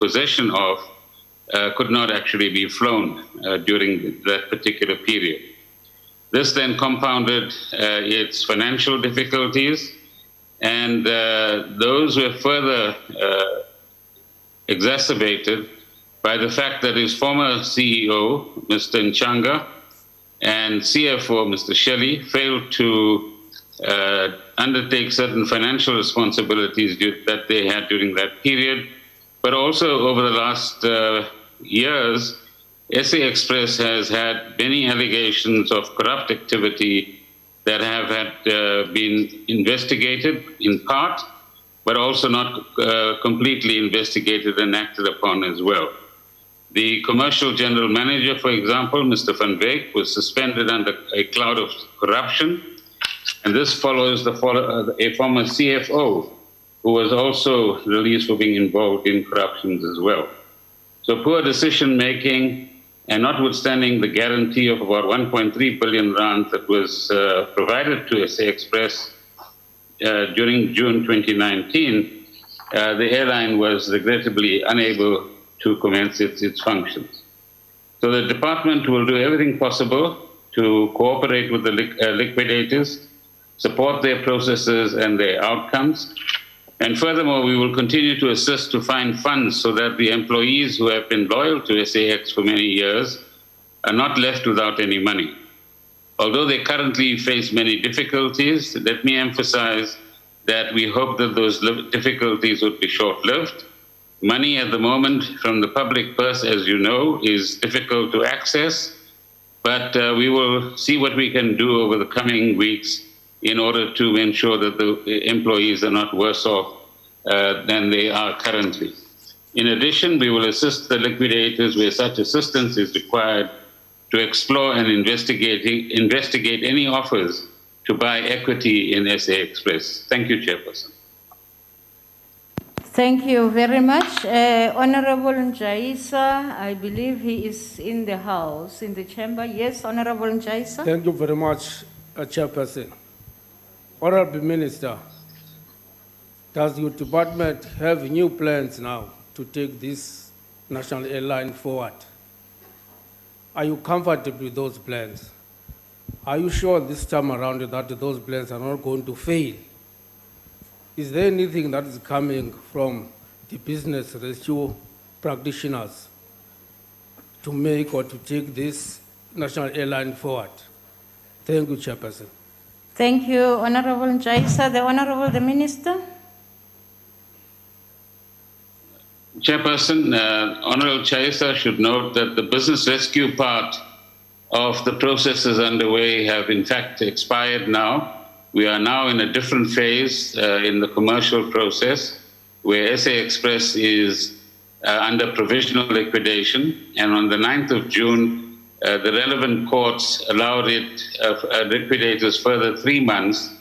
possession of could not actually be flown during that particular period. This then compounded its financial difficulties, and those were further exacerbated by the fact that his former CEO, Mr. Nchanga, and CFO, Mr. Shelley, failed to undertake certain financial responsibilities that they had during that period. But also over the last years, SA Express has had many allegations of corrupt activity that have been investigated in part, but also not completely investigated and acted upon as well. The commercial general manager, for example, Mr. Van Wyk, was suspended under a cloud of corruption, and this follows a former CFO who was also released for being involved in corruptions as well. So poor decision-making, and notwithstanding the guarantee of about 1.3 billion rand that was provided to SA Express during June 2019, the airline was regrettably unable to commence its functions. So the department will do everything possible to cooperate with the liquidators, support their processes and their outcomes. And furthermore, we will continue to assist to find funds so that the employees who have been loyal to SAX for many years are not left without any money. Although they currently face many difficulties, let me emphasize that we hope that those difficulties would be short-lived. Money at the moment from the public purse, as you know, is difficult to access, but we will see what we can do over the coming weeks in order to ensure that the employees are not worse off than they are currently. In addition, we will assist the liquidators where such assistance is required to explore and investigate any offers to buy equity in SA Express. Thank you, Chairperson. Thank you very much. Honorable Njaisa, I believe he is in the house, in the chamber. Yes, Honorable Njaisa. Thank you very much, Chairperson. Honorable Minister, does your department have new plans now to take this national airline forward? Are you comfortable with those plans? Are you sure this time around that those plans are not going to fail? Is there anything that is coming from the business rescue practitioners to make or to take this national airline forward? Thank you, Chairperson. Thank you, Honorable Njaisa. The Minister. Chairperson, Honorable Njaisa should note that the business rescue part of the processes underway have in fact expired now. We are now in a different phase in the commercial process where SA Express is under provisional liquidation, and on the 9th of June, the relevant courts allowed liquidators further 3 months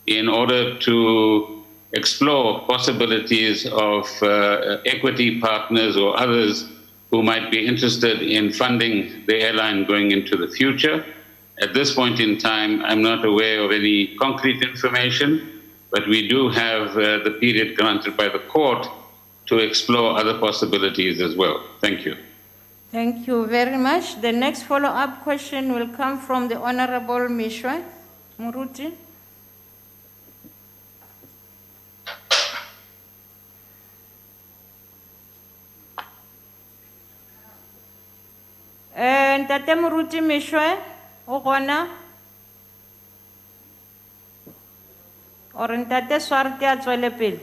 in order to explore possibilities of equity partners or others who might be interested in funding the airline going into the future. At this point in time, I'm not aware of any concrete information, but we do have the period granted by the court to explore other possibilities as well. Thank you. Thank you very much. The next follow-up question will come from the Honorable Mishwe Muruti. And Tate Muruti Mishwe, Ogona. Or Tate Swarte Atswelepil.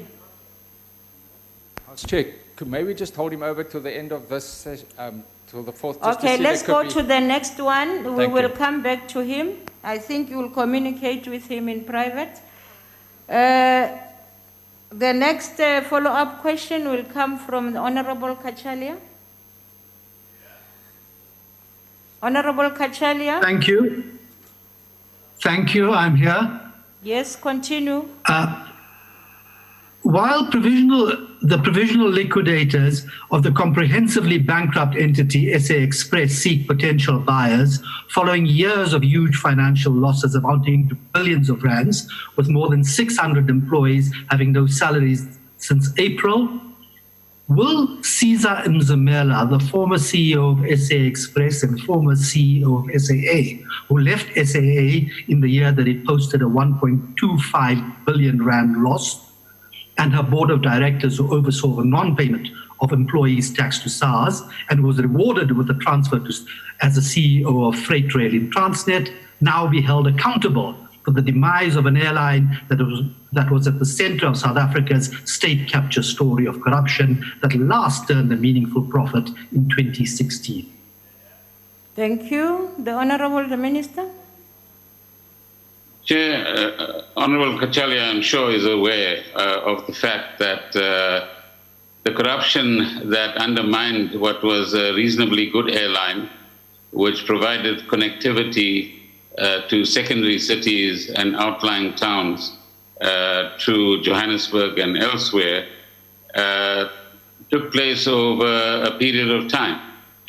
I'll check. Could maybe just hold him over to the end of this session, till the 4th. Okay, let's go to the next one. We will come back to him. I think you will communicate with him in private. The next follow-up question will come from the Honorable Kachalia. Honorable Kachalia. Thank you. Thank you. I'm here. Yes, continue. While the provisional liquidators of the comprehensively bankrupt entity SA Express seek potential buyers, following years of huge financial losses amounting to billions of rands, with more than 600 employees having no salaries since April, Will Caesar Mzimela, the former CEO of SA Express and former CEO of SAA, who left SAA in the year that it posted a 1.25 billion rand loss, and her board of directors who oversaw the non-payment of employees' tax to SARS and was rewarded with a transfer as a CEO of Freight Rail in Transnet, now be held accountable for the demise of an airline that was at the center of South Africa's state capture story of corruption that last turned a meaningful profit in 2016. Thank you. The Honorable Minister. Chair, Honorable Kachalia, I'm sure, is aware of the fact that the corruption that undermined what was a reasonably good airline, which provided connectivity to secondary cities and outlying towns to Johannesburg and elsewhere, took place over a period of time.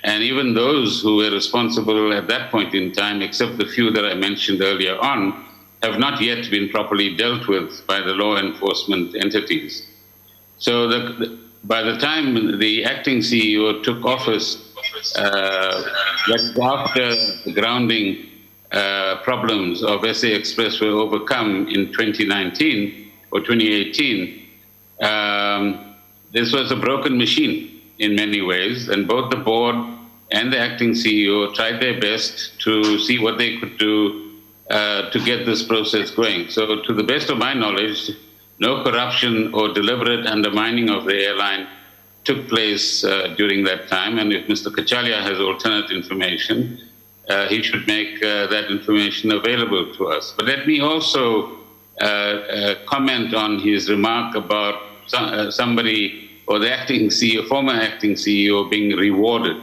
And even those who were responsible at that point in time, except the few that I mentioned earlier on, have not yet been properly dealt with by the law enforcement entities. So by the time the acting CEO took office, just after the grounding problems of SA Express were overcome in 2019 or 2018, this was a broken machine in many ways, and both the board and the acting CEO tried their best to see what they could do to get this process going. So to the best of my knowledge, no corruption or deliberate undermining of the airline took place during that time, and if Mr. Kachalia has alternate information, he should make that information available to us. But let me also comment on his remark about somebody or the acting CEO, former acting CEO, being rewarded.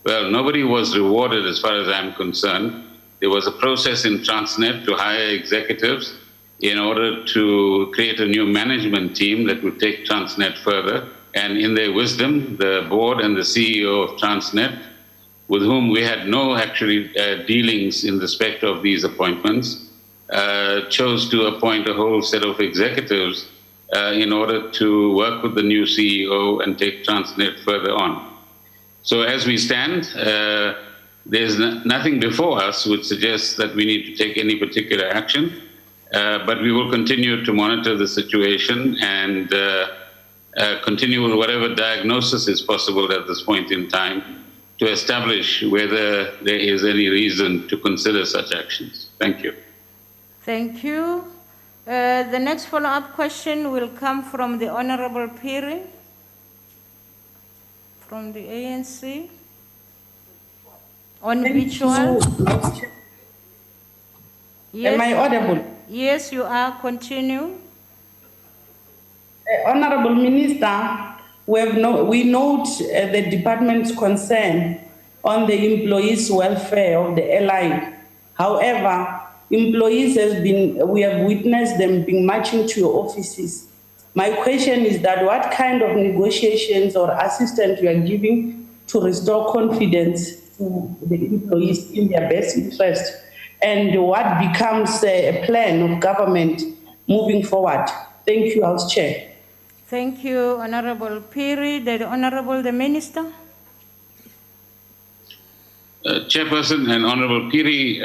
Well, nobody was rewarded as far as I'm concerned. There was a process in Transnet to hire executives in order to create a new management team that would take Transnet further. And in their wisdom, the board and the CEO of Transnet, with whom we had no actually dealings in respect of these appointments, chose to appoint a whole set of executives in order to work with the new CEO and take Transnet further on. So as we stand, there's nothing before us which suggests that we need to take any particular action, but we will continue to monitor the situation and continue with whatever diagnosis is possible at this point in time to establish whether there is any reason to consider such actions. Thank you. Thank you. The next follow-up question will come from the Honorable Phiri from the ANC. On virtual. Yes. Am I audible? Yes, you are. Continue. Honorable Minister, we note the department's concern on the employees' welfare of the airline. However, we have witnessed them being marching to your offices. My question is that what kind of negotiations or assistance you are giving to restore confidence to the employees in their best interest, and what becomes a plan of government moving forward? Thank you, House Chair. Thank you, Honorable Phiri. The Honorable Minister. Chairperson and Honorable Phiri,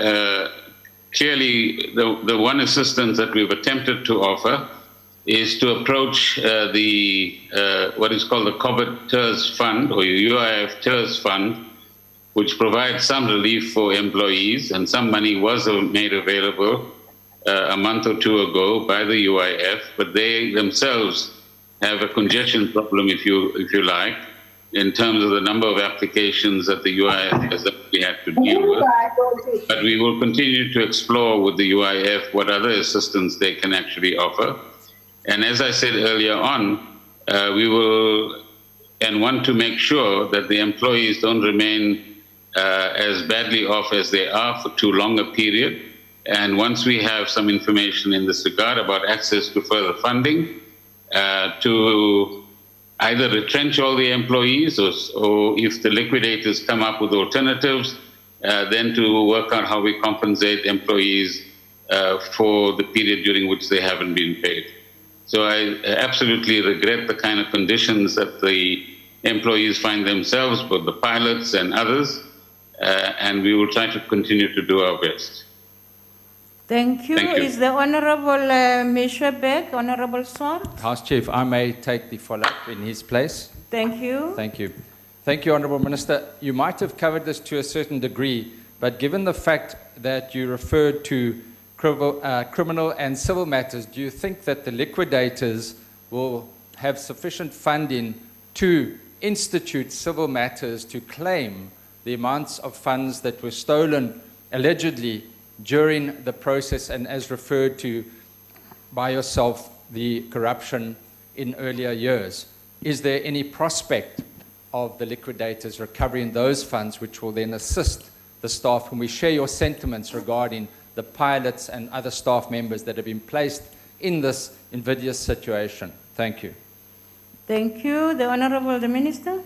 clearly the one assistance that we've attempted to offer is to approach what is called the COVID TERS Fund or UIF TERS Fund, which provides some relief for employees, and some money was made available a month or two ago by the UIF, but they themselves have a congestion problem, if you like, in terms of the number of applications that the UIF has actually had to deal with. But we will continue to explore with the UIF what other assistance they can actually offer. And as I said earlier on, we will and want to make sure that the employees don't remain as badly off as they are for too long a period. And once we have some information in this regard about access to further funding, to either retrench all the employees or if the liquidators come up with alternatives, then to work out how we compensate employees for the period during which they haven't been paid. So I absolutely regret the kind of conditions that the employees find themselves, both the pilots and others, and we will try to continue to do our best. Thank you. Thank you. Is the Honorable Meshwebek, Honorable Swart? House Chief, I may take the follow-up in his place. Thank you. Thank you. Thank you, Honourable Minister. You might have covered this to a certain degree, but given the fact that you referred to criminal and civil matters, do you think that the liquidators will have sufficient funding to institute civil matters to claim the amounts of funds that were stolen allegedly during the process, and as referred to by yourself, the corruption in earlier years? Is there any prospect of the liquidators recovering those funds, which will then assist the staff? When we share your sentiments regarding the pilots and other staff members that have been placed in this invidious situation. Thank you. Thank you. The Honorable the Minister.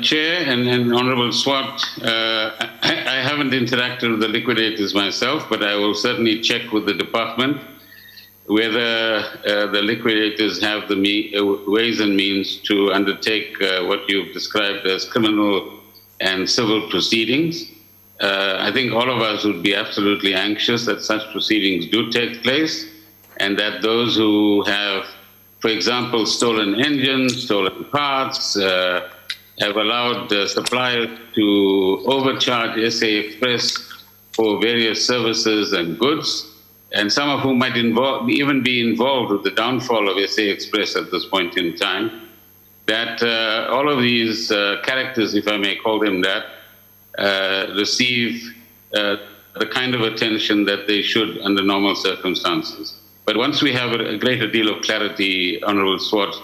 Chair and Honorable Swart, I haven't interacted with the liquidators myself, but I will certainly check with the department whether the liquidators have the ways and means to undertake what you've described as criminal and civil proceedings. I think all of us would be absolutely anxious that such proceedings do take place, and that those who have, for example, stolen engines, stolen parts, have allowed suppliers to overcharge SA Express for various services and goods, and some of whom might even be involved with the downfall of SA Express at this point in time, that all of these characters, if I may call them that, receive the kind of attention that they should under normal circumstances. But once we have a greater deal of clarity, Honourable Swart,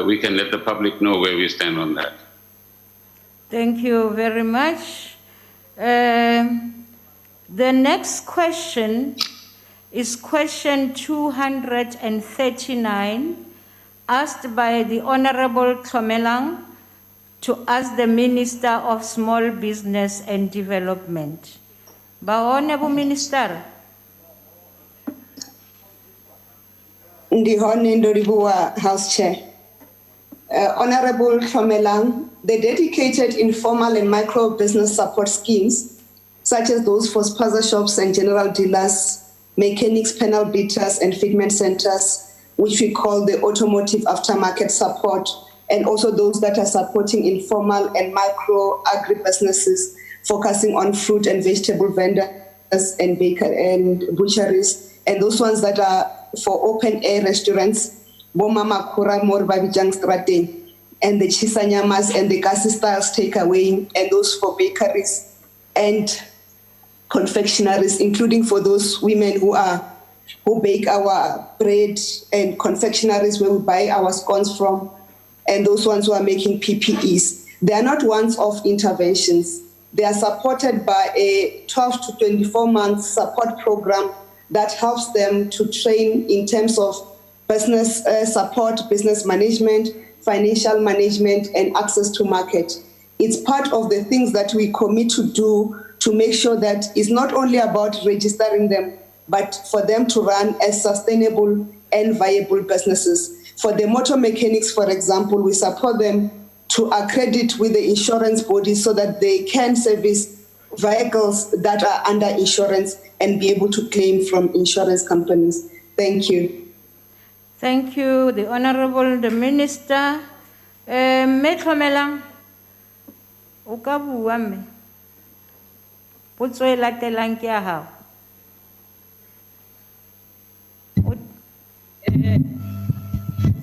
we can let the public know where we stand on that. Thank you very much. The next question is question 239, asked by the Honorable Tlomelang to ask the Minister of Small Business and Development. Honorable Minister. Ndihone House Chair. Honorable Tlomelang, the dedicated informal and micro business support schemes, such as those for spaza shops and general dealers, mechanics, panel beaters, and fitment centers, which we call the automotive aftermarket support, and also those that are supporting informal and micro agribusinesses, focusing on fruit and vegetable vendors and bakery and butcheries, and those ones that are for open air restaurants, Bomama Kura Morbabijang Strategy, and the Chisanyamas and the Kasi Styles takeaway, and those for bakeries and confectionaries, including for those women who bake our bread, and confectionaries where we buy our scones from, and those ones who are making PPEs. They are not one-off interventions. They are supported by a 12 to 24 month support program that helps them to train in terms of business support, business management, financial management, and access to market. It's part of the things that we commit to do to make sure that it's not only about registering them, but for them to run as sustainable and viable businesses. For the motor mechanics, for example, we support them to accredit with the insurance body so that they can service vehicles that are under insurance and be able to claim from insurance companies. Thank you. Thank you, the Honorable the Minister. Metlomelang, o ka bua mme. Potso e latelang ke ya hao.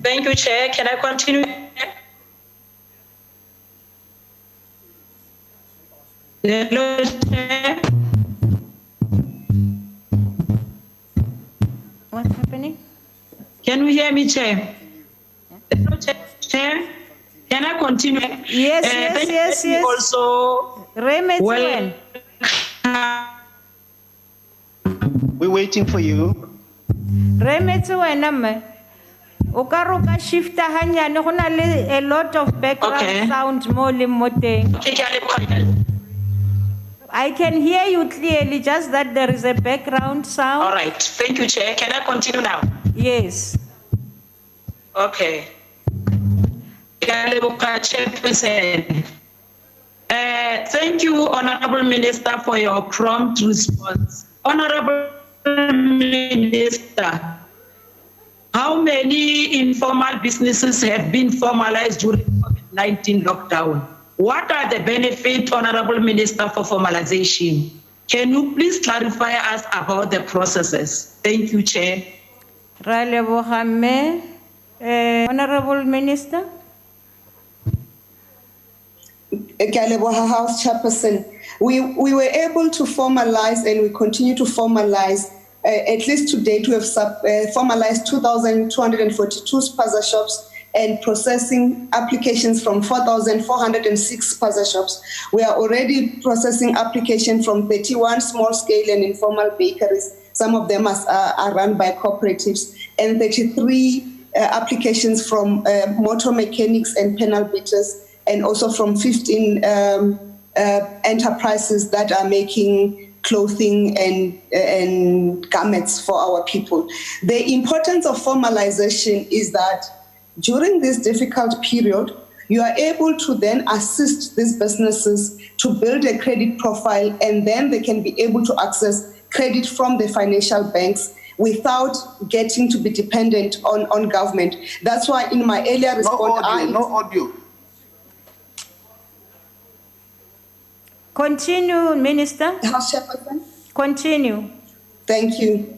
Thank you, Chair. Can I continue? Hello, Chair. What's happening? Can you hear me, Chair? Hello, Chair. Can I continue? Yes, yes. Also, well, we're waiting for you. Okaroka shifta hanyane go na le a lot of background sound mo le moteng. I can hear you clearly, just that there is a background sound. All right. Thank you, Chair. Can I continue now? Yes. Okay. Chairperson. Thank you, Honorable Minister, for your prompt response. Honorable Minister, how many informal businesses have been formalized during COVID-19 lockdown? What are the benefits, Honorable Minister, for formalization? Can you please clarify us about the processes? Thank you, Chair. Honorable Minister. House Chairperson, we were able to formalize and we continue to formalize, at least to date, we have formalized 2,242 spaza shops and processing applications from 4,406 spaza shops. We are already processing applications from 31 small-scale and informal bakeries. Some of them are run by cooperatives, and 33 applications from motor mechanics and panel beaters, and also from 15 enterprises that are making clothing and garments for our people. The importance of formalization is that during this difficult period, you are able to then assist these businesses to build a credit profile, and then they can be able to access credit from the financial banks without getting to be dependent on government. That's why in my earlier response, No audio. Continue, Minister. House Chairperson. Continue. Thank you.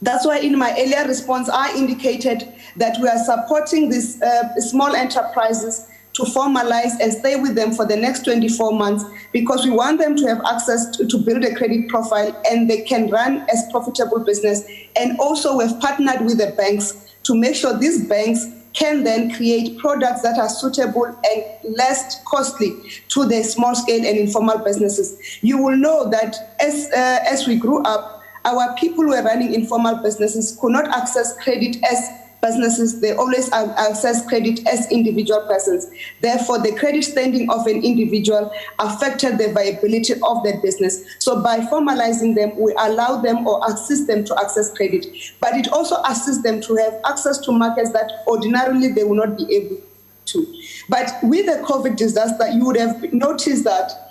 That's why in my earlier response, I indicated that we are supporting these small enterprises to formalize and stay with them for the next 24 months, because we want them to have access to build a credit profile and they can run as profitable business. And also we've partnered with the banks to make sure these banks can then create products that are suitable and less costly to the small scale and informal businesses. You will know that as we grew up, our people who were running informal businesses could not access credit as businesses. They always access credit as individual persons. Therefore, the credit standing of an individual affected the viability of their business. So by formalizing them, we allow them or assist them to access credit. But it also assists them to have access to markets that ordinarily they will not be able to. But with the COVID disaster, you would have noticed that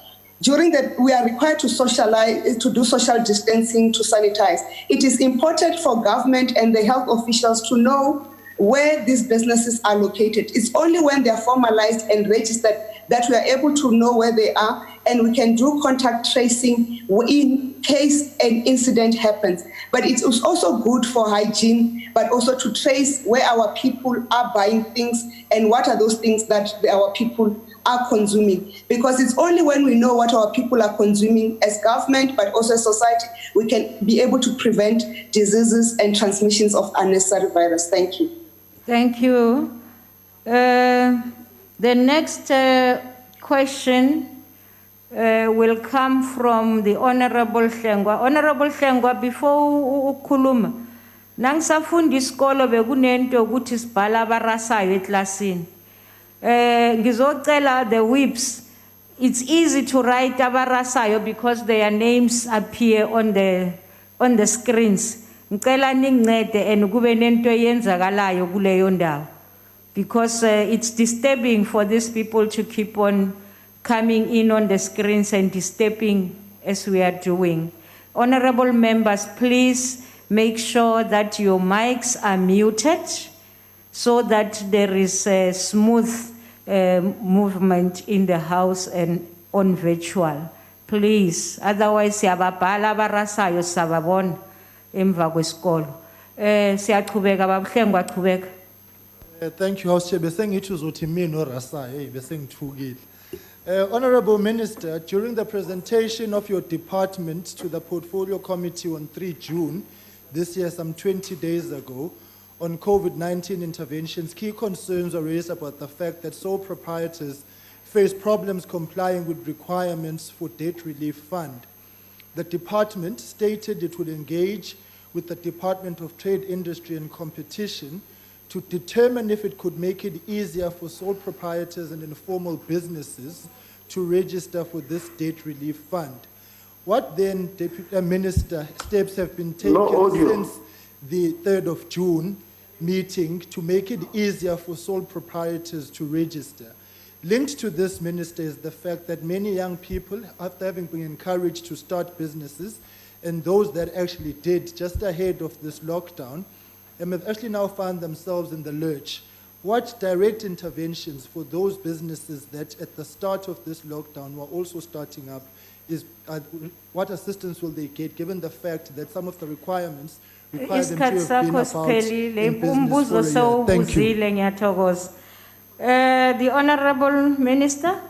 we are required to socialize, to do social distancing, to sanitize. It is important for government and the health officials to know where these businesses are located. It's only when they are formalized and registered that we are able to know where they are, and we can do contact tracing in case an incident happens. But it's also good for hygiene, but also to trace where our people are buying things and what are those things that our people are consuming. Because it's only when we know what our people are consuming as government, but also as society, we can be able to prevent diseases and transmissions of unnecessary virus. Thank you. Thank you. The next question will come from the Honorable Hlengwa. Honorable Hlengwa, before ukhuluma, nangisafunda isikolo bekunento ukuthi sibhala abarasayo eklasini. Ngizocela the whips. It's easy to write abarasayo because their names appear on the screens. Ngicela ningincede and kube nento eyenzakalayo kuleyo ndawo, because it's disturbing for these people to keep on coming in on the screens and disturbing as we are doing. Honorable members, please make sure that your mics are muted so that there is a smooth movement in the House and on virtual. Please, otherwise siyababhala abarasayo sababona emva kwesikolo. Siyaqhubeka babuhlengwa qhubeka. Thank you, House Chair. Besengithi uzothi mina orasayo besengithukile. Honorable Minister, during the presentation of your department to the Portfolio Committee on 3 June this year, some 20 days ago, on COVID-19 interventions, key concerns were raised about the fact that sole proprietors face problems complying with requirements for debt relief fund. The department stated it would engage with the Department of Trade, Industry and Competition to determine if it could make it easier for sole proprietors and informal businesses to register for this debt relief fund. What then, Deputy Minister, steps have been taken since the 3rd of June meeting to make it easier for sole proprietors to register? Linked to this, Minister, is the fact that many young people, after having been encouraged to start businesses, and those that actually did just ahead of this lockdown, have actually now found themselves in the lurch. What direct interventions for those businesses that at the start of this lockdown were also starting up, what assistance will they get, given the fact that some of the requirements require them to have been about in business for a year? Thank you. The Honourable Minister.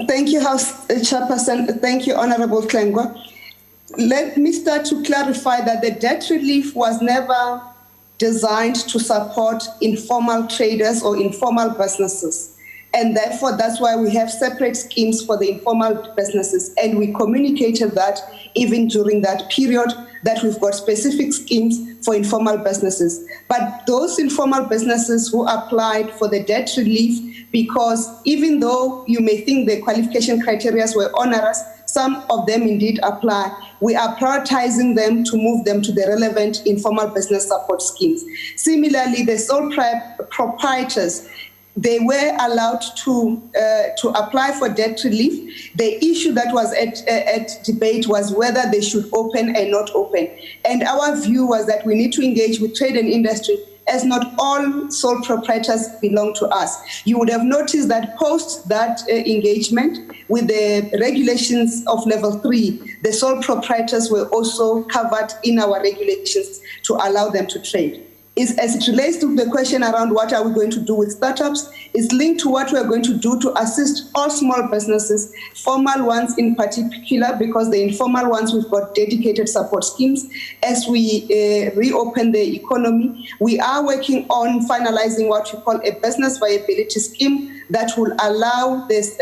Thank you, House Chairperson. Thank you, Honourable Klengwa. Let me start to clarify that the debt relief was never designed to support informal traders or informal businesses. And therefore, that's why we have separate schemes for the informal businesses. And we communicated that even during that period, that we've got specific schemes for informal businesses. But those informal businesses who applied for the debt relief, because even though you may think the qualification criteria were onerous, some of them indeed apply. We are prioritizing them to move them to the relevant informal business support schemes. Similarly, the sole proprietors, they were allowed to apply for debt relief. The issue that was at debate was whether they should open and not open. And our view was that we need to engage with trade and industry, as not all sole proprietors belong to us. You would have noticed that post that engagement with the regulations of level 3, the sole proprietors were also covered in our regulations to allow them to trade. As it relates to the question around what are we going to do with startups, is linked to what we are going to do to assist all small businesses, formal ones in particular, because the informal ones, we've got dedicated support schemes. As we reopen the economy, we are working on finalizing what we call a business viability scheme that will allow this,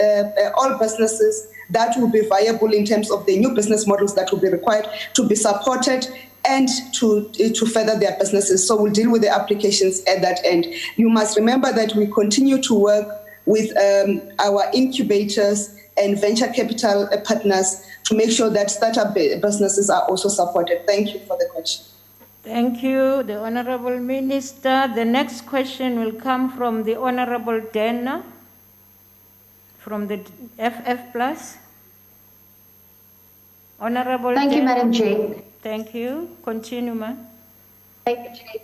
all businesses that will be viable in terms of the new business models that will be required to be supported and to further their businesses. So we'll deal with the applications at that end. You must remember that we continue to work with our incubators and venture capital partners to make sure that startup businesses are also supported. Thank you for the question. Thank you, the Honourable Minister. The next question will come from the Honourable Dana from the FF+. Honourable Thank Dana. you, Madam Chair. Thank you. Continue, ma'am. Thank you, Chair.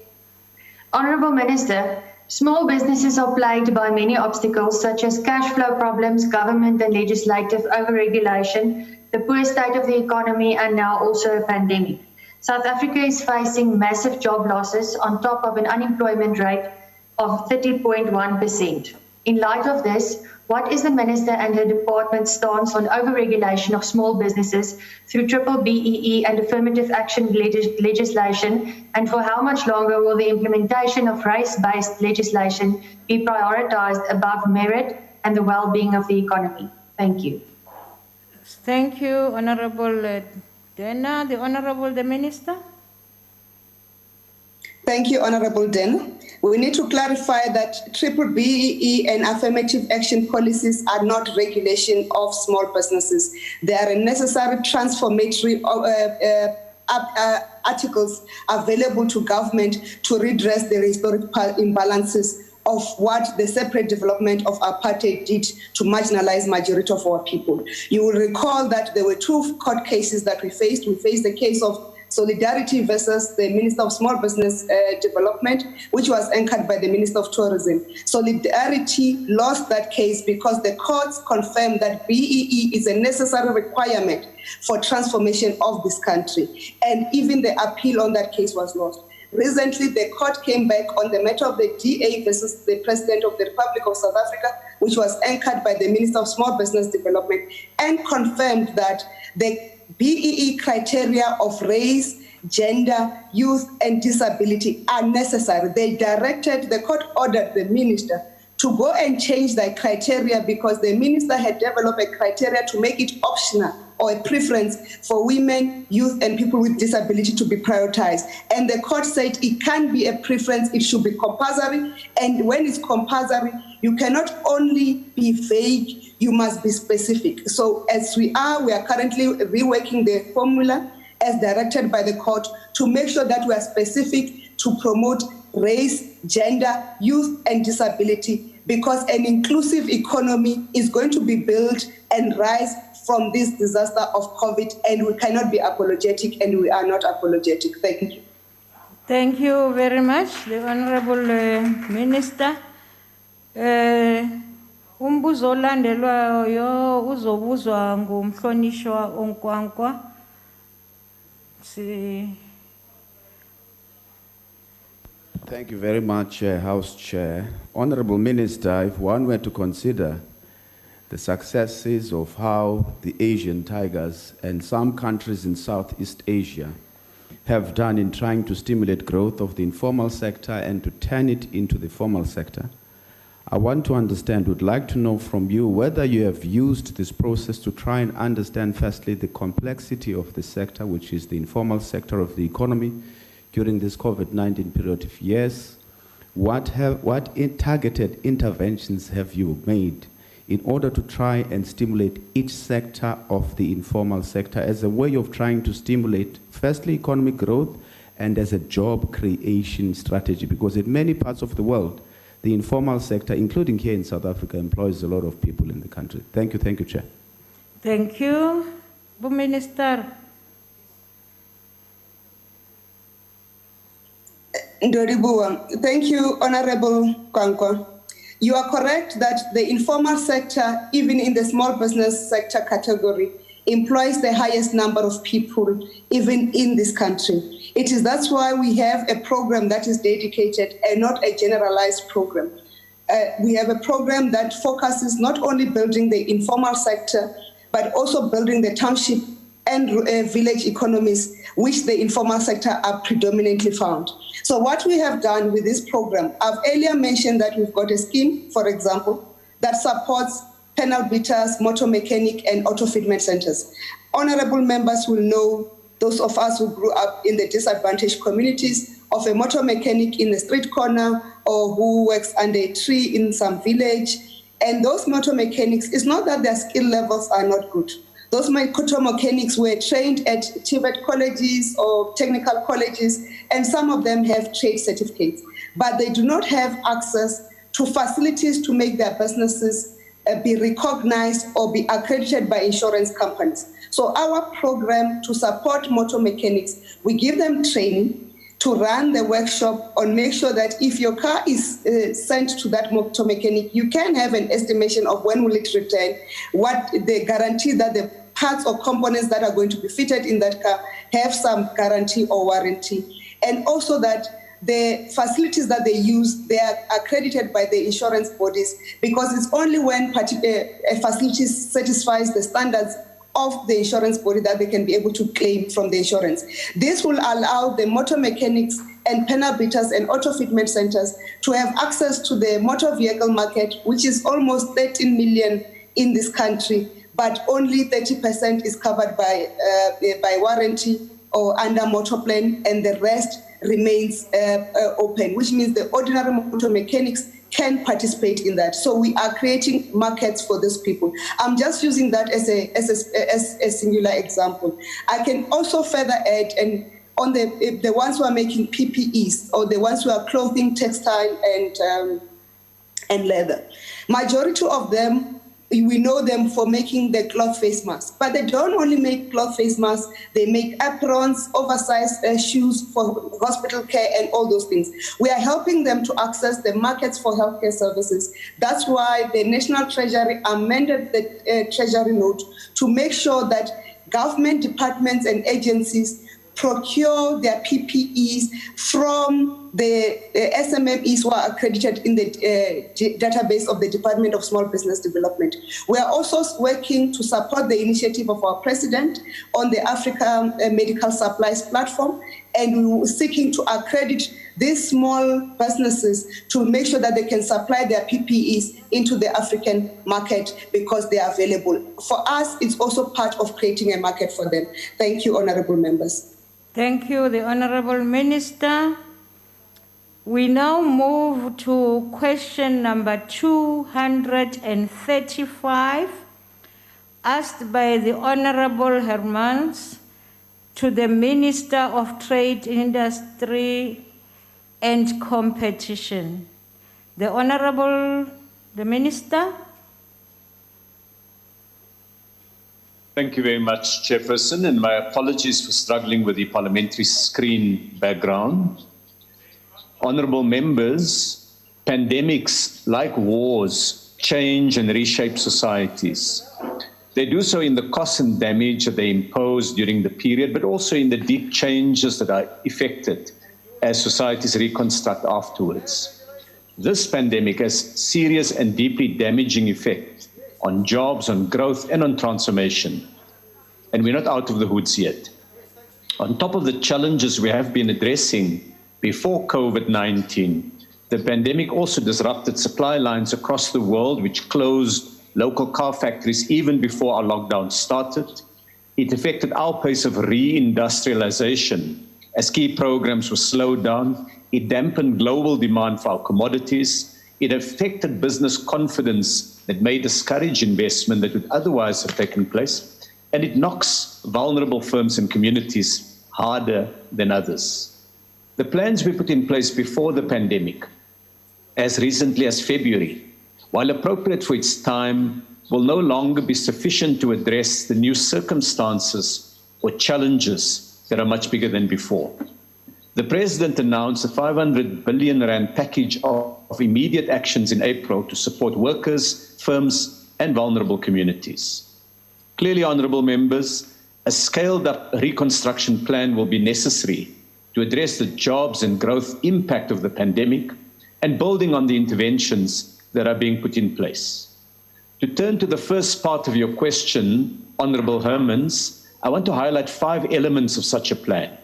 Honourable Minister, small businesses are plagued by many obstacles such as cash flow problems, government and legislative overregulation, the poor state of the economy, and now also a pandemic. South Africa is facing massive job losses on top of an unemployment rate of 30.1%. In light of this, what is the Minister and her department's stance on overregulation of small businesses through BBBEE and affirmative action legislation, and for how much longer will the implementation of race-based legislation be prioritized above merit and the well-being of the economy? Thank you. Thank you, Honourable Dena. The Honourable the Minister. Thank you, Honourable Den. We need to clarify that BBBEE and affirmative action policies are not regulation of small businesses. They are a necessary transformatory articles available to government to redress the historic imbalances of what the separate development of apartheid did to marginalize majority of our people. You will recall that there were 2 court cases that we faced. We faced the case of Solidarity versus the Minister of Small Business Development, which was anchored by the Minister of Tourism. Solidarity lost that case because the courts confirmed that BEE is a necessary requirement for transformation of this country. And even the appeal on that case was lost. Recently, the court came back on the matter of the DA versus the President of the Republic of South Africa, which was anchored by the Minister of Small Business Development, and confirmed that the BEE criteria of race, gender, youth, and disability are necessary. The court ordered the minister to go and change that criteria because the minister had developed a criteria to make it optional or a preference for women, youth, and people with disability to be prioritized. And the court said it can't be a preference, it should be compulsory. And when it's compulsory, you cannot only be vague, you must be specific. So as we are currently reworking the formula as directed by the court to make sure that we are specific to promote race, gender, youth, and disability, because an inclusive economy is going to be built and rise from this disaster of COVID, and we cannot be apologetic, and we are not apologetic. Thank you. Thank you very much, the Honorable Minister. Umbuzo olandelwayo uzobuzwa ngumhlonishwa onkwankwa. Thank you very much, House Chair. Honorable Minister, if one were to consider the successes of how the Asian tigers and some countries in Southeast Asia have done in trying to stimulate growth of the informal sector and to turn it into the formal sector, I want to understand, would like to know from you whether you have used this process to try and understand firstly the complexity of the sector, which is the informal sector of the economy, during this COVID-19 period. If yes, what targeted interventions have you made in order to try and stimulate each sector of the informal sector as a way of trying to stimulate firstly economic growth and as a job creation strategy? Because in many parts of the world, the informal sector, including here in South Africa, employs a lot of people in the country. Thank you, Chair. Thank you. Minister. Thank you, Honorable Kwankwa. You are correct that the informal sector, even in the small business sector category, employs the highest number of people, even in this country. That's why we have a program that is dedicated and not a generalized program. We have a program that focuses not only building the informal sector, but also building the township and village economies, which the informal sector are predominantly found. So what we have done with this program, I've earlier mentioned that we've got a scheme, for example, that supports panel beaters, motor mechanic, and auto fitment centers. Honorable members will know, those of us who grew up in the disadvantaged communities, of a motor mechanic in a street corner or who works under a tree in some village. And those motor mechanics, it's not that their skill levels are not good. Those motor mechanics were trained at TVET colleges or technical colleges, and some of them have trade certificates, but they do not have access to facilities to make their businesses be recognized or be accredited by insurance companies. So our program to support motor mechanics, we give them training to run the workshop and make sure that if your car is sent to that motor mechanic, you can have an estimation of when will it return, what the guarantee that the parts or components that are going to be fitted in that car have some guarantee or warranty. And also that the facilities that they use, they are accredited by the insurance bodies, because it's only when a facility satisfies the standards of the insurance body that they can be able to claim from the insurance. This will allow the motor mechanics and panel beaters and auto fitment centers to have access to the motor vehicle market, which is almost 13 million in this country, but only 30% is covered by warranty or under motor plan, and the rest remains open, which means the ordinary motor mechanics can participate in that. So we are creating markets for these people. I'm just using that as a singular example. I can also further add, and on the ones who are making PPEs, or the ones who are clothing, textile, and leather. Majority of them, we know them for making the cloth face masks, but they don't only make cloth face masks, they make aprons, oversized shoes for hospital care and all those things. We are helping them to access the markets for healthcare services. That's why the National Treasury amended the Treasury note to make sure that government departments and agencies procure their PPEs from the SMEs who are accredited in the database of the Department of Small Business Development. We are also working to support the initiative of our president on the Africa Medical Supplies Platform, and we are seeking to accredit these small businesses to make sure that they can supply their PPEs into the African market because they are available. For us, it's also part of creating a market for them. Thank you, honorable members. Thank you, the Honorable Minister. We now move to question number 235, asked by the Honorable Hermans to the Minister of Trade, Industry and Competition. The Honorable, the Minister. Thank you very much, Chairperson, and my apologies for struggling with the parliamentary screen background. Honourable members, pandemics, like wars, change and reshape societies. They do so in the cost and damage that they impose during the period, but also in the deep changes that are effected as societies reconstruct afterwards. This pandemic has serious and deeply damaging effect on jobs, on growth, and on transformation. And we're not out of the woods yet. On top of the challenges we have been addressing before COVID-19, the pandemic also disrupted supply lines across the world, which closed local car factories even before our lockdown started. It affected our pace of reindustrialization as key programs were slowed down. It dampened global demand for our commodities. It affected business confidence that may discourage investment that would otherwise have taken place. And it knocks vulnerable firms and communities harder than others. The plans we put in place before the pandemic, as recently as February, while appropriate for its time, will no longer be sufficient to address the new circumstances or challenges that are much bigger than before. The President announced a 500 billion rand package of immediate actions in April to support workers, firms, and vulnerable communities. Clearly, honourable members, a scaled-up reconstruction plan will be necessary to address the jobs and growth impact of the pandemic and building on the interventions that are being put in place. To turn to the first part of your question, Honourable Hermans, I want to highlight 5 elements of such a plan.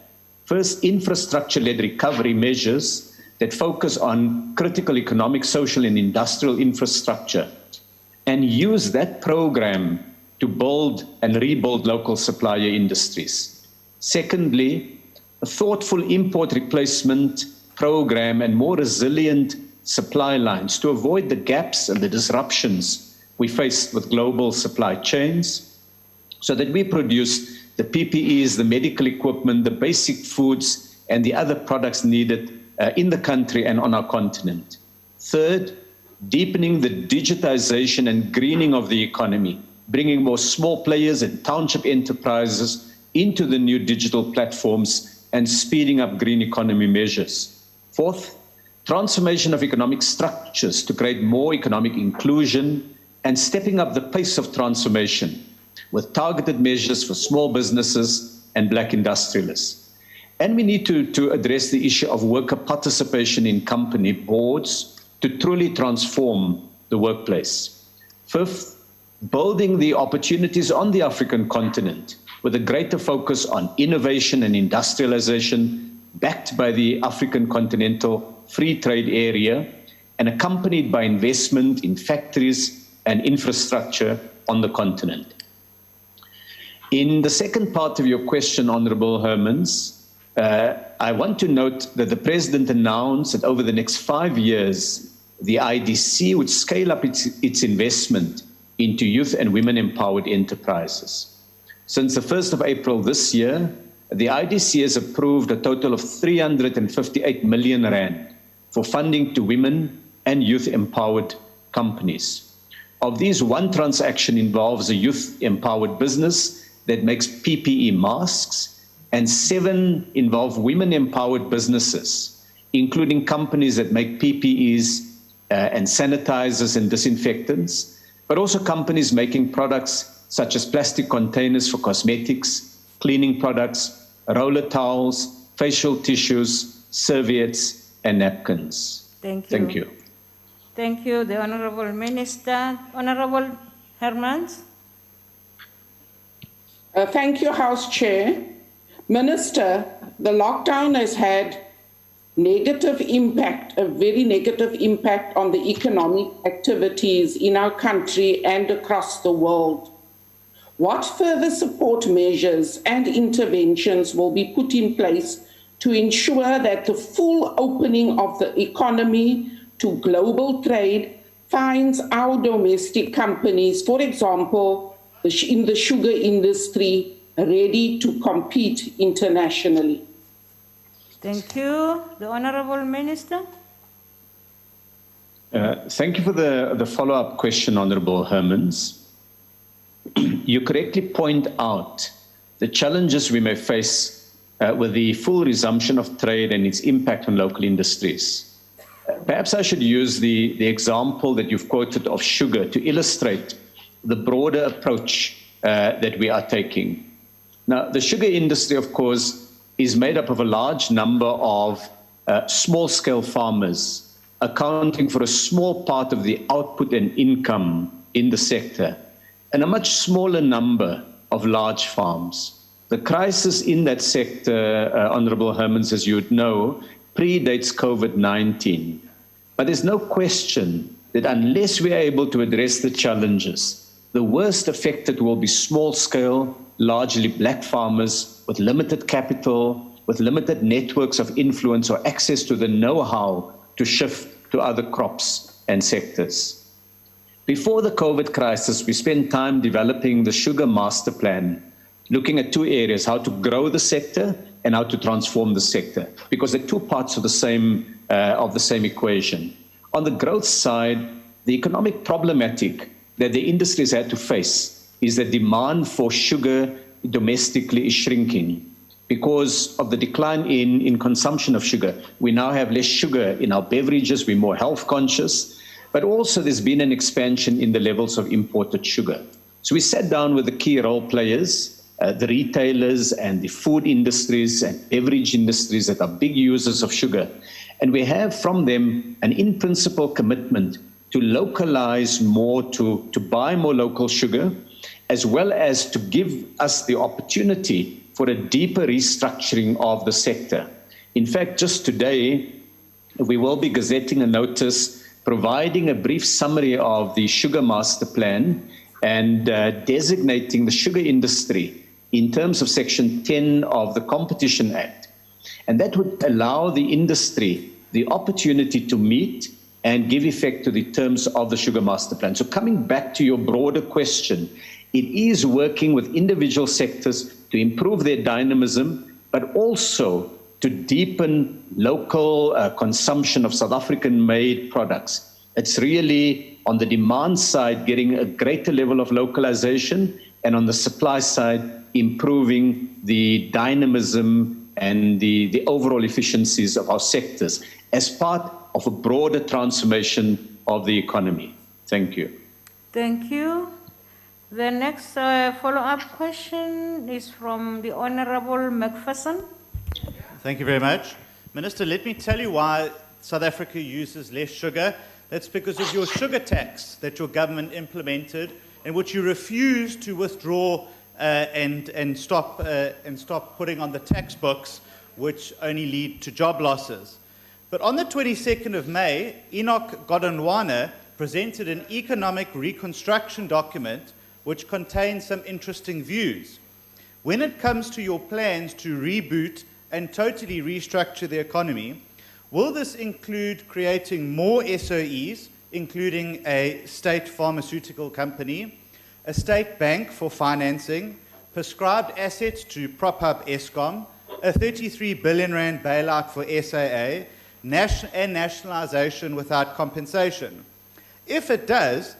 First, infrastructure-led recovery measures that focus on critical economic, social, and industrial infrastructure and use that program to build and rebuild local supplier industries. Secondly, a thoughtful import replacement program and more resilient supply lines to avoid the gaps and the disruptions we face with global supply chains, so that we produce the PPEs, the medical equipment, the basic foods, and the other products needed in the country and on our continent. Third, deepening the digitization and greening of the economy, bringing more small players and township enterprises into the new digital platforms and speeding up green economy measures. Fourth, transformation of economic structures to create more economic inclusion and stepping up the pace of transformation with targeted measures for small businesses and black industrialists. And we need to address the issue of worker participation in company boards to truly transform the workplace. Fifth, building the opportunities on the African continent with a greater focus on innovation and industrialization backed by the African Continental Free Trade Area and accompanied by investment in factories and infrastructure on the continent. In the second part of your question, Honourable Hermans, I want to note that the President announced that over the next 5 years, the IDC would scale up its investment into youth and women-empowered enterprises. Since the 1st of April this year, the IDC has approved a total of 358 million rand for funding to women and youth-empowered companies. Of these, one transaction involves a youth-empowered business that makes PPE masks, and 7 involve women-empowered businesses, including companies that make PPEs and sanitizers and disinfectants, but also companies making products such as plastic containers for cosmetics, cleaning products, roller towels, facial tissues, serviettes, and napkins. Thank you. Thank you. Thank you, the Honourable Minister. Honourable Hermans. Thank you, House Chair. Minister, the lockdown has had negative impact, a very negative impact on the economic activities in our country and across the world. What further support measures and interventions will be put in place to ensure that the full opening of the economy to global trade finds our domestic companies, for example, in the sugar industry, ready to compete internationally? Thank you. The Honourable Minister. Thank you for the follow-up question, Honourable Hermans. You correctly point out the challenges we may face with the full resumption of trade and its impact on local industries. Perhaps I should use the example that you've quoted of sugar to illustrate the broader approach that we are taking. Now, the sugar industry, of course, is made up of a large number of small-scale farmers, accounting for a small part of the output and income in the sector, and a much smaller number of large farms. The crisis in that sector, Honourable Hermans, as you would know, predates COVID-19. But there's no question that unless we are able to address the challenges, the worst affected will be small-scale, largely black farmers with limited capital, with limited networks of influence or access to the know-how to shift to other crops and sectors. Before the COVID crisis, we spent time developing the Sugar Master Plan, looking at two areas, how to grow the sector and how to transform the sector, because they're two parts of the same equation. On the growth side, the economic problematic that the industries had to face is that demand for sugar domestically is shrinking. Because of the decline in consumption of sugar, we now have less sugar in our beverages, we're more health conscious, but also there's been an expansion in the levels of imported sugar. So we sat down with the key role players, the retailers and the food industries and beverage industries that are big users of sugar. And we have from them an in-principle commitment to localize more, to buy more local sugar, as well as to give us the opportunity for a deeper restructuring of the sector. In fact, just today, we will be gazetting a notice providing a brief summary of the Sugar Master Plan and designating the sugar industry in terms of Section 10 of the Competition Act. And that would allow the industry the opportunity to meet and give effect to the terms of the Sugar Master Plan. So coming back to your broader question, it is working with individual sectors to improve their dynamism, but also to deepen local consumption of South African-made products. It's really on the demand side getting a greater level of localization, and on the supply side improving the dynamism and the overall efficiencies of our sectors as part of a broader transformation of the economy. Thank you. Thank you. The next follow-up question is from the Honourable Macpherson. Thank you very much. Minister, let me tell you why South Africa uses less sugar. That's because of your sugar tax that your government implemented, and which you refused to withdraw and stop putting on the tax books, which only lead to job losses. But on the 22nd of May, Enoch Godonwana presented an economic reconstruction document which contains some interesting views. When it comes to your plans to reboot and totally restructure the economy, will this include creating more SOEs, including a state pharmaceutical company, a state bank for financing, prescribed assets to prop up Eskom, a 33 billion rand bailout for SAA, and nationalization without compensation? If it does,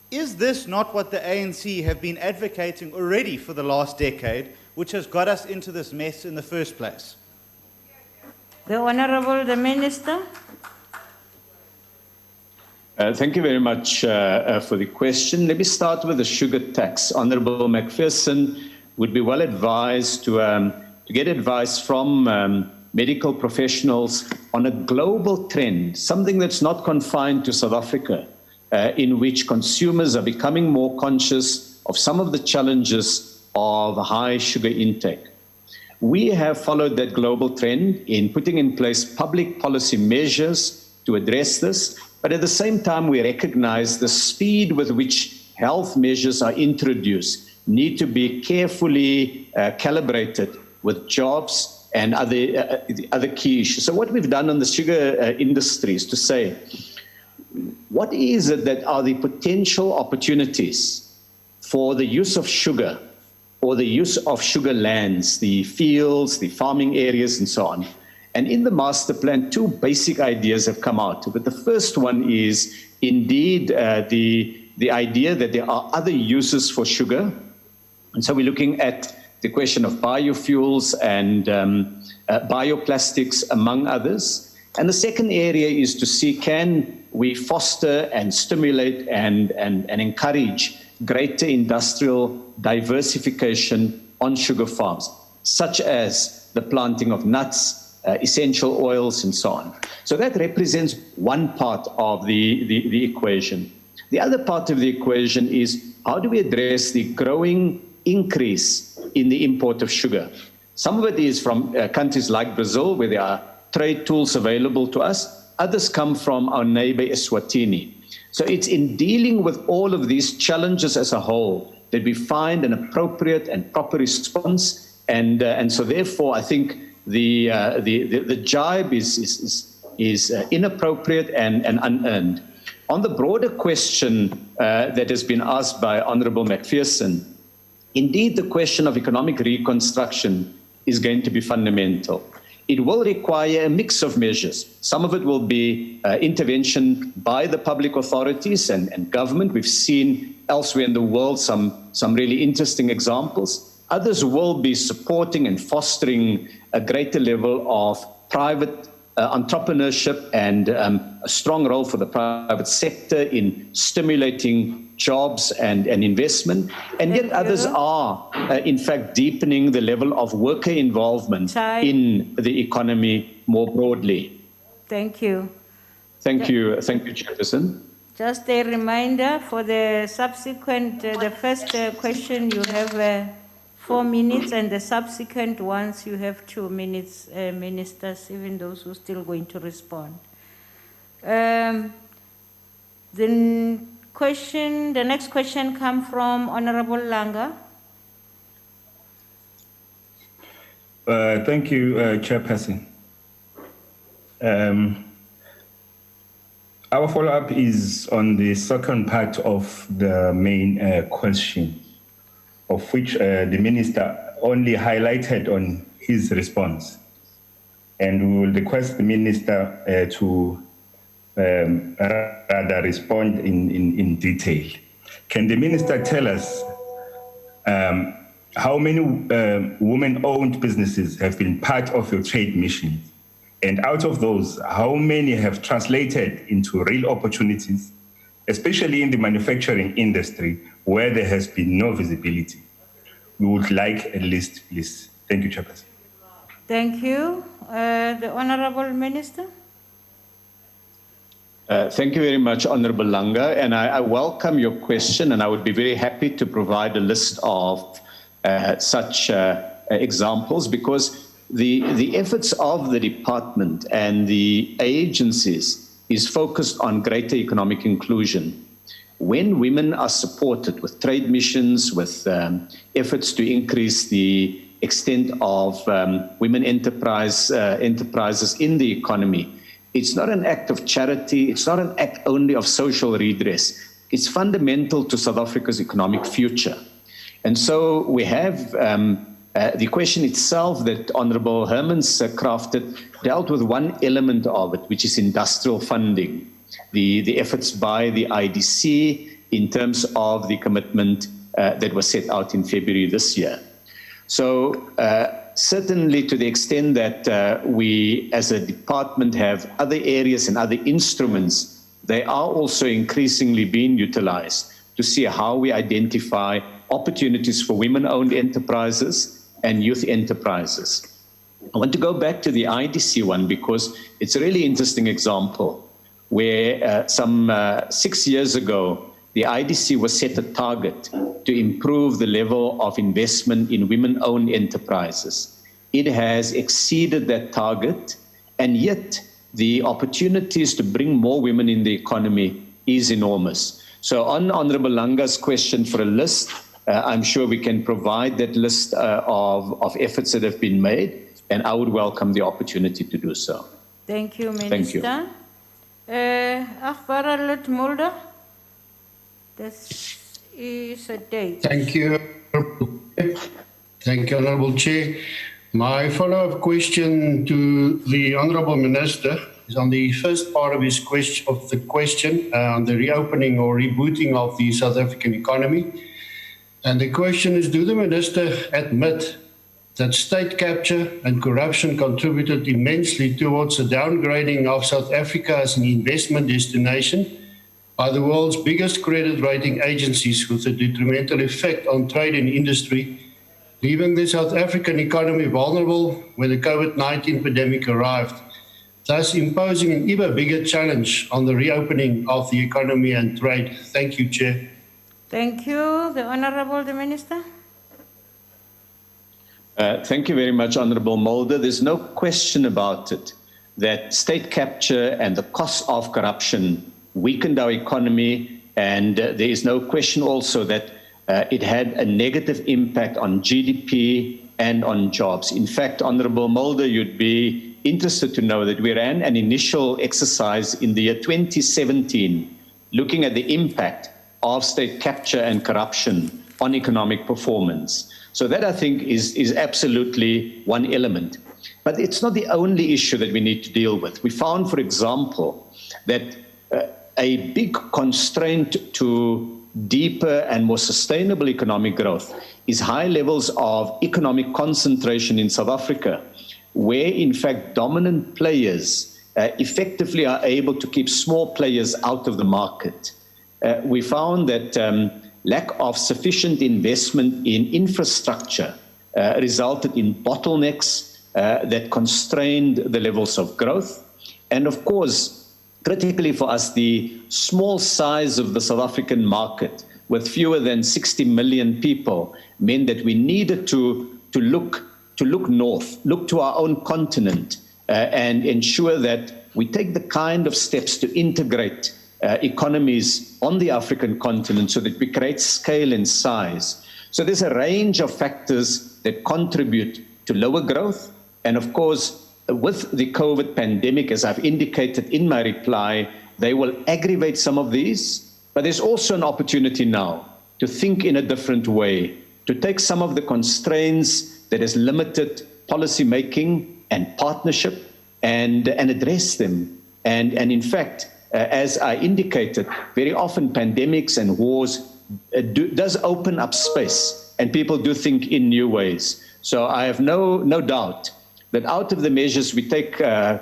is this not what the ANC have been advocating already for the last decade, which has got us into this mess in the first place? The Honourable the Minister. Thank you very much for the question. Let me start with the sugar tax. Honourable Macpherson would be well advised to get advice from medical professionals on a global trend, something that's not confined to South Africa, in which consumers are becoming more conscious of some of the challenges of high sugar intake. We have followed that global trend in putting in place public policy measures to address this, but at the same time we recognize the speed with which health measures are introduced need to be carefully calibrated with jobs and other key issues. So what we've done on the sugar industry is to say, what is it that are the potential opportunities for the use of sugar or the use of sugar lands, the fields, the farming areas, and so on. And in the master plan, two basic ideas have come out. But the first one is indeed the idea that there are other uses for sugar. And so we're looking at the question of biofuels and bioplastics, among others. And the second area is to see, can we foster and stimulate and encourage greater industrial diversification on sugar farms, such as the planting of nuts, essential oils, and so on. So that represents one part of the equation. The other part of the equation is, how do we address the growing increase in the import of sugar? Some of it is from countries like Brazil, where there are trade tools available to us. Others come from our neighbor Eswatini. So it's in dealing with all of these challenges as a whole that we find an appropriate and proper response. And so therefore, I think the jibe is inappropriate and unearned. On the broader question that has been asked by Honorable McPherson, indeed the question of economic reconstruction is going to be fundamental. It will require a mix of measures. Some of it will be intervention by the public authorities and government. We've seen elsewhere in the world some really interesting examples. Others will be supporting and fostering a greater level of private entrepreneurship and a strong role for the private sector in stimulating jobs and investment. And yet others are, in fact, deepening the level of worker involvement in the economy more broadly. Thank you. Thank you, Chairperson. Just a reminder for the subsequent, the first question you have 4 minutes, and the subsequent ones you have 2 minutes, ministers, even those who are still going to respond. The next question comes from Honorable Langa. Thank you, Chairperson. Our follow-up is on the second part of the main question, of which the Minister only highlighted on his response. And we will request the Minister to rather respond in detail. Can the Minister tell us how many women-owned businesses have been part of your trade mission? And out of those, how many have translated into real opportunities, especially in the manufacturing industry, where there has been no visibility? We would like a list, please. Thank you, Chairperson. Thank you. The Honorable Minister. Thank you very much, Honorable Langa, and I welcome your question, and I would be very happy to provide a list of such examples, because the efforts of the department and the agencies is focused on greater economic inclusion. When women are supported with trade missions, with efforts to increase the extent of women enterprises in the economy, it's not an act of charity, it's not an act only of social redress, it's fundamental to South Africa's economic future. And so we have the question itself that Honorable Hermans crafted dealt with one element of it, which is industrial funding. The efforts by the IDC in terms of the commitment that was set out in February this year. So certainly to the extent that we as a department have other areas and other instruments, they are also increasingly being utilized to see how we identify opportunities for women-owned enterprises and youth enterprises. I want to go back to the IDC one because it's a really interesting example where some 6 years ago, the IDC was set a target to improve the level of investment in women-owned enterprises. it has exceeded that target, and yet the opportunities to bring more women in the economy is enormous. So on Honorable Langa's question for a list, I'm sure we can provide that list of efforts that have been made, and I would welcome the opportunity to do so. Thank you, Minister. Thank you. Akhbaralit Mulder, this is a date. Thank you. Thank you, Honourable Chair. My follow-up question to the Honourable Minister is on the first part of his question, on the reopening or rebooting of the South African economy. And the question is, do the Minister admit that state capture and corruption contributed immensely towards the downgrading of South Africa as an investment destination by the world's biggest credit rating agencies, with a detrimental effect on trade and industry, leaving the South African economy vulnerable when the COVID-19 pandemic arrived, thus imposing an even bigger challenge on the reopening of the economy and trade? Thank you, Chair. Thank you. The Honourable Minister. Thank you very much, Honourable Mulder. There's no question about it that state capture and the cost of corruption weakened our economy, and there is no question also that it had a negative impact on GDP and on jobs. In fact, Honourable Mulder, you'd be interested to know that we ran an initial exercise in the year 2017 looking at the impact of state capture and corruption on economic performance. So that, I think, is absolutely one element. But it's not the only issue that we need to deal with. We found, for example, that a big constraint to deeper and more sustainable economic growth is high levels of economic concentration in South Africa, where, in fact, dominant players effectively are able to keep small players out of the market. We found that lack of sufficient investment in infrastructure resulted in bottlenecks that constrained the levels of growth. And of course, critically for us, the small size of the South African market, with fewer than 60 million people, meant that we needed to look north, look to our own continent, and ensure that we take the kind of steps to integrate economies on the African continent so that we create scale and size. So there's a range of factors that contribute to lower growth. And of course, with the COVID pandemic, as I've indicated in my reply, they will aggravate some of these. But there's also an opportunity now to think in a different way, to take some of the constraints that has limited policy making and partnership and address them. And in fact, as I indicated, very often pandemics and wars does open up space, and people do think in new ways. So I have no doubt that out of the measures we take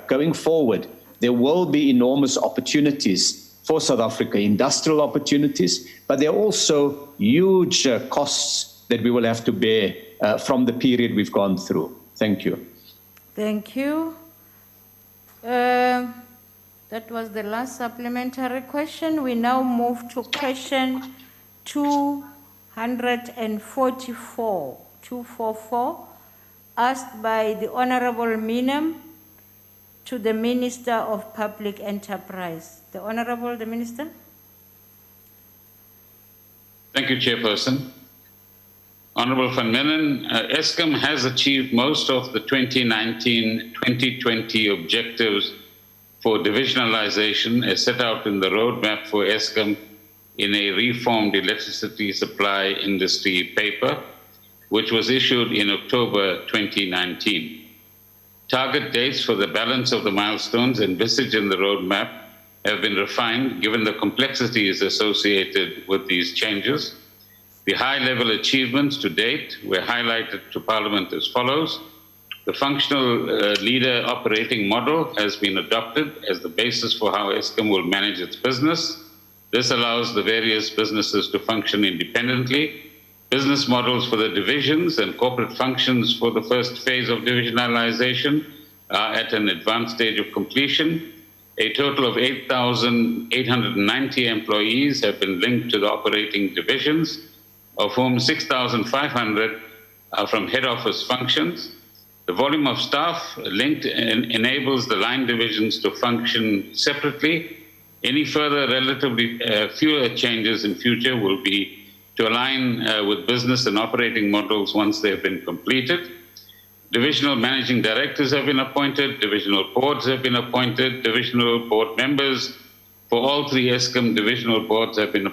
going forward, there will be enormous opportunities for South Africa, industrial opportunities, but there are also huge costs that we will have to bear from the period we've gone through. Thank you. Thank you. That was the last supplementary question. We now move to question 244, asked by the Honourable Minam to the Minister of Public Enterprise. The Honourable Minister. Thank you, Chairperson. Honourable Van Menen, Eskom has achieved most of the 2019-2020 objectives for divisionalization as set out in the roadmap for Eskom in a reformed electricity supply industry paper, which was issued in October 2019. Target dates for the balance of the milestones envisaged in the roadmap have been refined given the complexities associated with these changes. The high-level achievements to date were highlighted to Parliament as follows. The functional leader operating model has been adopted as the basis for how Eskom will manage its business. This allows the various businesses to function independently. Business models for the divisions and corporate functions for the first phase of divisionalization are at an advanced stage of completion. A total of 8,890 employees have been linked to the operating divisions, of whom 6,500 are from head office functions. The volume of staff linked enables the line divisions to function separately. Any further relatively fewer changes in future will be to align with business and operating models once they have been completed. Divisional managing directors have been appointed, divisional boards have been appointed, divisional board members for all 3 Eskom divisional boards have been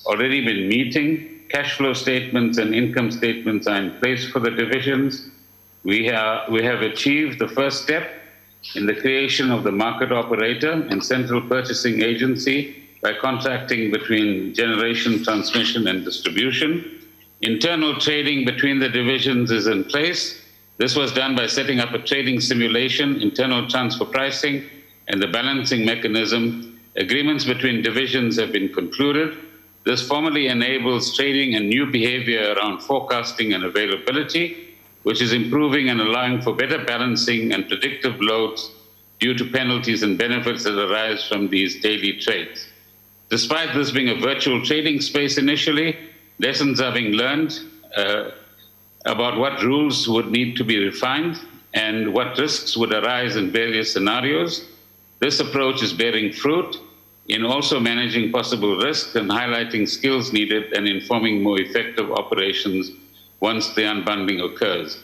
already been meeting. Cash flow statements and income statements are in place for the divisions. We have achieved the first step in the creation of the market operator and central purchasing agency by contracting between generation, transmission, and distribution. Internal trading between the divisions is in place. This was done by setting up a trading simulation, internal transfer pricing, and the balancing mechanism. Agreements between divisions have been concluded. This formally enables trading and new behavior around forecasting and availability, which is improving and allowing for better balancing and predictive loads due to penalties and benefits that arise from these daily trades. Despite this being a virtual trading space initially, lessons are being learned about what rules would need to be refined and what risks would arise in various scenarios. This approach is bearing fruit in also managing possible risks and highlighting skills needed and informing more effective operations once the unbundling occurs.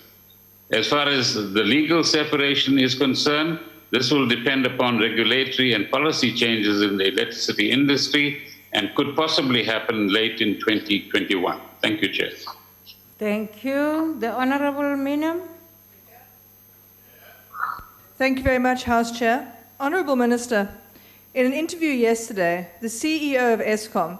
As far as the legal separation is concerned, this will depend upon regulatory and policy changes in the electricity industry and could possibly happen late in 2021. Thank you, Chair. Thank you. The Honourable Minam. Thank you very much, House Chair. Honourable Minister, in an interview yesterday, the CEO of Eskom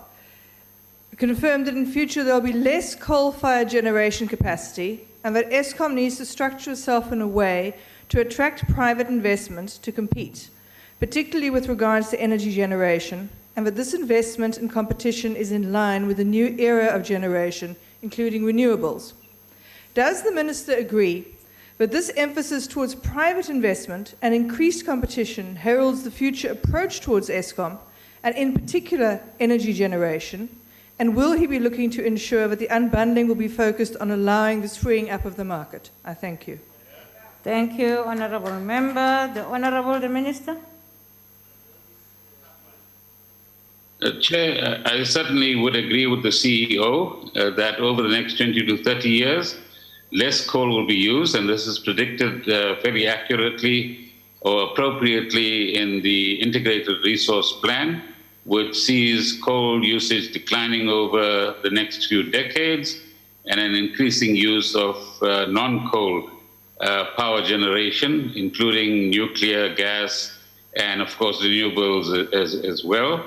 confirmed that in future there will be less coal-fired generation capacity and that Eskom needs to structure itself in a way to attract private investment to compete, particularly with regards to energy generation, and that this investment and competition is in line with the new era of generation, including renewables. Does the Minister agree that this emphasis towards private investment and increased competition heralds the future approach towards Eskom, and in particular energy generation? And will he be looking to ensure that the unbundling will be focused on allowing this freeing up of the market? I thank you. Thank you, Honourable Member. The Honourable Minister. Chair, I certainly would agree with the CEO that over the next 20 to 30 years, less coal will be used, and this is predicted very accurately or appropriately in the Integrated Resource Plan, which sees coal usage declining over the next few decades and an increasing use of non-coal power generation, including nuclear, gas, and of course renewables as well.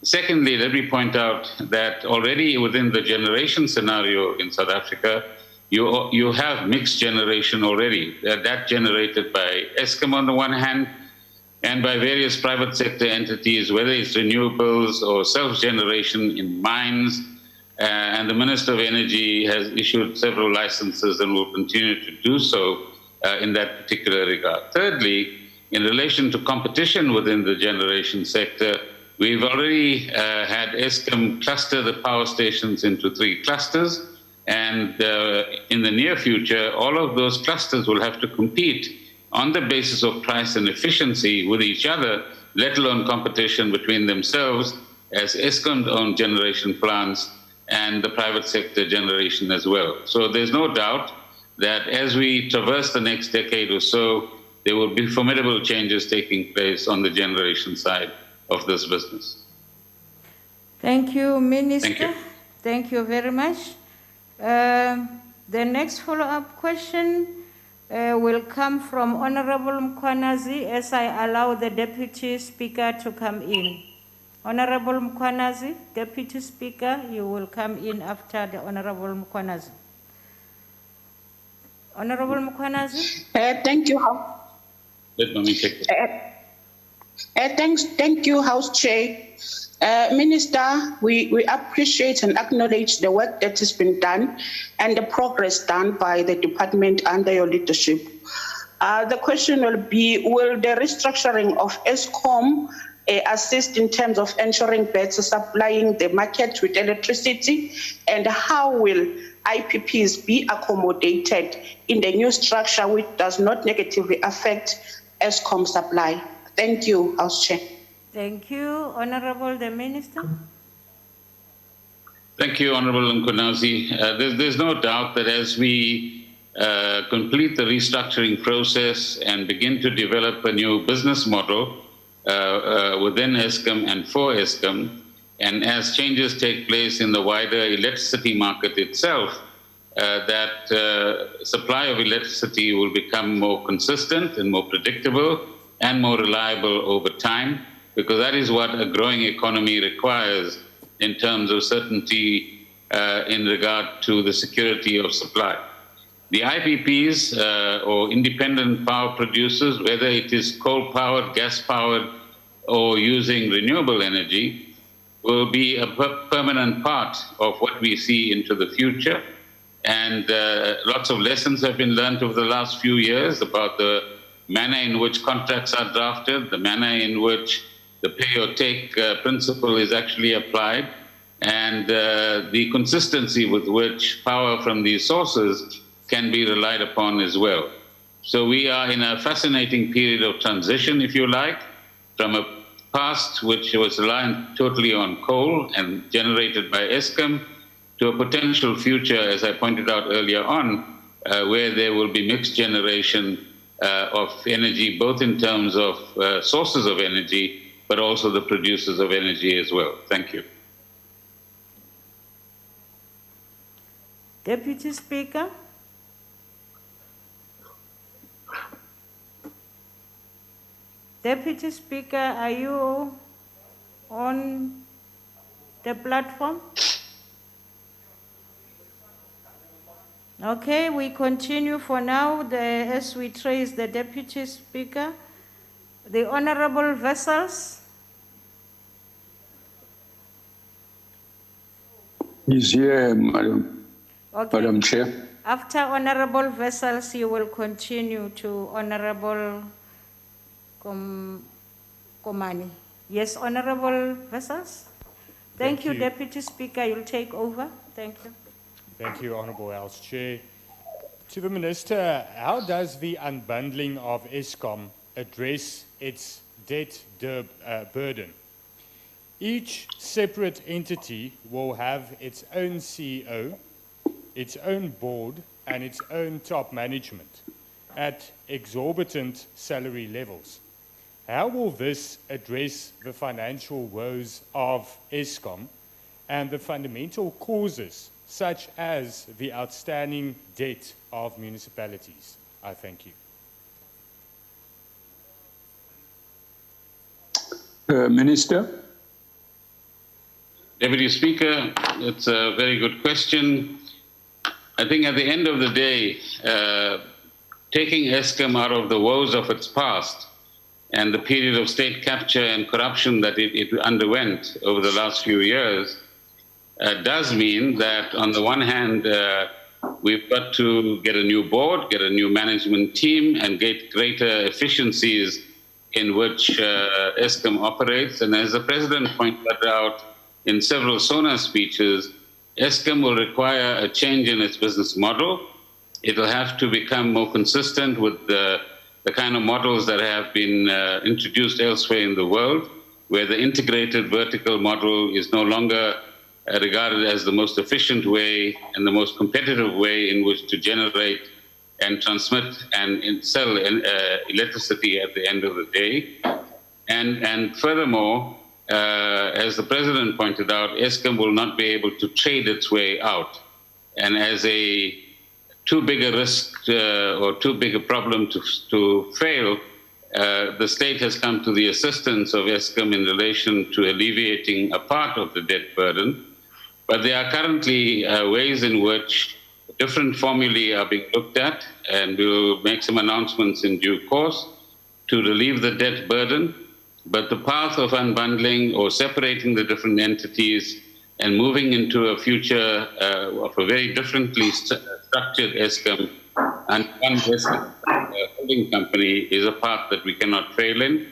Secondly, let me point out that already within the generation scenario in South Africa, you have mixed generation already, that generated by Eskom on the one hand, and by various private sector entities, whether it's renewables or self-generation in mines, and the Minister of Energy has issued several licenses and will continue to do so in that particular regard. Thirdly, in relation to competition within the generation sector, we've already had Eskom cluster the power stations into 3 clusters, and in the near future, all of those clusters will have to compete on the basis of price and efficiency with each other, let alone competition between themselves as Eskom-owned generation plants and the private sector generation as well. So there's no doubt that as we traverse the next decade or so, there will be formidable changes taking place on the generation side of this business. Thank you, Minister. Thank you. Thank you very much. The next follow-up question will come from Honourable Mkwanazi as I allow the Deputy Speaker to come in. Honourable Mkwanazi, Deputy Speaker, you will come in after the Honourable Mkwanazi. Honourable Mkwanazi. Thank you. Let me check it. Thank you, House Chair. Minister, we appreciate and acknowledge the work that has been done and the progress done by the department under your leadership. The question will be, will the restructuring of Eskom assist in terms of ensuring better supplying the market with electricity, and how will IPPs be accommodated in the new structure which does not negatively affect Eskom supply? Thank you, House Chair. Thank you. Honorable the Minister. Thank you, Honorable Nkonazi. There's no doubt that as we complete the restructuring process and begin to develop a new business model within Eskom and for Eskom, and as changes take place in the wider electricity market itself, that supply of electricity will become more consistent and more predictable and more reliable over time, because that is what a growing economy requires in terms of certainty in regard to the security of supply. The IPPs or independent power producers, whether it is coal-powered, gas-powered, or using renewable energy, will be a permanent part of what we see into the future. And lots of lessons have been learned over the last few years about the manner in which contracts are drafted, the manner in which the pay-or-take principle is actually applied, and the consistency with which power from these sources can be relied upon as well. So we are in a fascinating period of transition, if you like, from a past which was reliant totally on coal and generated by Eskom to a potential future, as I pointed out earlier on, where there will be mixed generation of energy, both in terms of sources of energy, but also the producers of energy as well. Thank you. Deputy Speaker. Deputy Speaker, are you on the platform? Okay, we continue for now as we trace the Deputy Speaker. The Honorable Vessels. He's here, Madam, Okay. Madam Chair. After Honorable Vessels, you will continue to Honorable Komani. Yes, Honorable Vessels. Thank you, Deputy Speaker. You'll take over. Thank you. Thank you, Honorable House Chair. To the Minister, how does the unbundling of Eskom address its debt burden? Each separate entity will have its own CEO, its own board, and its own top management at exorbitant salary levels. How will this address the financial woes of Eskom and the fundamental causes such as the outstanding debt of municipalities? I thank you. Minister. Deputy Speaker, it's a very good question. I think at the end of the day, taking Eskom out of the woes of its past and the period of state capture and corruption that it underwent over the last few years does mean that on the one hand, we've got to get a new board, get a new management team, and get greater efficiencies in which Eskom operates. And as the President pointed out in several SONA speeches, Eskom will require a change in its business model. It will have to become more consistent with the kind of models that have been introduced elsewhere in the world, where the integrated vertical model is no longer regarded as the most efficient way and the most competitive way in which to generate and transmit and sell electricity at the end of the day. And furthermore, as the President pointed out, Eskom will not be able to trade its way out. And as a too big a risk or too big a problem to fail, the state has come to the assistance of Eskom in relation to alleviating a part of the debt burden. But there are currently ways in which different formulae are being looked at, and we'll make some announcements in due course to relieve the debt burden. But the path of unbundling or separating the different entities and moving into a future of a very differently structured Eskom and one Eskom holding company is a path that we cannot fail in.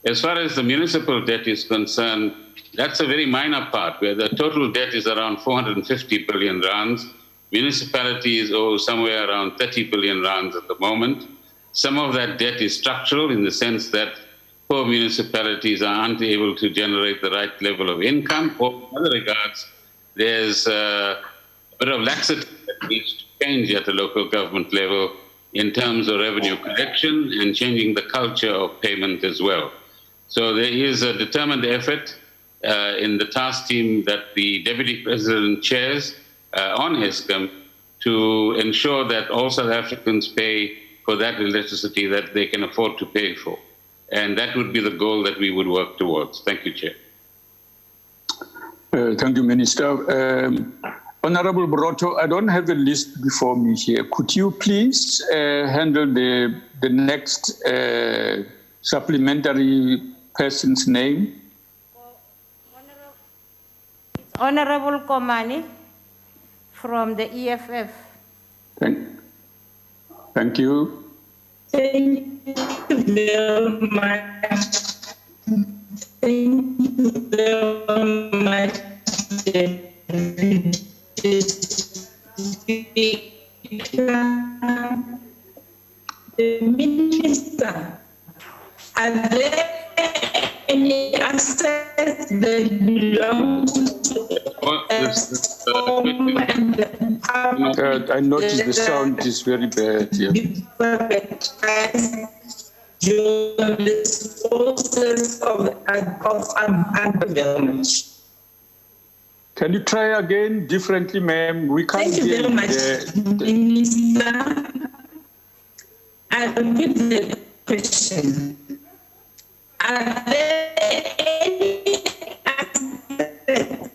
As far as the municipal debt is concerned, that's a very minor part, where the total debt is around 450 billion rands. municipalities owe somewhere around 30 billion rands at the moment. Some of that debt is structural in the sense that poor municipalities aren't able to generate the right level of income, or in other regards, there's a bit of laxity that needs to change at the local government level in terms of revenue collection and changing the culture of payment as well. So there is a determined effort in the task team that the Deputy President chairs on Eskom to ensure that all South Africans pay for that electricity that they can afford to pay for. And that would be the goal that we would work towards. Thank you, Chair. Thank you, Minister. Honorable Broto, I don't have the list before me here. Could you please handle the next supplementary person's name? Honorable Komani from the EFF. Thank you. Thank you very much. Thank you very much. The Minister, are there any assets that belong to I noticed the sound is very bad here. During this process of undevelopment. Can you try again differently, ma'am? We can't Thank you hear very much, Minister. I repeat the question. Are there any assets?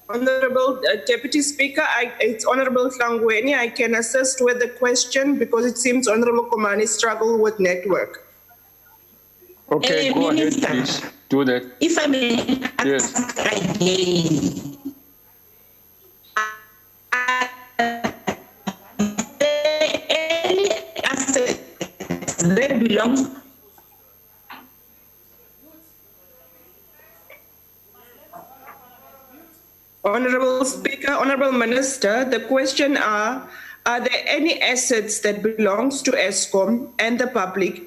Honorable Deputy Speaker, it's Honorable Hlangweni. I can assist with the question because it seems Honorable Komani struggled with network. Okay, go ahead, please. Do that. If I may yes. again. Any assets that belong Honorable Speaker, Honorable Minister, the question are there any assets that belongs to Eskom and the public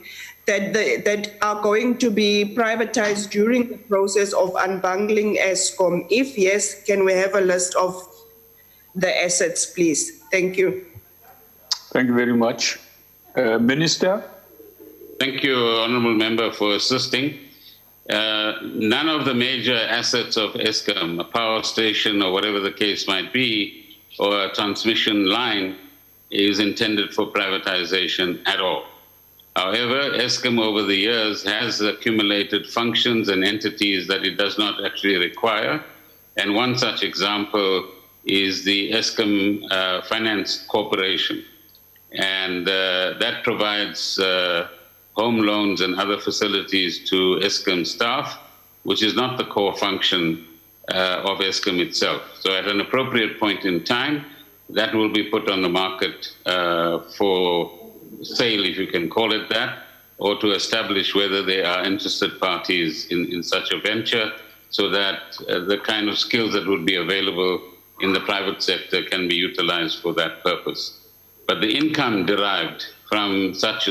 that are going to be privatized during the process of unbundling Eskom? If yes, can we have a list of the assets, please? Thank you. Thank you very much. Minister? Thank you, Honourable Member, for assisting. None of the major assets of Eskom, a power station or whatever the case might be, or a transmission line, is intended for privatization at all. However, Eskom over the years has accumulated functions and entities that it does not actually require. And one such example is the Eskom Finance Corporation. And that provides home loans and other facilities to Eskom staff, which is not the core function of Eskom itself. So at an appropriate point in time, that will be put on the market for sale, if you can call it that, or to establish whether there are interested parties in such a venture, so that the kind of skills that would be available in the private sector can be utilized for that purpose. But the income derived from such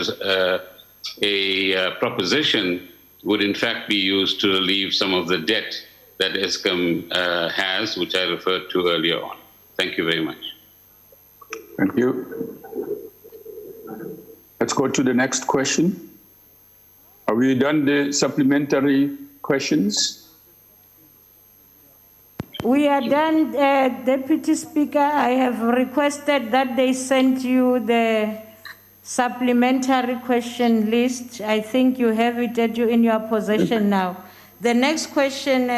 a proposition would in fact be used to relieve some of the debt that Eskom has, which I referred to earlier on. Thank you very much. Thank you. Let's go to the next question. Are we done the supplementary questions? We are done, Deputy Speaker. I have requested that they send you the supplementary question list. I think you have it in your possession now. The next question,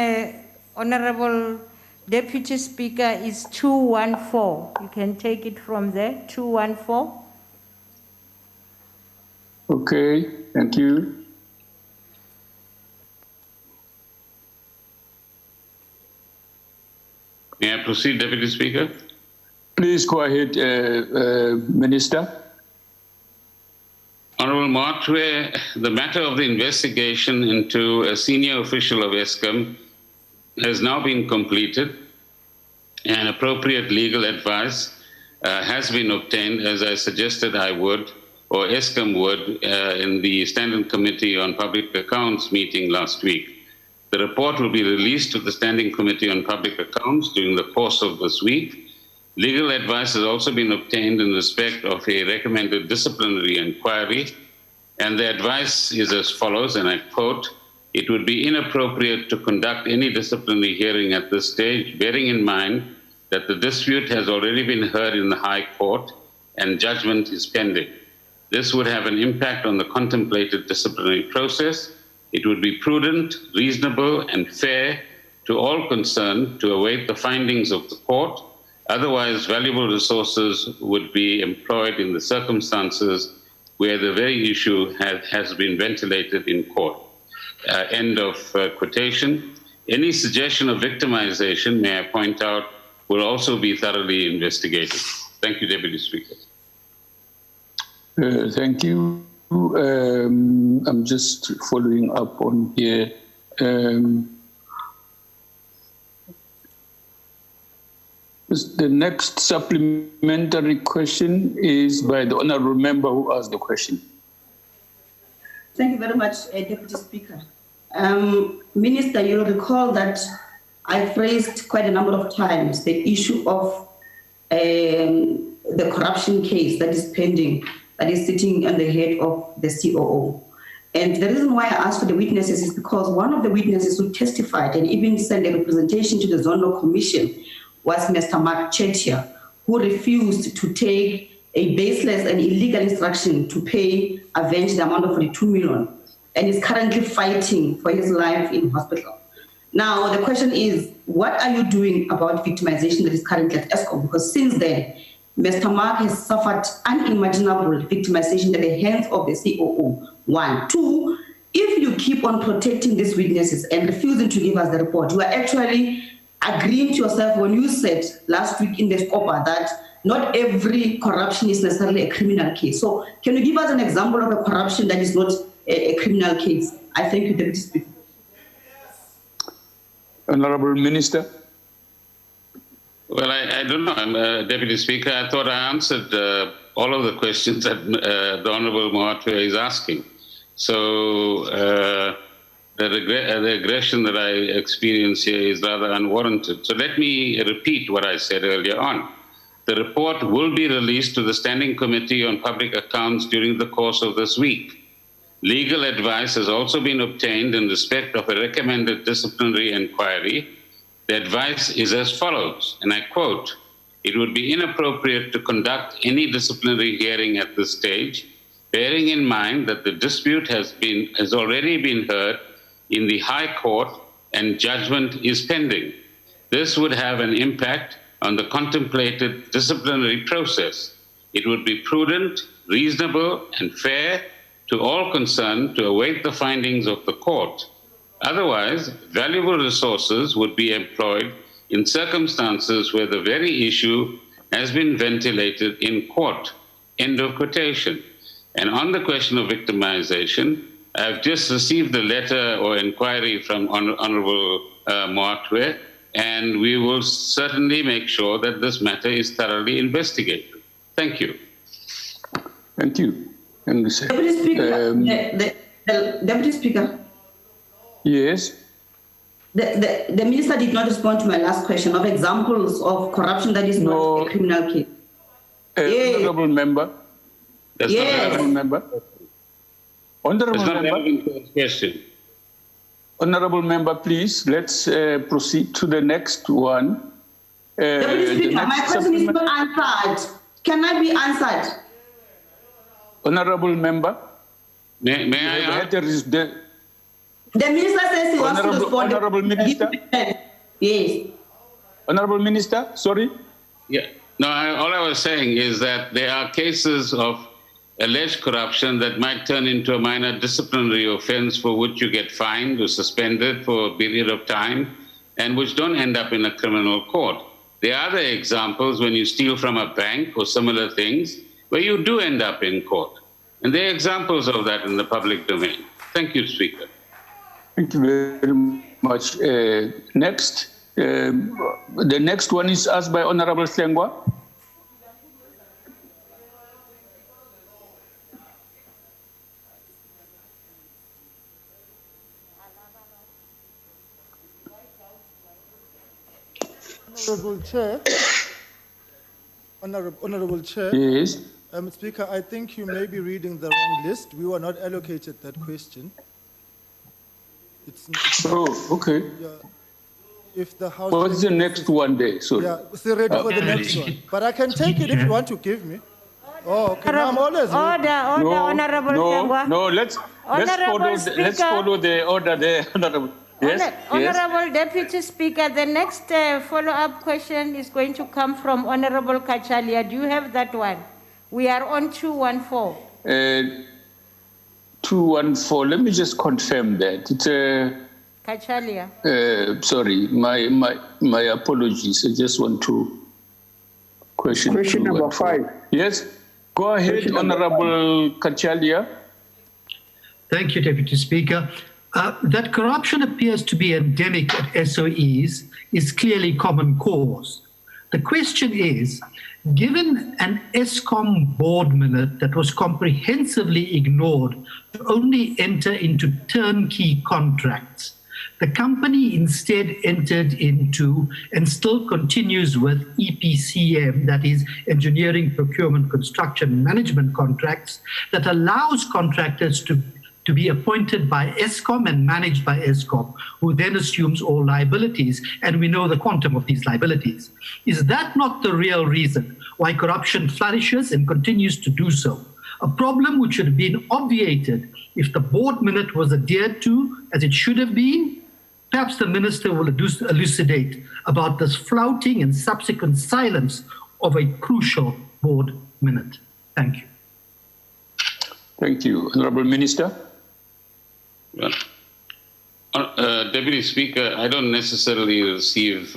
Honorable Deputy Speaker, is 214. You can take it from there, 214. Okay, thank you. May I proceed, Deputy Speaker? Please go ahead, Minister. Honourable Martwe, the matter of the investigation into a senior official of Eskom has now been completed and appropriate legal advice has been obtained, as I suggested I would, or Eskom would, in the Standing Committee on Public Accounts meeting last week. The report will be released to the Standing Committee on Public Accounts during the course of this week. Legal advice has also been obtained in respect of a recommended disciplinary inquiry, and the advice is as follows, and I quote, "It would be inappropriate to conduct any disciplinary hearing at this stage, bearing in mind that the dispute has already been heard in the High Court and judgment is pending. This would have an impact on the contemplated disciplinary process. It would be prudent, reasonable, and fair to all concerned to await the findings of the court. Otherwise, valuable resources would be employed in the circumstances where the very issue has been ventilated in court." End of quotation. Any suggestion of victimization, may I point out, will also be thoroughly investigated. Thank you, Deputy Speaker. Thank you. I'm just following up on here. The next supplementary question is by the honourable member who asked the question. Thank you very much, Deputy Speaker. Minister, you'll recall that I've raised quite a number of times the issue of the corruption case that is pending, that is sitting on the head of the COO. And the reason why I asked for the witnesses is because one of the witnesses who testified and even sent a representation to the Zonal Commission was Mr. Mark Chetia, who refused to take a baseless and illegal instruction to pay, avenge the amount of 42 million, and is currently fighting for his life in hospital. Now, the question is, what are you doing about victimization that is currently at Eskom? Because since then, Mr. Mark has suffered unimaginable victimization at the hands of the COO. One. Two, if you keep on protecting these witnesses and refusing to give us the report, you are actually agreeing to yourself when you said last week in the SCOPA that not every corruption is necessarily a criminal case. So can you give us an example of a corruption that is not a criminal case? I thank you, Deputy Speaker. Honourable Minister. Well, I don't know, Deputy Speaker. I thought I answered all of the questions that the Honourable Moatwe is asking. So the aggression that I experience here is rather unwarranted. So let me repeat what I said earlier on. The report will be released to the Standing Committee on Public Accounts during the course of this week. Legal advice has also been obtained in respect of a recommended disciplinary inquiry. The advice is as follows, and I quote, "It would be inappropriate to conduct any disciplinary hearing at this stage, bearing in mind that the dispute has already been heard in the High Court and judgment is pending. This would have an impact on the contemplated disciplinary process. It would be prudent, reasonable, and fair to all concerned to await the findings of the court. Otherwise, valuable resources would be employed in circumstances where the very issue has been ventilated in court." End of quotation. And on the question of victimization, I've just received a letter or inquiry from Honourable Moatwe, and we will certainly make sure that this matter is thoroughly investigated. Thank you. Thank you. Deputy Speaker, Deputy Speaker. Yes. The Minister did not respond to my last question of examples of corruption that is not a criminal case. Yes. Honourable Member. Yes. Honourable Member. Honourable Member. Question. Honourable Member, please, let's proceed to the next one. Deputy Speaker, my question is not answered. Can I be answered? Honourable Member. May I The Minister says he wants to respond. Honourable Minister. Yes. Honourable Minister, sorry. Yeah. No, all I was saying is that there are cases of alleged corruption that might turn into a minor disciplinary offense for which you get fined or suspended for a period of time and which don't end up in a criminal court. There are other examples when you steal from a bank or similar things where you do end up in court. And there are examples of that in the public domain. Thank you, Speaker. Thank you very much. Next, the next one is asked by Honorable Slengwa. Honorable Chair. Honorable Chair. Yes. Speaker, I think you may be reading the wrong list. We were not allocated that question. Oh, okay. Yeah. If the House. What's the next one there? Sorry. Yeah, stay ready for the next one. But I can take it if you want to give me. Oh, okay. No, I'm always order, Honorable Slengwa. No, let's follow the order there, Honorable. Yes, Honorable Deputy Speaker, the next follow-up question is going to come from Honorable Kachalia. Do you have that one? We are on 214. 214. Let me just confirm that. It's Kachalia. Sorry, my apologies. I just want to question number 5. Yes, go ahead, Honorable Kachalia. Thank you, Deputy Speaker. That corruption appears to be endemic at SOEs is clearly common cause. The question is, given an Eskom board minute that was comprehensively ignored to only enter into turnkey contracts, the company instead entered into and still continues with EPCM, that is Engineering, Procurement, Construction, Management contracts that allows contractors to be appointed by Eskom and managed by Eskom, who then assumes all liabilities, and we know the quantum of these liabilities. Is that not the real reason why corruption flourishes and continues to do so? A problem which should have been obviated if the board minute was adhered to as it should have been? Perhaps the minister will elucidate about this flouting and subsequent silence of a crucial board minute. Thank you. Thank you. Honorable Minister. Well, Deputy Speaker, I don't necessarily receive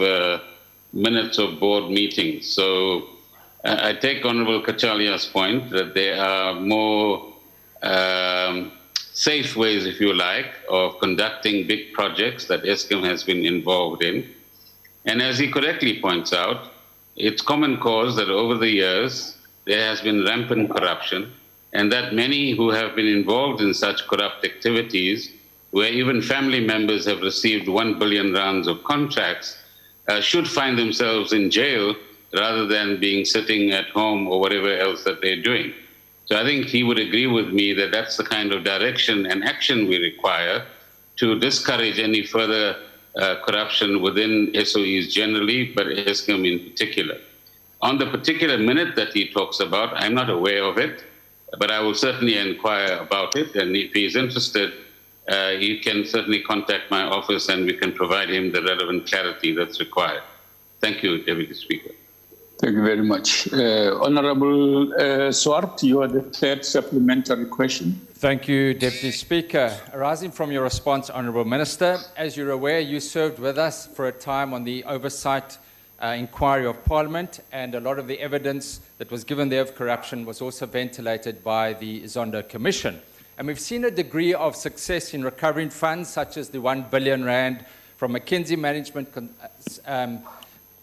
minutes of board meetings. So I take Honorable Kachalia's point that there are more safe ways, if you like, of conducting big projects that Eskom has been involved in. And as he correctly points out, it's common cause that over the years there has been rampant corruption, and that many who have been involved in such corrupt activities, where even family members have received 1 billion rounds of contracts, should find themselves in jail rather than being sitting at home or whatever else that they're doing. So I think he would agree with me that that's the kind of direction and action we require to discourage any further corruption within SOEs generally, but Eskom in particular. On the particular minute that he talks about, I'm not aware of it, but I will certainly inquire about it, and if he's interested, he can certainly contact my office and we can provide him the relevant clarity that's required. Thank you, Deputy Speaker. Thank you very much. Honorable Swart, you are the third supplementary question. Thank you, Deputy Speaker. Arising from your response, Honourable Minister, as you're aware, you served with us for a time on the oversight inquiry of Parliament, and a lot of the evidence that was given there of corruption was also ventilated by the Zondo Commission. And we've seen a degree of success in recovering funds, such as the 1 billion rand from McKinsey Management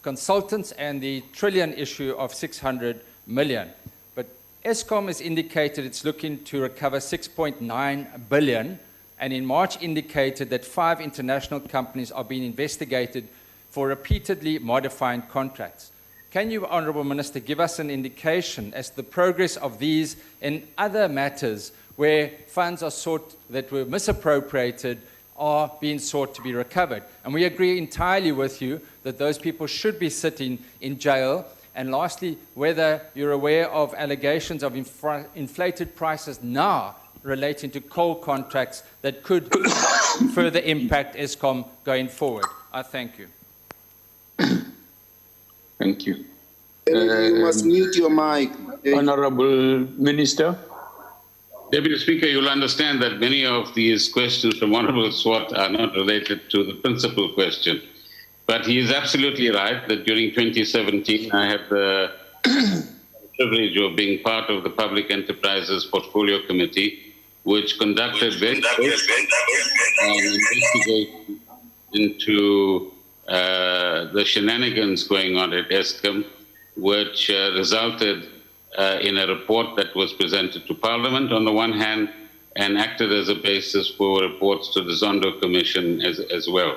Consultants and the trillion issue of 600 million. But Eskom has indicated it's looking to recover 6.9 billion, and in March indicated that 5 international companies are being investigated for repeatedly modifying contracts. Can you, Honourable Minister, give us an indication as to the progress of these and other matters where funds are sought that were misappropriated are being sought to be recovered? And we agree entirely with you that those people should be sitting in jail. And lastly, whether you're aware of allegations of inflated prices now relating to coal contracts that could further impact Eskom going forward. I thank you. Thank you. You must mute your mic. Honourable Minister. Deputy Speaker, you'll understand that many of these questions from Honourable Swart are not related to the principal question. But he is absolutely right that during 2017, I had the privilege of being part of the Public Enterprises Portfolio Committee, which conducted very close investigation into the shenanigans going on at Eskom, which resulted in a report that was presented to Parliament on the one hand, and acted as a basis for reports to the Zondo Commission as well.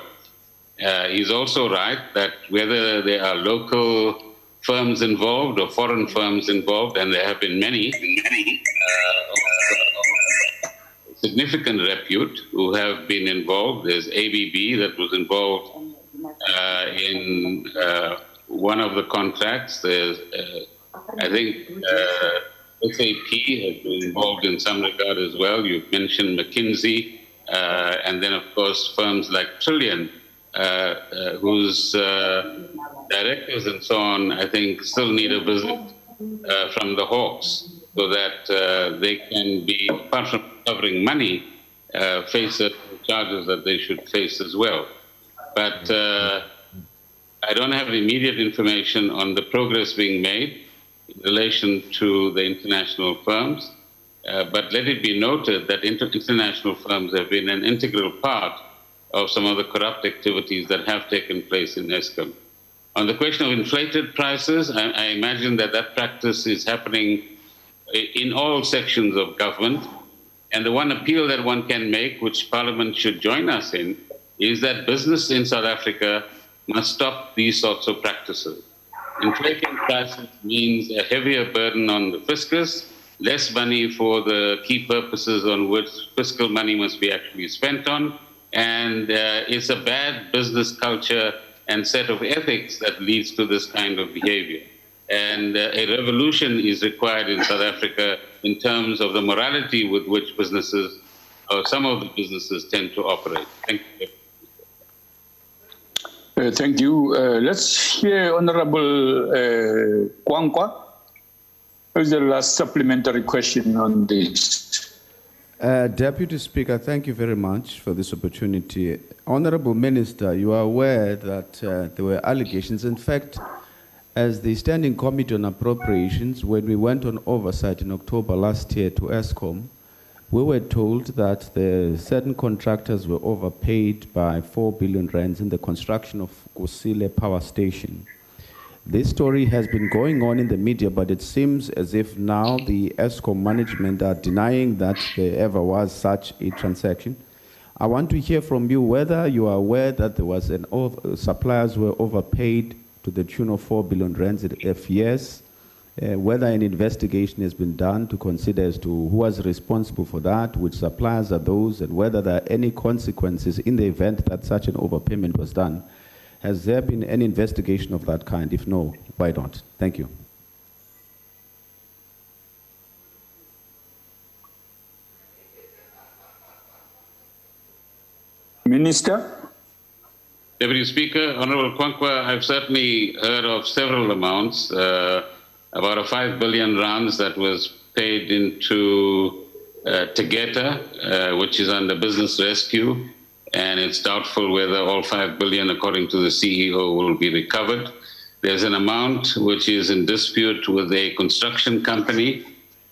He's also right that whether there are local firms involved or foreign firms involved, and there have been many of significant repute who have been involved. There's ABB that was involved in one of the contracts. There's, I think, SAP has been involved in some regard as well. You've mentioned McKinsey, and then, of course, firms like Trillion, whose directors and so on, I think, still need a visit from the Hawks so that they can be, apart from covering money, face the charges that they should face as well. But I don't have immediate information on the progress being made in relation to the international firms, but let it be noted that international firms have been an integral part of some of the corrupt activities that have taken place in Eskom. On the question of inflated prices, I imagine that that practice is happening in all sections of government, and the one appeal that one can make, which Parliament should join us in, is that business in South Africa must stop these sorts of practices. Inflating prices means a heavier burden on the fiscus, less money for the key purposes on which fiscal money must be actually spent on, and it's a bad business culture and set of ethics that leads to this kind of behavior. And a revolution is required in South Africa in terms of the morality with which businesses, or some of the businesses, tend to operate. Thank you. Thank you. Let's hear Honorable Kwankwa. Who's the last supplementary question on this? Deputy Speaker, thank you very much for this opportunity. Honorable Minister, you are aware that there were allegations. In fact, as the Standing Committee on Appropriations, when we went on oversight in October last year to Eskom, we were told that the certain contractors were overpaid by 4 billion rands in the construction of Kusile Power Station. This story has been going on in the media, but it seems as if now the Eskom management are denying that there ever was such a transaction. I want to hear from you whether you are aware that there was suppliers were overpaid to the tune of 4 billion rands. If yes, whether an investigation has been done to consider as to who was responsible for that, which suppliers are those, and whether there are any consequences in the event that such an overpayment was done. Has there been any investigation of that kind? If no, why not? Thank you. Minister? Deputy Speaker, Honorable Kwankwa, I've certainly heard of several amounts, about a 5 billion rands that was paid into Tegeta, which is under business rescue, and it's doubtful whether all 5 billion, according to the CEO, will be recovered. There's an amount which is in dispute with a construction company,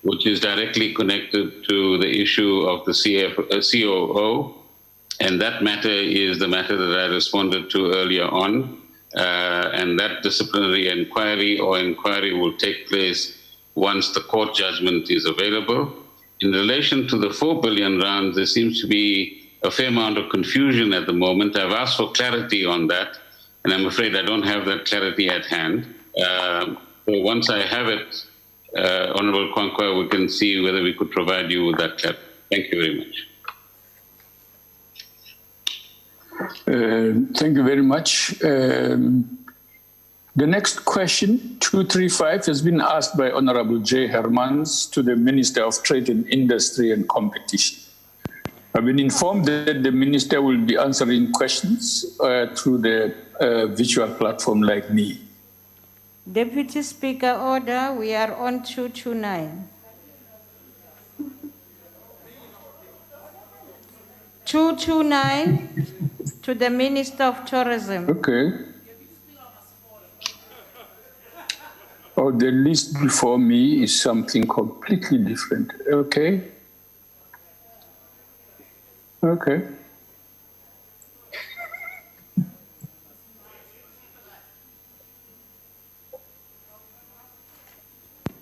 which is directly connected to the issue of the COO, and that matter is the matter that I responded to earlier on, and that disciplinary inquiry will take place once the court judgment is available. In relation to the 4 billion rands, there seems to be a fair amount of confusion at the moment. I've asked for clarity on that, and I'm afraid I don't have that clarity at hand. So once I have it, Honorable Kwankwa, we can see whether we could provide you with that clarity. Thank you very much. Thank you very much. The next question, 235, has been asked by Honorable J. Hermans to the Minister of Trade and Industry and Competition. I've been informed that the Minister will be answering questions through the virtual platform like me. Deputy Speaker, order. We are on 229. 229 to the Minister of Tourism. Okay. Oh, the list before me is something completely different. Okay. Okay.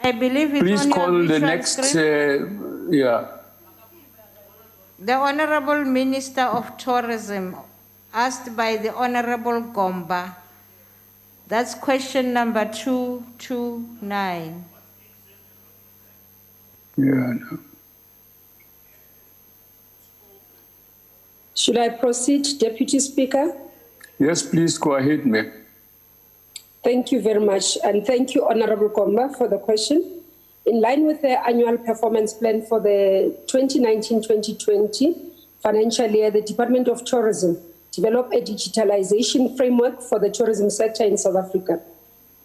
I believe it's Please on call your the visual next, screen. The Honorable Minister of Tourism, asked by the Honorable Gomba. That's question number 229. No. Should I proceed, Deputy Speaker? Yes, please go ahead, ma'am. Thank you very much, and thank you, Honorable Gomba, for the question. In line with the annual performance plan for the 2019-2020 financial year, the Department of Tourism developed a digitalization framework for the tourism sector in South Africa.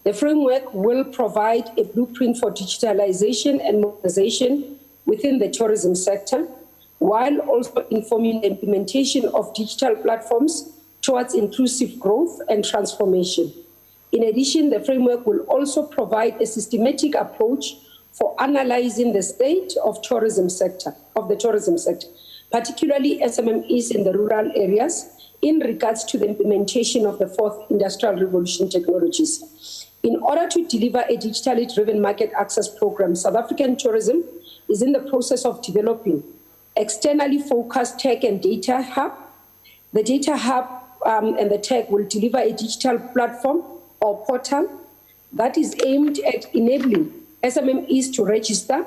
The framework will provide a blueprint for digitalization and modernization within the tourism sector, while also informing the implementation of digital platforms towards inclusive growth and transformation. In addition, the framework will also provide a systematic approach for analyzing the state of the tourism sector, particularly SMEs in the rural areas, in regards to the implementation of the fourth industrial revolution technologies. In order to deliver a digitally driven market access program, South African tourism is in the process of developing externally focused tech and data hub. The data hub and the tech will deliver a digital platform or portal that is aimed at enabling SMEs to register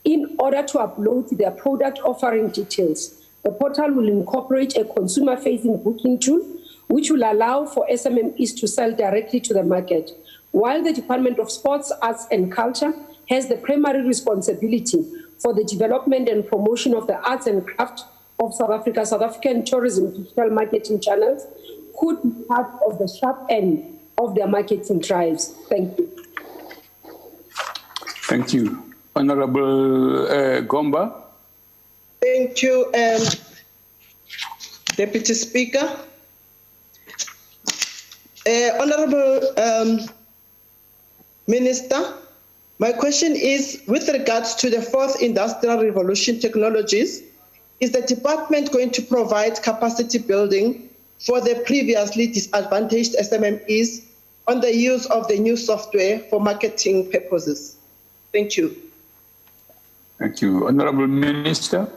in order to upload their product offering details. The portal will incorporate a consumer-facing booking tool, which will allow for SMEs to sell directly to the market, while the Department of Sports, Arts and Culture has the primary responsibility for the development and promotion of the arts and craft of South Africa. South African tourism digital marketing channels could be part of the sharp end of their marketing drives. Thank you. Thank you. Honorable Gomba. Thank you, Deputy Speaker. Honorable Minister, my question is with regards to the fourth industrial revolution technologies, is the department going to provide capacity building for the previously disadvantaged SMEs on the use of the new software for marketing purposes? Thank you. Thank you. Honorable Minister.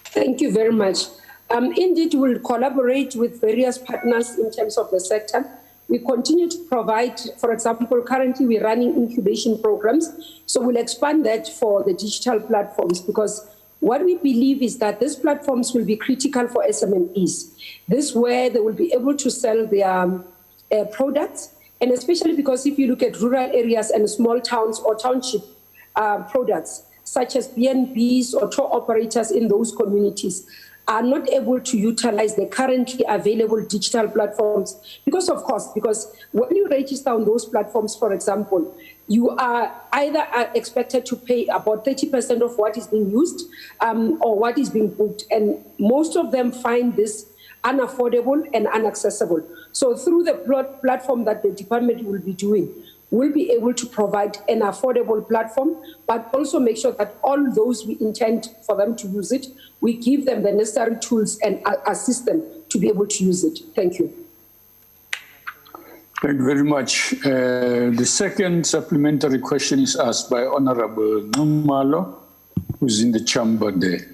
Thank you very much. Indeed, we'll collaborate with various partners in terms of the sector. We continue to provide, for example, currently we're running incubation programs, so we'll expand that for the digital platforms, because what we believe is that these platforms will be critical for SMEs. This is where they will be able to sell their products, and especially because if you look at rural areas and small towns or township products, such as BNBs or tour operators in those communities, are not able to utilize the currently available digital platforms because of cost. Because when you register on those platforms, for example, you are either expected to pay about 30% of what is being used or what is being booked. And most of them find this unaffordable and inaccessible. So through the platform that the department will be doing, we'll be able to provide an affordable platform, but also make sure that all those we intend for them to use it, we give them the necessary tools and assist them to be able to use it. Thank you. Thank you very much. The second supplementary question is asked by Honorable Numalo, who's in the chamber there.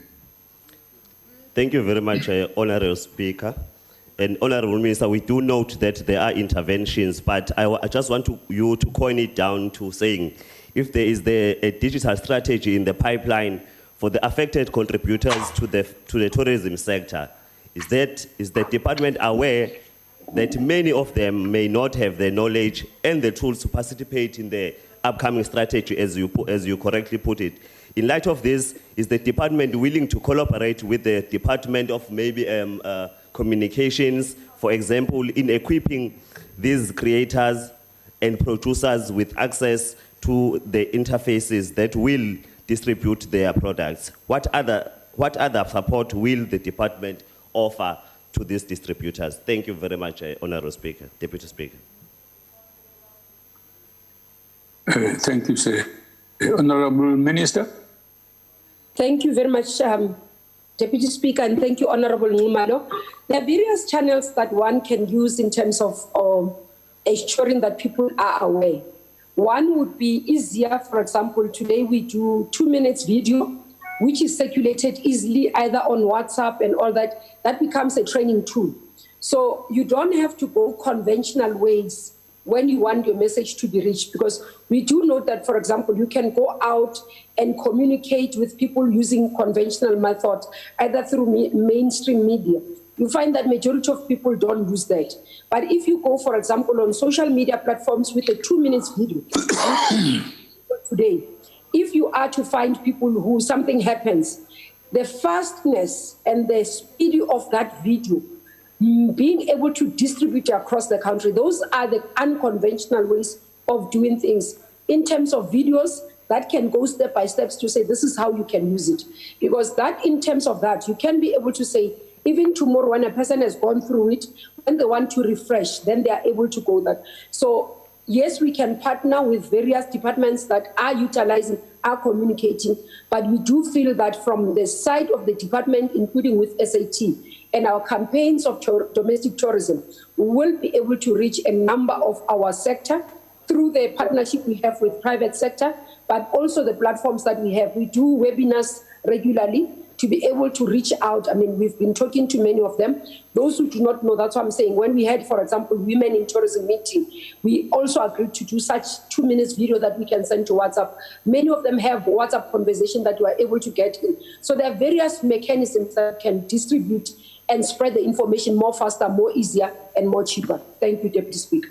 Thank you very much, Honorable Speaker. And Honorable Minister, we do note that there are interventions, but I just want you to coin it down to saying if there is a digital strategy in the pipeline for the affected contributors to the tourism sector. Is the department aware that many of them may not have the knowledge and the tools to participate in the upcoming strategy, as you correctly put it? In light of this, is the department willing to collaborate with the Department of maybe communications, for example, in equipping these creators and producers with access to the interfaces that will distribute their products? What other support will the department offer to these distributors? Thank you very much, Honorable Speaker, Deputy Speaker. Thank you, sir. Honorable Minister. Thank you very much, Deputy Speaker, and thank you, Honorable Ngumalo. There are various channels that one can use in terms of ensuring that people are aware. One would be easier. For example, today we do 2 minutes video, which is circulated easily either on WhatsApp and all that. That becomes a training tool. So you don't have to go conventional ways when you want your message to be reached, because we do know that, for example, you can go out and communicate with people using conventional methods, either through mainstream media. You find that majority of people don't use that. But if you go, for example, on social media platforms with a 2 minutes video today, if you are to find people who something happens, the fastness and the speed of that video, being able to distribute across the country, those are the unconventional ways of doing things. In terms of videos, that can go step by steps to say, this is how you can use it. Because that, in terms of that, you can be able to say, even tomorrow when a person has gone through it, when they want to refresh, then they are able to go that. So yes, we can partner with various departments that are utilizing, are communicating, but we do feel that from the side of the department, including with SAT, and our campaigns of domestic tourism, we will be able to reach a number of our sector through the partnership we have with private sector, but also the platforms that we have. We do webinars regularly to be able to reach out. I mean, we've been talking to many of them. Those who do not know, that's what I'm saying. When we had, for example, Women in Tourism meeting, we also agreed to do such 2 minutes video that we can send to WhatsApp. Many of them have WhatsApp conversation that we are able to get in. So there are various mechanisms that can distribute and spread the information more faster, more easier, and more cheaper. Thank you, Deputy Speaker.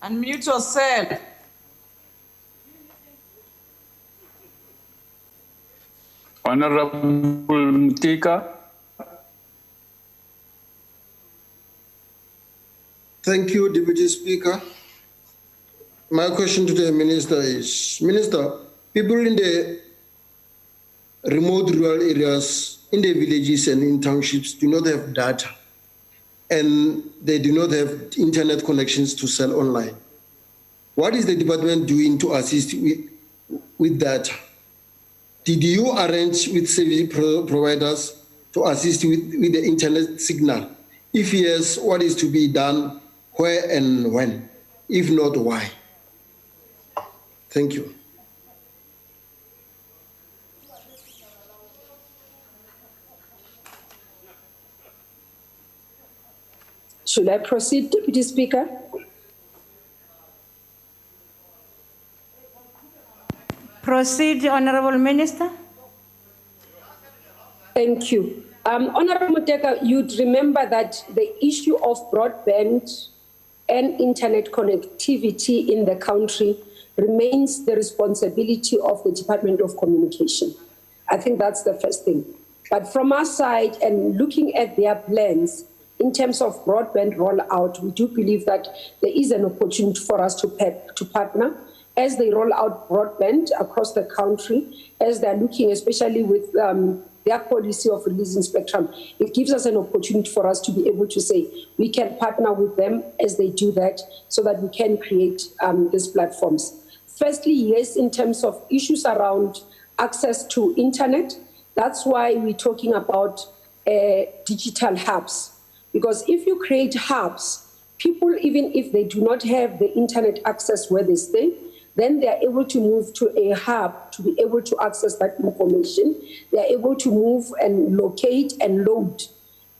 Unmute yourself. Honorable Mtika. Thank you, Deputy Speaker. My question to the Minister is, Minister, people in the remote rural areas, in the villages and in townships do not have data, and they do not have internet connections to sell online. What is the department doing to assist with that? Did you arrange with service providers to assist with the internet signal? If yes, what is to be done, where and when? If not, why? Thank you. Should I proceed, Deputy Speaker? Proceed, Honorable Minister. Thank you. Honorable Muteka, you'd remember that the issue of broadband and internet connectivity in the country remains the responsibility of the Department of Communication. I think that's the first thing. But from our side, and looking at their plans, in terms of broadband rollout, we do believe that there is an opportunity for us to partner as they roll out broadband across the country, as they're looking, especially with their policy of releasing spectrum. It gives us an opportunity for us to be able to say we can partner with them as they do that so that we can create these platforms. Firstly, yes, in terms of issues around access to internet, that's why we're talking about digital hubs. Because if you create hubs, people, even if they do not have the internet access where they stay, then they are able to move to a hub to be able to access that information. They are able to move and locate and load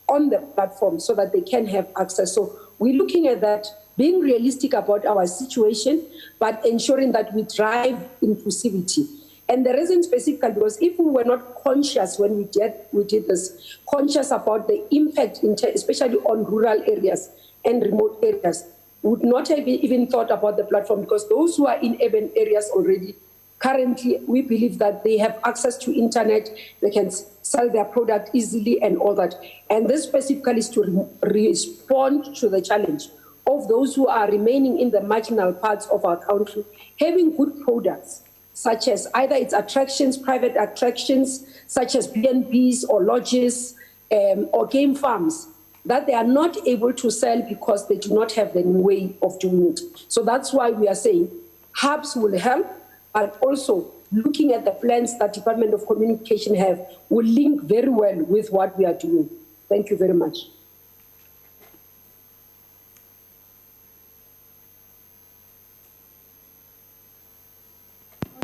on the platform so that they can have access. So we're looking at that, being realistic about our situation, but ensuring that we drive inclusivity. And the reason specifically, because if we were not conscious when we did this, conscious about the impact, especially on rural areas and remote areas, would not have even thought about the platform, because those who are in urban areas already, currently, we believe that they have access to internet, they can sell their product easily and all that. And this specifically is to respond to the challenge of those who are remaining in the marginal parts of our country, having good products, such as either it's attractions, private attractions, such as B&Bs or lodges or game farms. that they are not able to sell because they do not have the way of doing it. So that's why we are saying hubs will help, but also looking at the plans that Department of Communication have will link very well with what we are doing. Thank you very much.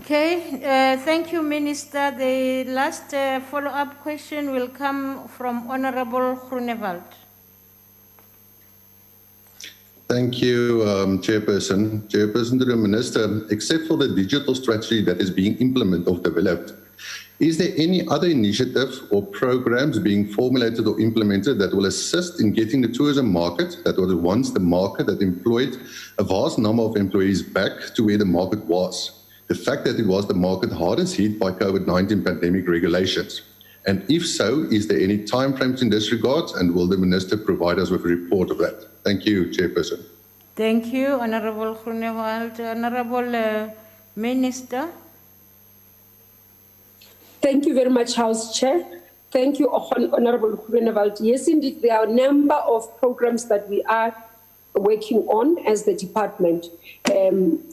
Okay, thank you, Minister. The last follow-up question will come from Honorable Groenewald. Thank you, Chairperson. Chairperson, to the Minister, except for the digital strategy that is being implemented or developed, is there any other initiative or programs being formulated or implemented that will assist in getting the tourism market, that was once the market that employed a vast number of employees, back to where the market was? The fact that it was the market hardest hit by COVID-19 pandemic regulations. And if so, is there any timeframes in this regard, and will the Minister provide us with a report of that? Thank you, Chairperson. Thank you, Honorable Groenewald. Honorable Minister. Thank you very much, House Chair. Thank you, Honorable Groenewald. Yes, indeed, there are a number of programs that we are working on as the department.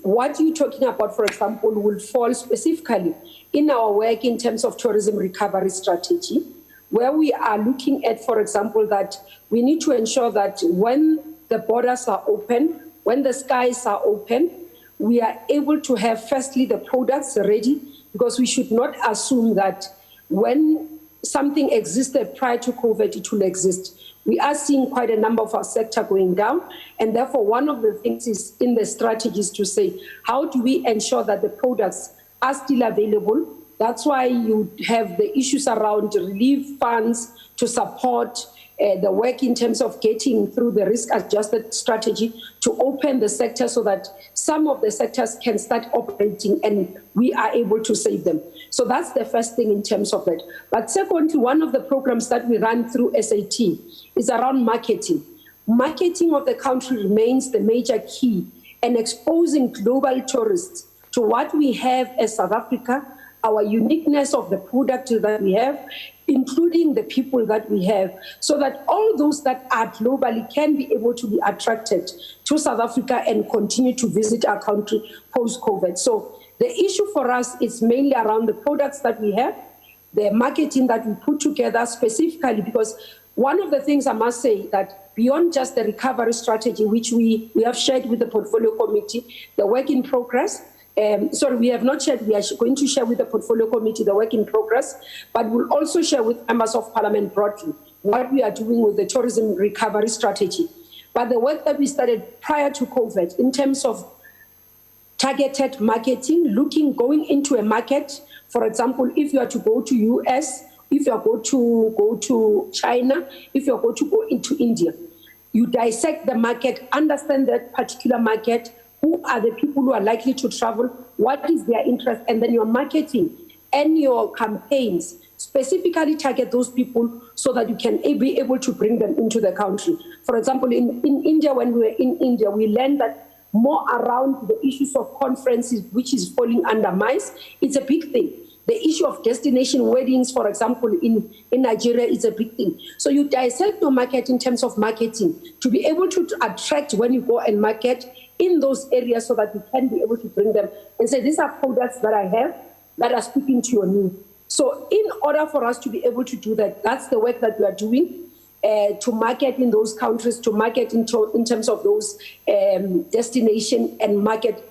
What you're talking about, for example, will fall specifically in our work in terms of tourism recovery strategy, where we are looking at, for example, that we need to ensure that when the borders are open, when the skies are open, we are able to have, firstly, the products ready, because we should not assume that when something existed prior to COVID, it will exist. We are seeing quite a number of our sector going down, and therefore one of the things is in the strategies to say, how do we ensure that the products are still available? That's why you have the issues around relief funds to support the work in terms of getting through the risk-adjusted strategy to open the sector so that some of the sectors can start operating and we are able to save them. So that's the first thing in terms of that. But secondly, one of the programs that we run through SAT is around marketing. Marketing of the country remains the major key, and exposing global tourists to what we have as South Africa, our uniqueness of the product that we have, including the people that we have, so that all those that are globally can be able to be attracted to South Africa and continue to visit our country post-COVID. So the issue for us is mainly around the products that we have, the marketing that we put together specifically, because one of the things I must say that beyond just the recovery strategy, which we have shared with the portfolio committee, the work in progress, sorry, we have not shared, we are going to share with the portfolio committee the work in progress, but we'll also share with members of parliament broadly what we are doing with the tourism recovery strategy. But the work that we started prior to COVID in terms of targeted marketing, going into a market, for example, if you are to go to US, if you are go to China, if you are going to go into India, you dissect the market, understand that particular market, who are the people who are likely to travel, what is their interest, and then your marketing and your campaigns specifically target those people so that you can be able to bring them into the country. For example, in India, when we were in India, we learned that more around the issues of conferences, which is falling under MICE, it's a big thing. The issue of destination weddings, for example, in Nigeria is a big thing. So you dissect your market in terms of marketing to be able to attract when you go and market in those areas so that you can be able to bring them and say, these are products that I have that are speaking to your need. So in order for us to be able to do that, that's the work that we are doing to market in those countries, to market in terms of those destination and market,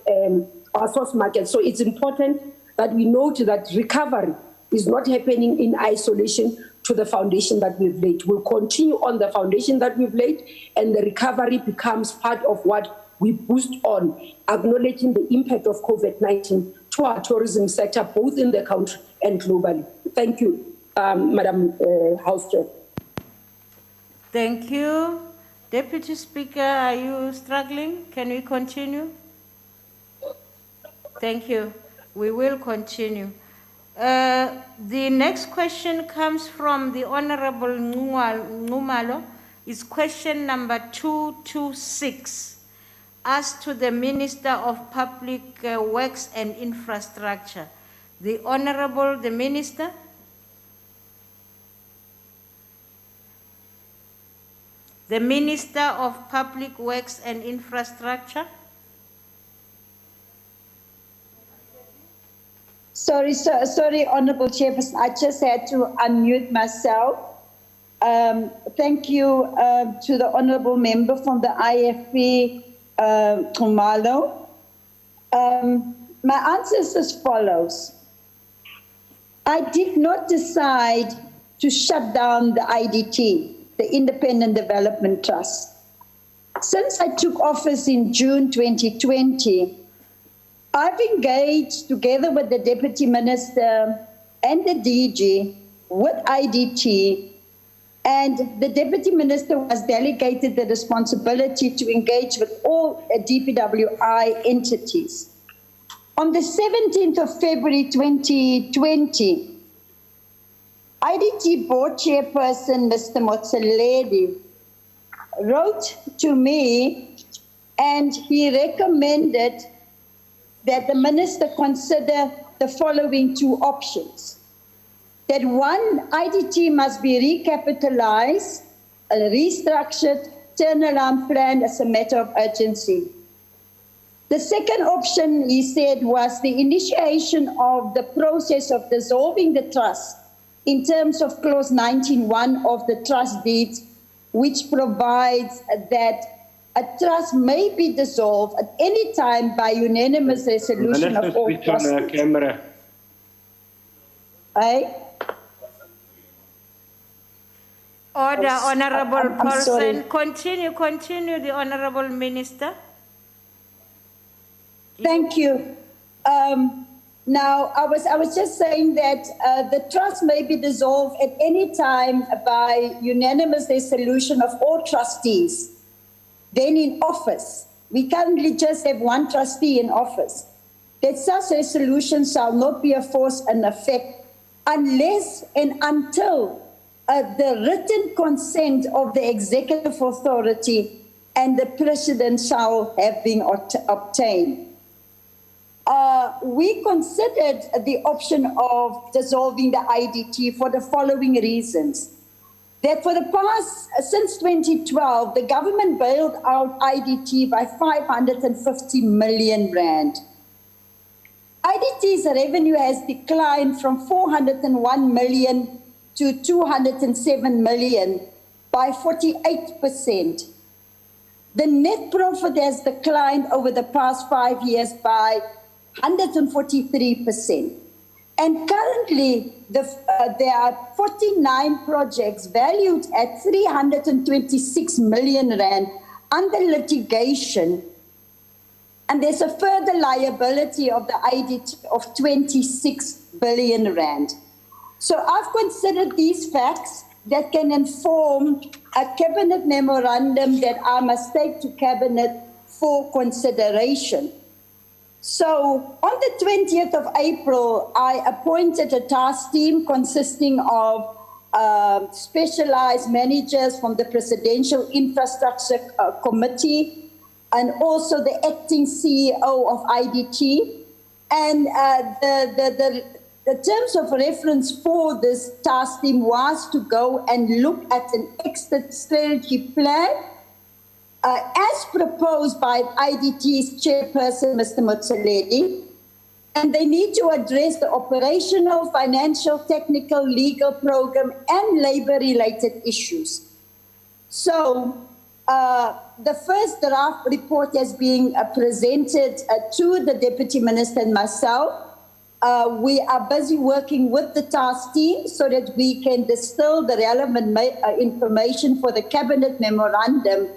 our source market. So it's important that we note that recovery is not happening in isolation to the foundation that we've laid. We'll continue on the foundation that we've laid, and the recovery becomes part of what we boost on, acknowledging the impact of COVID-19 to our tourism sector, both in the country and globally. Thank you, Madam House Chair. Thank you. Deputy Speaker, are you struggling? Can we continue? Thank you. We will continue. The next question comes from the Honorable Ngumalo. It's question number 226, asked to the Minister of Public Works and Infrastructure. The Minister. The Minister of Public Works and Infrastructure. Sorry, Honorable Chairperson, I just had to unmute myself. Thank you to the Honorable Member from the IFP, Khumalo. My answer is as follows. I did not decide to shut down the IDT, the Independent Development Trust. Since I took office in June 2020, I've engaged together with the Deputy Minister and the DG with IDT, and the Deputy Minister was delegated the responsibility to engage with all DPWI entities. On the 17th of February 2020, IDT Board Chairperson Mr. Motsoaledi wrote to me, and he recommended that the Minister consider the following two options. That one, IDT must be recapitalized, restructured, turnaround plan as a matter of urgency. The second option, he said, was the initiation of the process of dissolving the trust in terms of clause 19.1 of the trust deeds, which provides that a trust may be dissolved at any time by unanimous resolution of all trustees. Order, Honorable sorry. Paulson. Continue, the Honorable Minister. Thank you. Now, I was just saying that the trust may be dissolved at any time by unanimous resolution of all trustees. Then in office, we currently just have one trustee in office. That such resolution shall not be a force and effect unless and until the written consent of the executive authority and the president shall have been obtained. We considered the option of dissolving the IDT for the following reasons. That for the past, since 2012, the government bailed out IDT by 550 million rand. IDT's revenue has declined from 401 million to 207 million by 48%. The net profit has declined over the past 5 years by 143%. And currently, there are 49 projects valued at 326 million rand under litigation. And there's a further liability of the IDT of 26 billion rand. So I've considered these facts that can inform a cabinet memorandum that I must take to cabinet for consideration. So on the 20th of April, I appointed a task team consisting of specialized managers from the Presidential Infrastructure Committee and also the acting CEO of IDT. And the terms of reference for this task team was to go and look at an exit strategy plan as proposed by IDT's chairperson, Mr. Motsoaledi, and they need to address the operational, financial, technical, legal program, and labor-related issues. So the first draft report has been presented to the Deputy Minister and myself. We are busy working with the task team so that we can distill the relevant information for the cabinet memorandum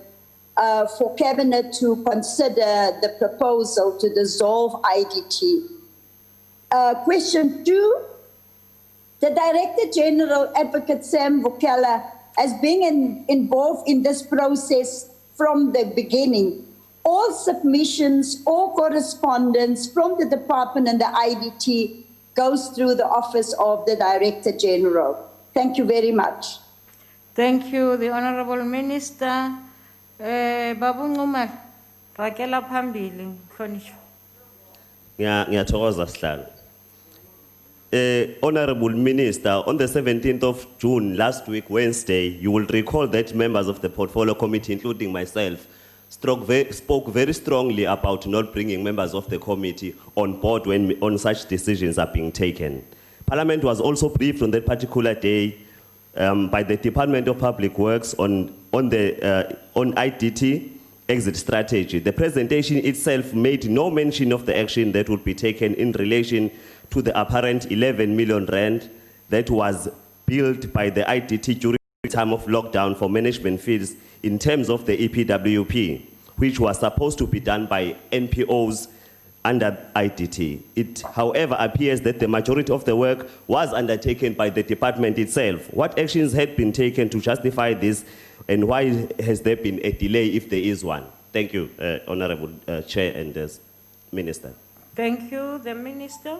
for cabinet to consider the proposal to dissolve IDT. Question 2, the Director General Advocate Sam Vukela has been involved in this process from the beginning. All submissions, all correspondence from the department and the IDT goes through the office of the Director General. Thank you very much. Thank you, the Honorable Minister. Babu Numa, Rakela Pambili, furniture. Ngiyathokoza sihlalo. Honorable Minister, on the 17th of June, last week, Wednesday, you will recall that members of the Portfolio Committee, including myself, spoke very strongly about not bringing members of the committee on board when on such decisions are being taken. Parliament was also briefed on that particular day by the Department of Public Works on IDT exit strategy. The presentation itself made no mention of the action that would be taken in relation to the apparent 11 million rand that was billed by the IDT during the time of lockdown for management fees in terms of the EPWP, which was supposed to be done by NPOs under IDT. It, however, appears that the majority of the work was undertaken by the department itself. What actions had been taken to justify this, and why has there been a delay if there is one? Thank you, Honorable Chair and Minister. Thank you. The Minister.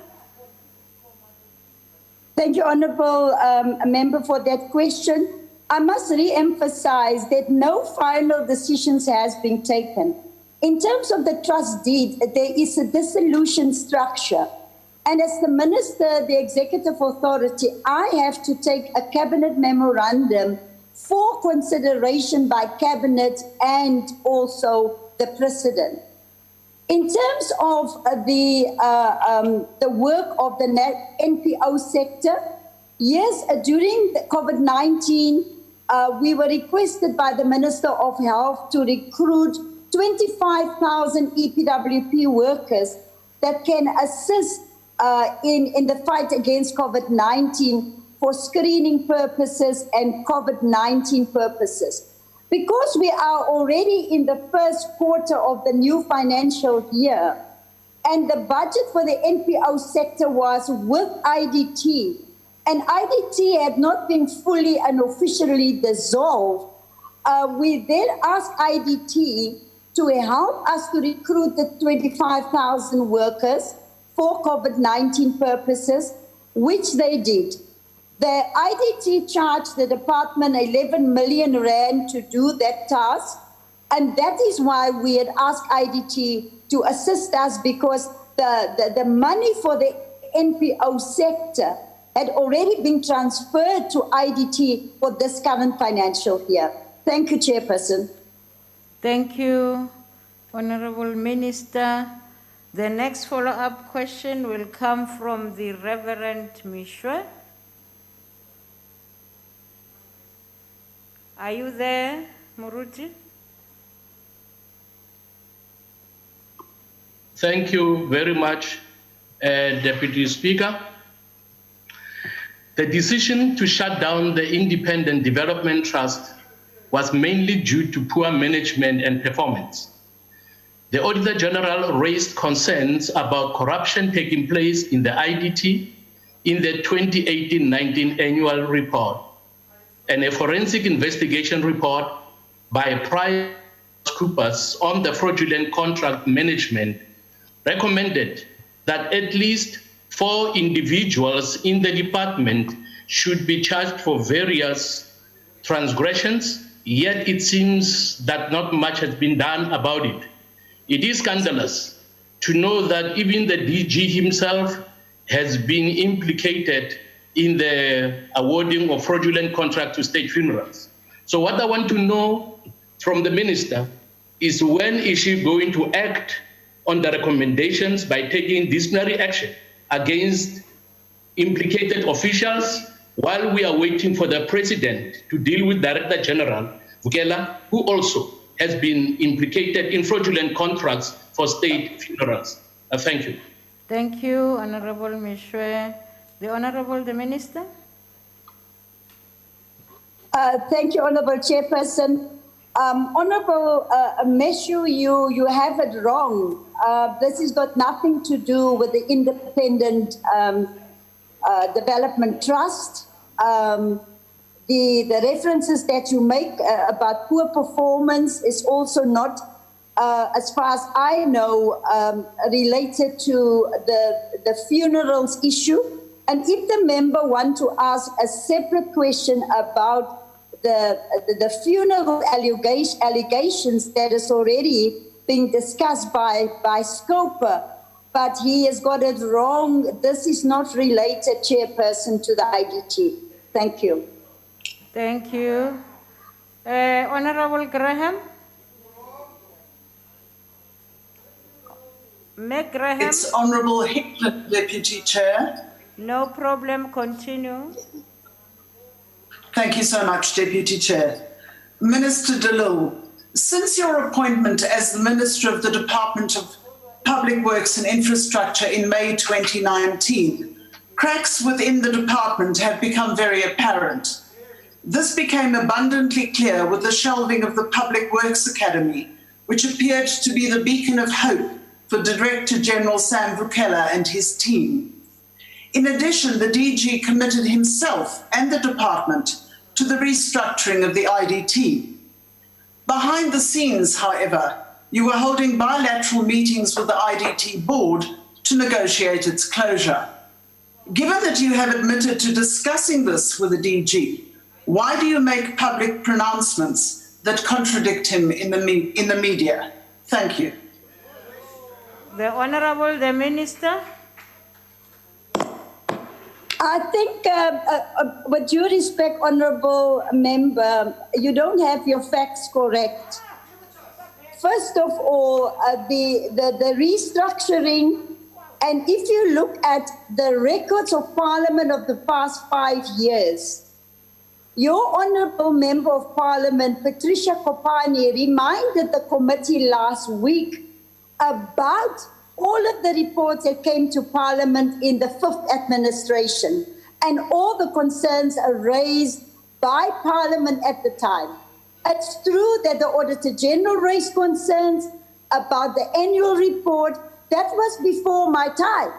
Thank you, Honourable Member, for that question. I must re-emphasize that no final decisions has been taken. In terms of the trust deed, there is a dissolution structure. And as the Minister, the Executive Authority, I have to take a Cabinet memorandum for consideration by Cabinet and also the President. In terms of the work of the NPO sector, yes, during the COVID-19, we were requested by the Minister of Health to recruit 25,000 EPWP workers that can assist in the fight against COVID-19 for screening purposes and COVID-19 purposes. Because we are already in the first quarter of the new financial year, and the budget for the NPO sector was with IDT, and IDT had not been fully and officially dissolved, we then asked IDT to help us to recruit the 25,000 workers for COVID-19 purposes, which they did. The IDT charged the department 11 million rand to do that task, and that is why we had asked IDT to assist us, because the money for the NPO sector had already been transferred to IDT for this current financial year. Thank you, Chairperson. Thank you, Honourable Minister. The next follow-up question will come from the Reverend Mishwe. Are you there, Muruti? Thank you very much, Deputy Speaker. The decision to shut down the Independent Development Trust was mainly due to poor management and performance. The Auditor General raised concerns about corruption taking place in the IDT in the 2018-19 annual report, and a forensic investigation report by PricewaterhouseCoopers on the fraudulent contract management recommended that at least 4 individuals in the department should be charged for various transgressions, yet it seems that not much has been done about it. It is scandalous to know that even the DG himself has been implicated in the awarding of fraudulent contract to state funerals. So what I want to know from the Minister is, when is she going to act on the recommendations by taking disciplinary action against implicated officials, while we are waiting for the President to deal with Director General Vukela, who also has been implicated in fraudulent contracts for state funerals. Thank you. Thank you, Honourable Mishwe. The Honourable the Minister. Thank you, Honourable Chairperson. Honourable Meshu, you have it wrong. This has got nothing to do with the Independent Development Trust. The references that you make about poor performance is also not, as far as I know, related to the funerals issue. And if the member wants to ask a separate question about the funeral allegations that is already being discussed by Scopa, but he has got it wrong. This is not related, Chairperson, to the IDT. Thank you. Thank you. Honorable Graham? Meg Graham? It's Honourable Hicklet, Deputy Chair. No problem, continue. Thank you so much, Deputy Chair. Minister DeLille, since your appointment as the Minister of the Department of Public Works and Infrastructure in May 2019, cracks within the department have become very apparent. This became abundantly clear with the shelving of the Public Works Academy, which appeared to be the beacon of hope for Director General Sam Vukela and his team. In addition, the DG committed himself and the department to the restructuring of the IDT. Behind the scenes, however, you were holding bilateral meetings with the IDT board to negotiate its closure. Given that you have admitted to discussing this with the DG, why do you make public pronouncements that contradict him in the media? Thank you. The Honourable, the Minister. I think, with due respect, Honourable Member, you don't have your facts correct. First of all, the restructuring, and if you look at the records of Parliament of the past 5 years, your Honourable Member of Parliament, Patricia Kopani, reminded the committee last week about all of the reports that came to Parliament in the 5th administration and all the concerns raised by Parliament at the time. It's true that the Auditor General raised concerns about the annual report. That was before my time.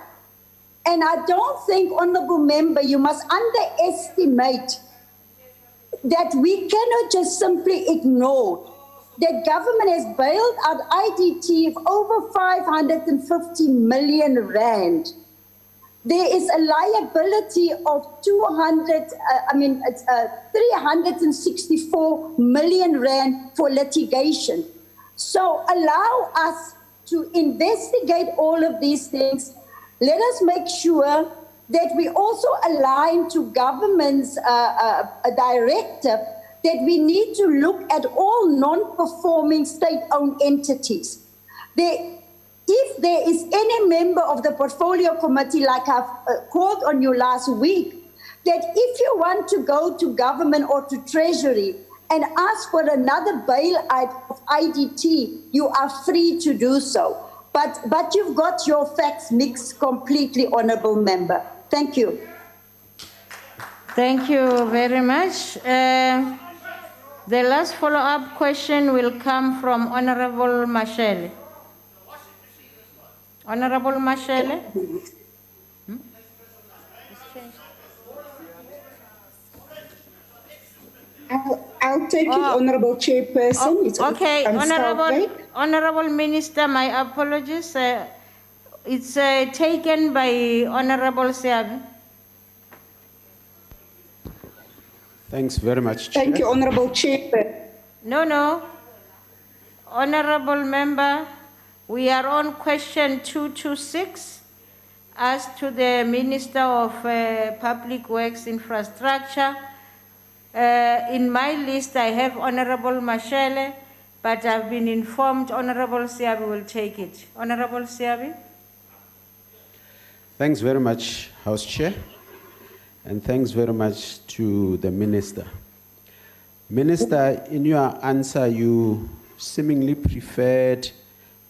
And I don't think, Honourable Member, you must underestimate that we cannot just simply ignore that government has bailed out IDT of over 550 million rand. There is a liability of 364 million rand for litigation. So allow us to investigate all of these things. Let us make sure that we also align to government's directive that we need to look at all non-performing state-owned entities. If there is any member of the portfolio committee, like I've called on you last week, that if you want to go to government or to Treasury and ask for another bailout of IDT, you are free to do so. But you've got your facts mixed completely, Honourable Member. Thank you. Thank you very much. The last follow-up question will come from Honourable Mashele. Honourable Mashele? I'll take it, Honourable Chairperson. It's okay, Honourable Minister, my apologies. It's taken by Honourable Seabi. Thanks very much, Chair. Thank you, Honourable Chair. No. Honourable Member, we are on question 226 as to the Minister of Public Works Infrastructure. In my list, I have Honourable Mashele, but I've been informed Honourable Seabi will take it. Honourable Seabi. Thanks very much, House Chair. And thanks very much to the Minister. Minister, in your answer, you seemingly preferred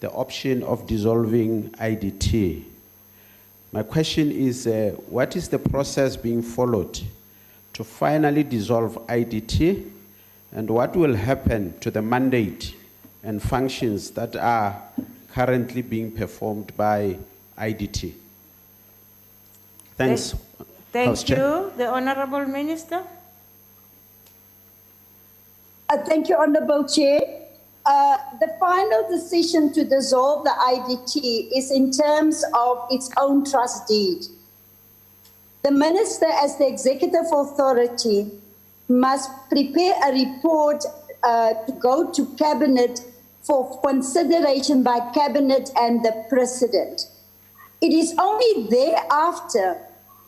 the option of dissolving IDT. My question is, what is the process being followed to finally dissolve IDT, and what will happen to the mandate and functions that are currently being performed by IDT? Thanks. Thank you. The Honourable Minister. Thank you, Honourable Chair. The final decision to dissolve the IDT is in terms of its own trust deed. The Minister, as the executive authority, must prepare a report to go to Cabinet for consideration by Cabinet and the President. It is only thereafter,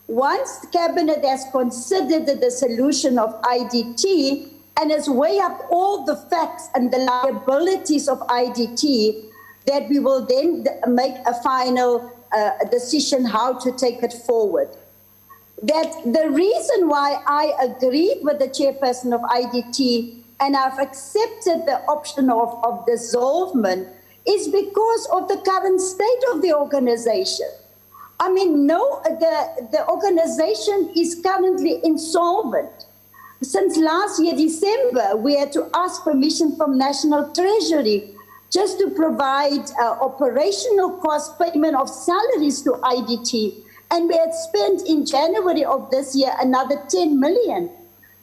once the Cabinet has considered the dissolution of IDT and has weighed up all the facts and the liabilities of IDT, that we will then make a final decision how to take it forward. That the reason why I agreed with the chairperson of IDT and I've accepted the option of dissolvement is because of the current state of the organization. I mean, the organization is currently insolvent. Since last year, December, we had to ask permission from National Treasury just to provide operational cost payment of salaries to IDT. And we had spent in January of this year another 10 million.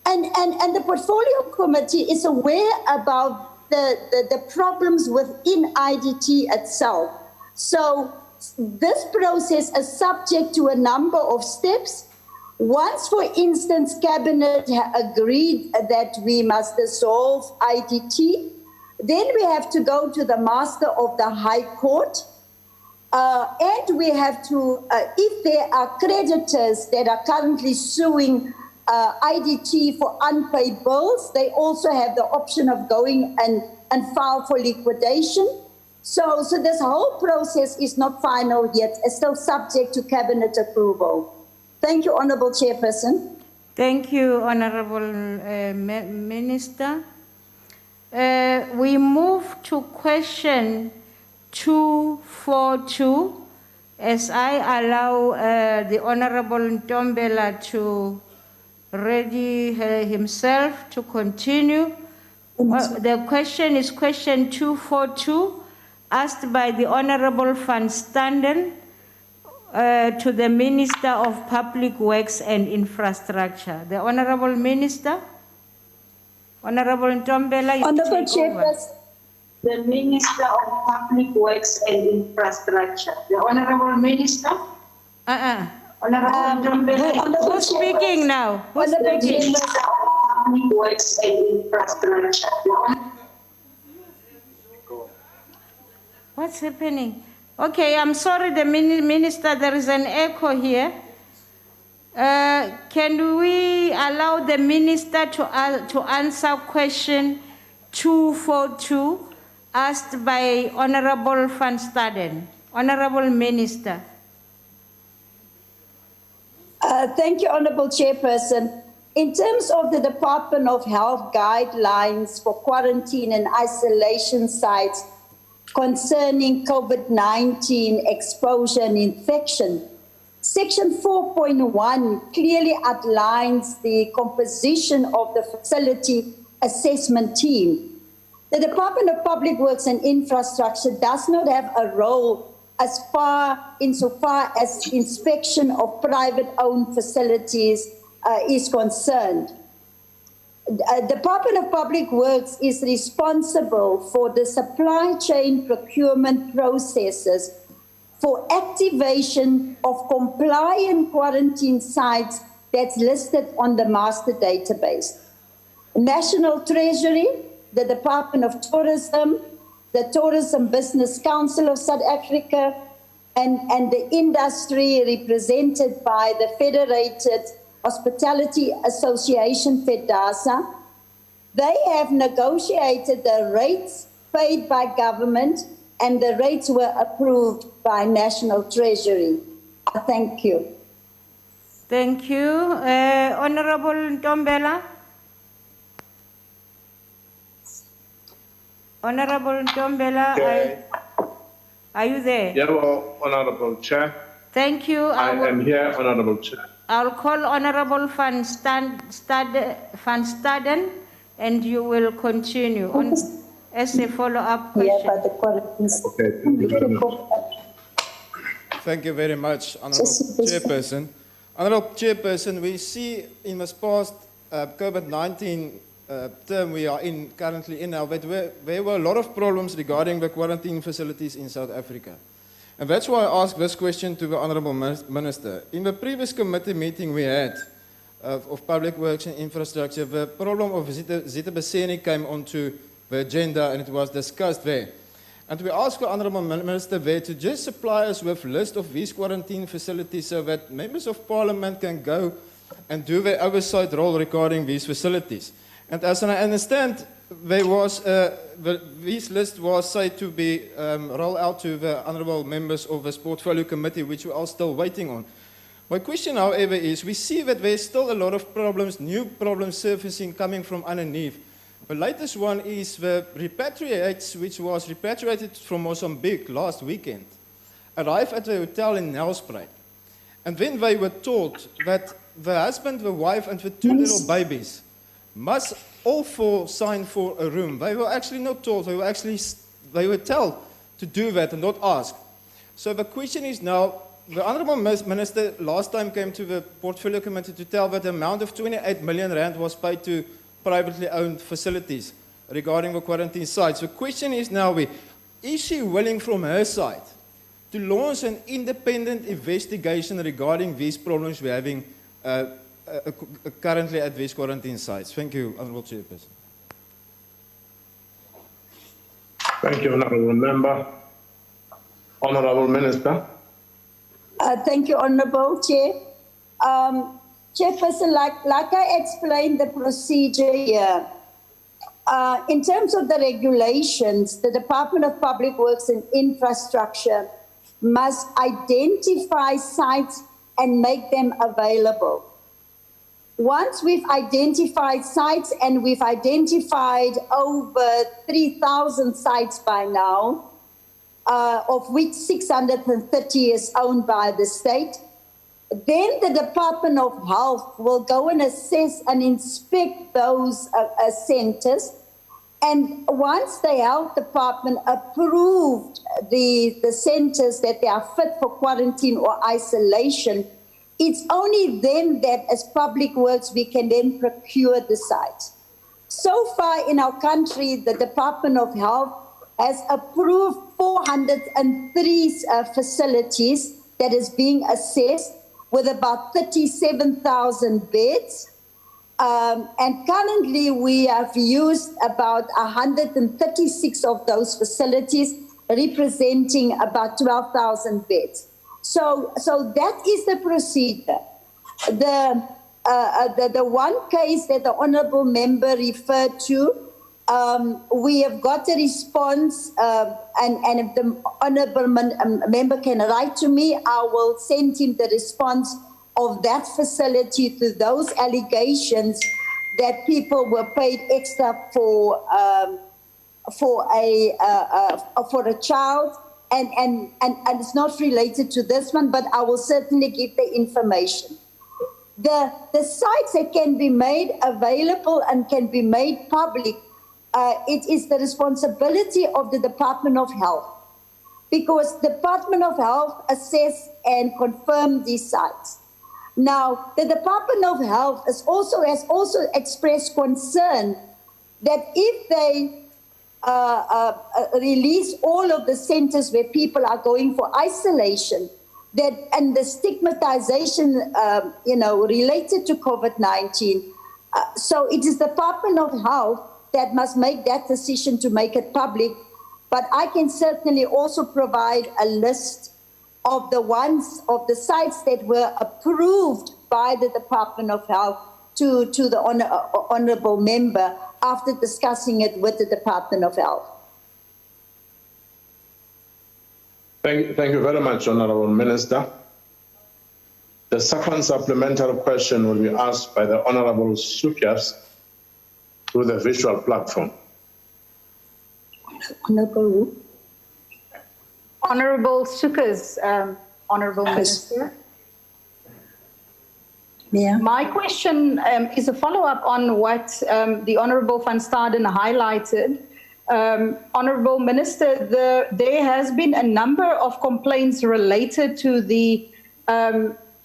And the portfolio committee is aware about the problems within IDT itself. So this process is subject to a number of steps. Once, for instance, Cabinet agreed that we must dissolve IDT, then we have to go to the Master of the High Court. And we have to, if there are creditors that are currently suing IDT for unpaid bills, they also have the option of going and file for liquidation. So this whole process is not final yet. It's still subject to Cabinet approval. Thank you, Honourable Chairperson. Thank you, Honourable Minister. We move to question 242, as I allow the Honourable Ntombela to ready himself to continue. The question is question 242, asked by the Honourable Van Staden to the Minister of Public Works and Infrastructure. The Honourable Minister, Honourable Ntombela, you Honourable take over. Chairperson, the Minister of Public Works and Infrastructure. The Honourable Minister. Who's speaking now? Who's speaking? Minister of Public Works and Infrastructure. What's happening? Okay, I'm sorry, the Minister, there is an echo here. Can we allow the Minister to answer question 242 asked by Honourable Van Staden? Honourable Minister. Thank you, Honourable Chairperson. In terms of the Department of Health guidelines for quarantine and isolation sites concerning COVID-19 exposure and infection, Section 4.1 clearly outlines the composition of the facility assessment team. The Department of Public Works and Infrastructure does not have a role insofar as inspection of private-owned facilities is concerned. Department of Public Works is responsible for the supply chain procurement processes for activation of compliant quarantine sites that's listed on the master database. National Treasury, the Department of Tourism, the Tourism Business Council of South Africa, and the industry represented by the Federated Hospitality Association, FEDASA. They have negotiated the rates paid by government, and the rates were approved by National Treasury. Thank you. Thank you. Honourable Ntombela. Honourable Ntombela, are you there? Hello, Honourable Chair. Thank you. I am here, Honourable Chair. I'll call Honourable Van Staden, and you will continue as a follow-up question. Okay, thank you very much. Thank you very much, Honourable Chairperson. Honourable Chairperson, we see in this past COVID-19 term we are currently in now, but there were a lot of problems regarding the quarantine facilities in South Africa. And that's why I asked this question to the Honourable Minister. In the previous committee meeting we had of Public Works and Infrastructure, the problem of Zita Beseni came onto the agenda and it was discussed there. And we ask the Honourable Minister there to just supply us with a list of these quarantine facilities so that members of Parliament can go and do their oversight role regarding these facilities. And as I understand, there was this list was said to be rolled out to the honourable members of this portfolio committee, which we are still waiting on. My question, however, is we see that there's still a lot of problems, new problems surfacing coming from underneath. The latest one is the repatriates, which was repatriated from Mozambique last weekend, arrived at the hotel in Nelspruit. And then they were told that the husband, the wife, and the two little babies must all four sign for a room. They were actually not told, they were told to do that and not ask. So the question is now, the Honourable Minister last time came to the Portfolio Committee to tell that the amount of 28 million rand was paid to privately owned facilities regarding the quarantine sites. The question is now, is she willing from her side to launch an independent investigation regarding these problems we're having currently at these quarantine sites? Thank you, Honourable Chairperson. Thank you, Honourable Member. Honourable Minister. Thank you, Honourable Chair. Chairperson, like I explained the procedure here, in terms of the regulations, the Department of Public Works and Infrastructure must identify sites and make them available. Once we've identified sites, and we've identified over 3,000 sites by now, of which 630 is owned by the state, then the Department of Health will go and assess and inspect those centres. And once the health department approved the centres that they are fit for quarantine or isolation, it's only then that as Public Works we can then procure the sites. So far in our country, the Department of Health has approved 403 facilities that is being assessed, with about 37,000 beds. And currently we have used about 136 of those facilities, representing about 12,000 beds. So that is the procedure. The one case that the Honourable Member referred to, we have got a response, and if the Honourable Member can write to me, I will send him the response of that facility to those allegations that people were paid extra for a child, and it's not related to this one, but I will certainly give the information. The sites that can be made available and can be made public, it is the responsibility of the Department of Health, because the Department of Health assess and confirm these sites. Now, the Department of Health has also expressed concern that if they release all of the centres where people are going for isolation, and the stigmatization, related to COVID-19, so it is the Department of Health that must make that decision to make it public. But I can certainly also provide a list of the sites that were approved by the Department of Health to the Honourable Member after discussing it with the Department of Health. Thank you very much, Honourable Minister. The second supplementary question will be asked by the Honourable Sukyas through the visual platform. Honourable Sukas, Honourable Minister. Yeah. My question is a follow-up on what the Honourable van Staden highlighted. Honourable Minister, there has been a number of complaints related to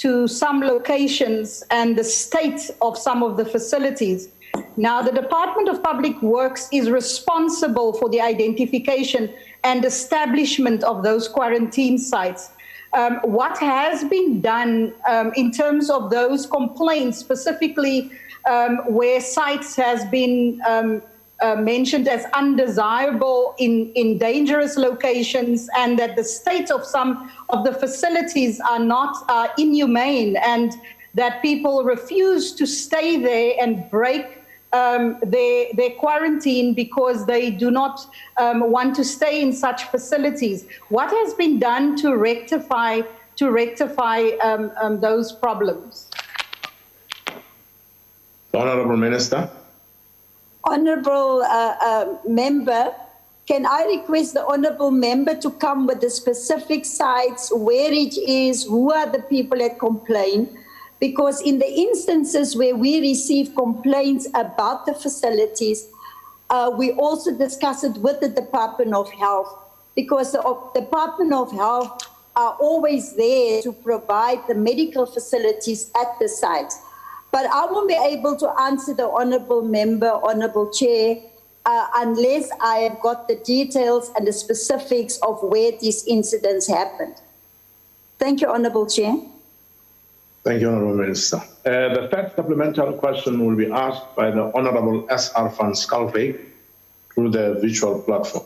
to some locations and the state of some of the facilities. Now, the Department of Public Works is responsible for the identification and establishment of those quarantine sites. What has been done in terms of those complaints, specifically where sites has been mentioned as undesirable in dangerous locations, and that the state of some of the facilities are not inhumane, and that people refuse to stay there and break their quarantine because they do not want to stay in such facilities. What has been done to rectify those problems? The Honourable Minister. Honourable Member, can I request the Honourable Member to come with the specific sites, where it is, who are the people that complain? Because in the instances where we receive complaints about the facilities, we also discuss it with the Department of Health, because the Department of Health are always there to provide the medical facilities at the sites. But I won't be able to answer the Honourable Member, Honourable Chair, unless I have got the details and the specifics of where these incidents happened. Thank you, Honourable Chair. Thank you, Honourable Minister. The third supplementary question will be asked by the Honourable S.R. van Schalkwyk through the virtual platform.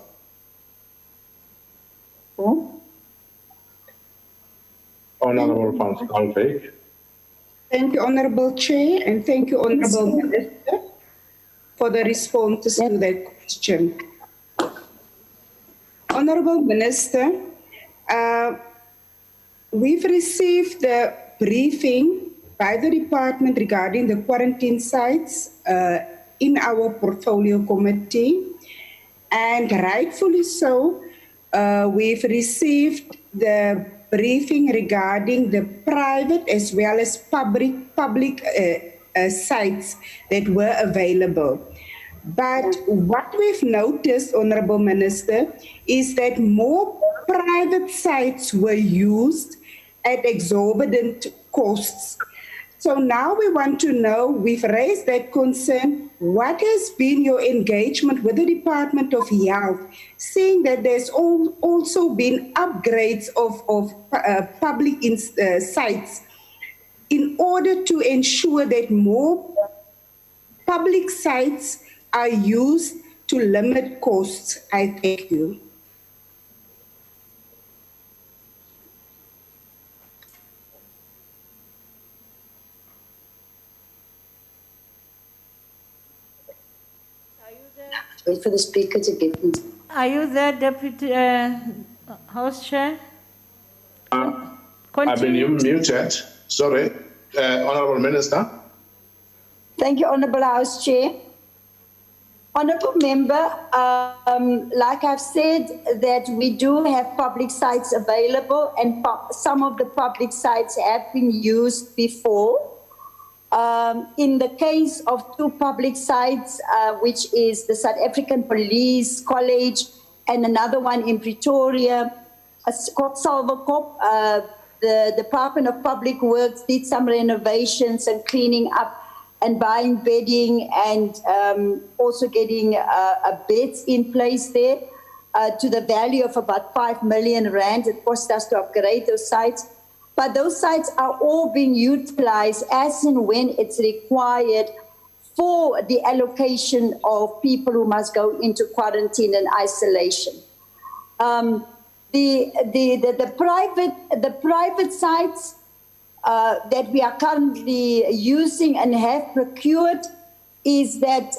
Honourable van Schalkwyk. Thank you, Honourable Chair, and thank you, Honourable Minister, for the responses to that question. Honourable Minister, we've received the briefing by the department regarding the quarantine sites in our portfolio committee, and rightfully so, we've received the briefing regarding the private as well as public sites that were available. But what we've noticed, Honourable Minister, is that more private sites were used at exorbitant costs. So now we want to know, we've raised that concern, what has been your engagement with the Department of Health, seeing that there's also been upgrades of public sites in order to ensure that more public sites are used to limit costs. I thank you. Wait for the speaker to get in. Are you there, Deputy House Chair? I've been muted. Sorry. Honourable Minister. Thank you, Honourable House Chair. Honourable Member, like I've said, that we do have public sites available, and some of the public sites have been used before. In the case of two public sites, which is the South African Police College and another one in Pretoria, called Salvakop, the Department of Public Works did some renovations and cleaning up and buying bedding and also getting beds in place there to the value of about 5 million rand. It cost us to upgrade those sites. But those sites are all being utilized as and when it's required for the allocation of people who must go into quarantine and isolation. The private sites that we are currently using and have procured is that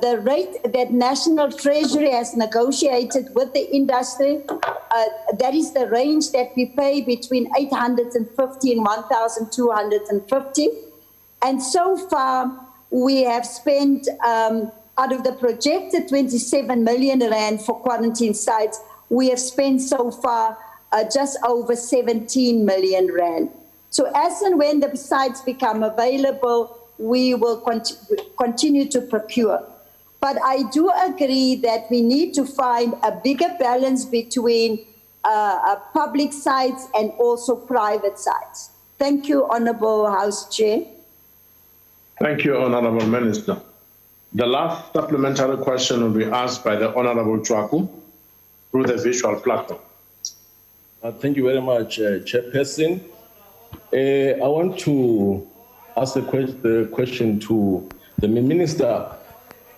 the rate that National Treasury has negotiated with the industry, that is the range that we pay between 850 and 1,250. And so far, we have spent, out of the projected 27 million rand for quarantine sites, we have spent so far just over 17 million rand. So as and when the sites become available, we will continue to procure. But I do agree that we need to find a bigger balance between public sites and also private sites. Thank you, Honourable House Chair. Thank you, Honourable Minister. The last supplementary question will be asked by the Honourable Chwaku through the virtual platform. Thank you very much, Chairperson. I want to ask the question to the Minister.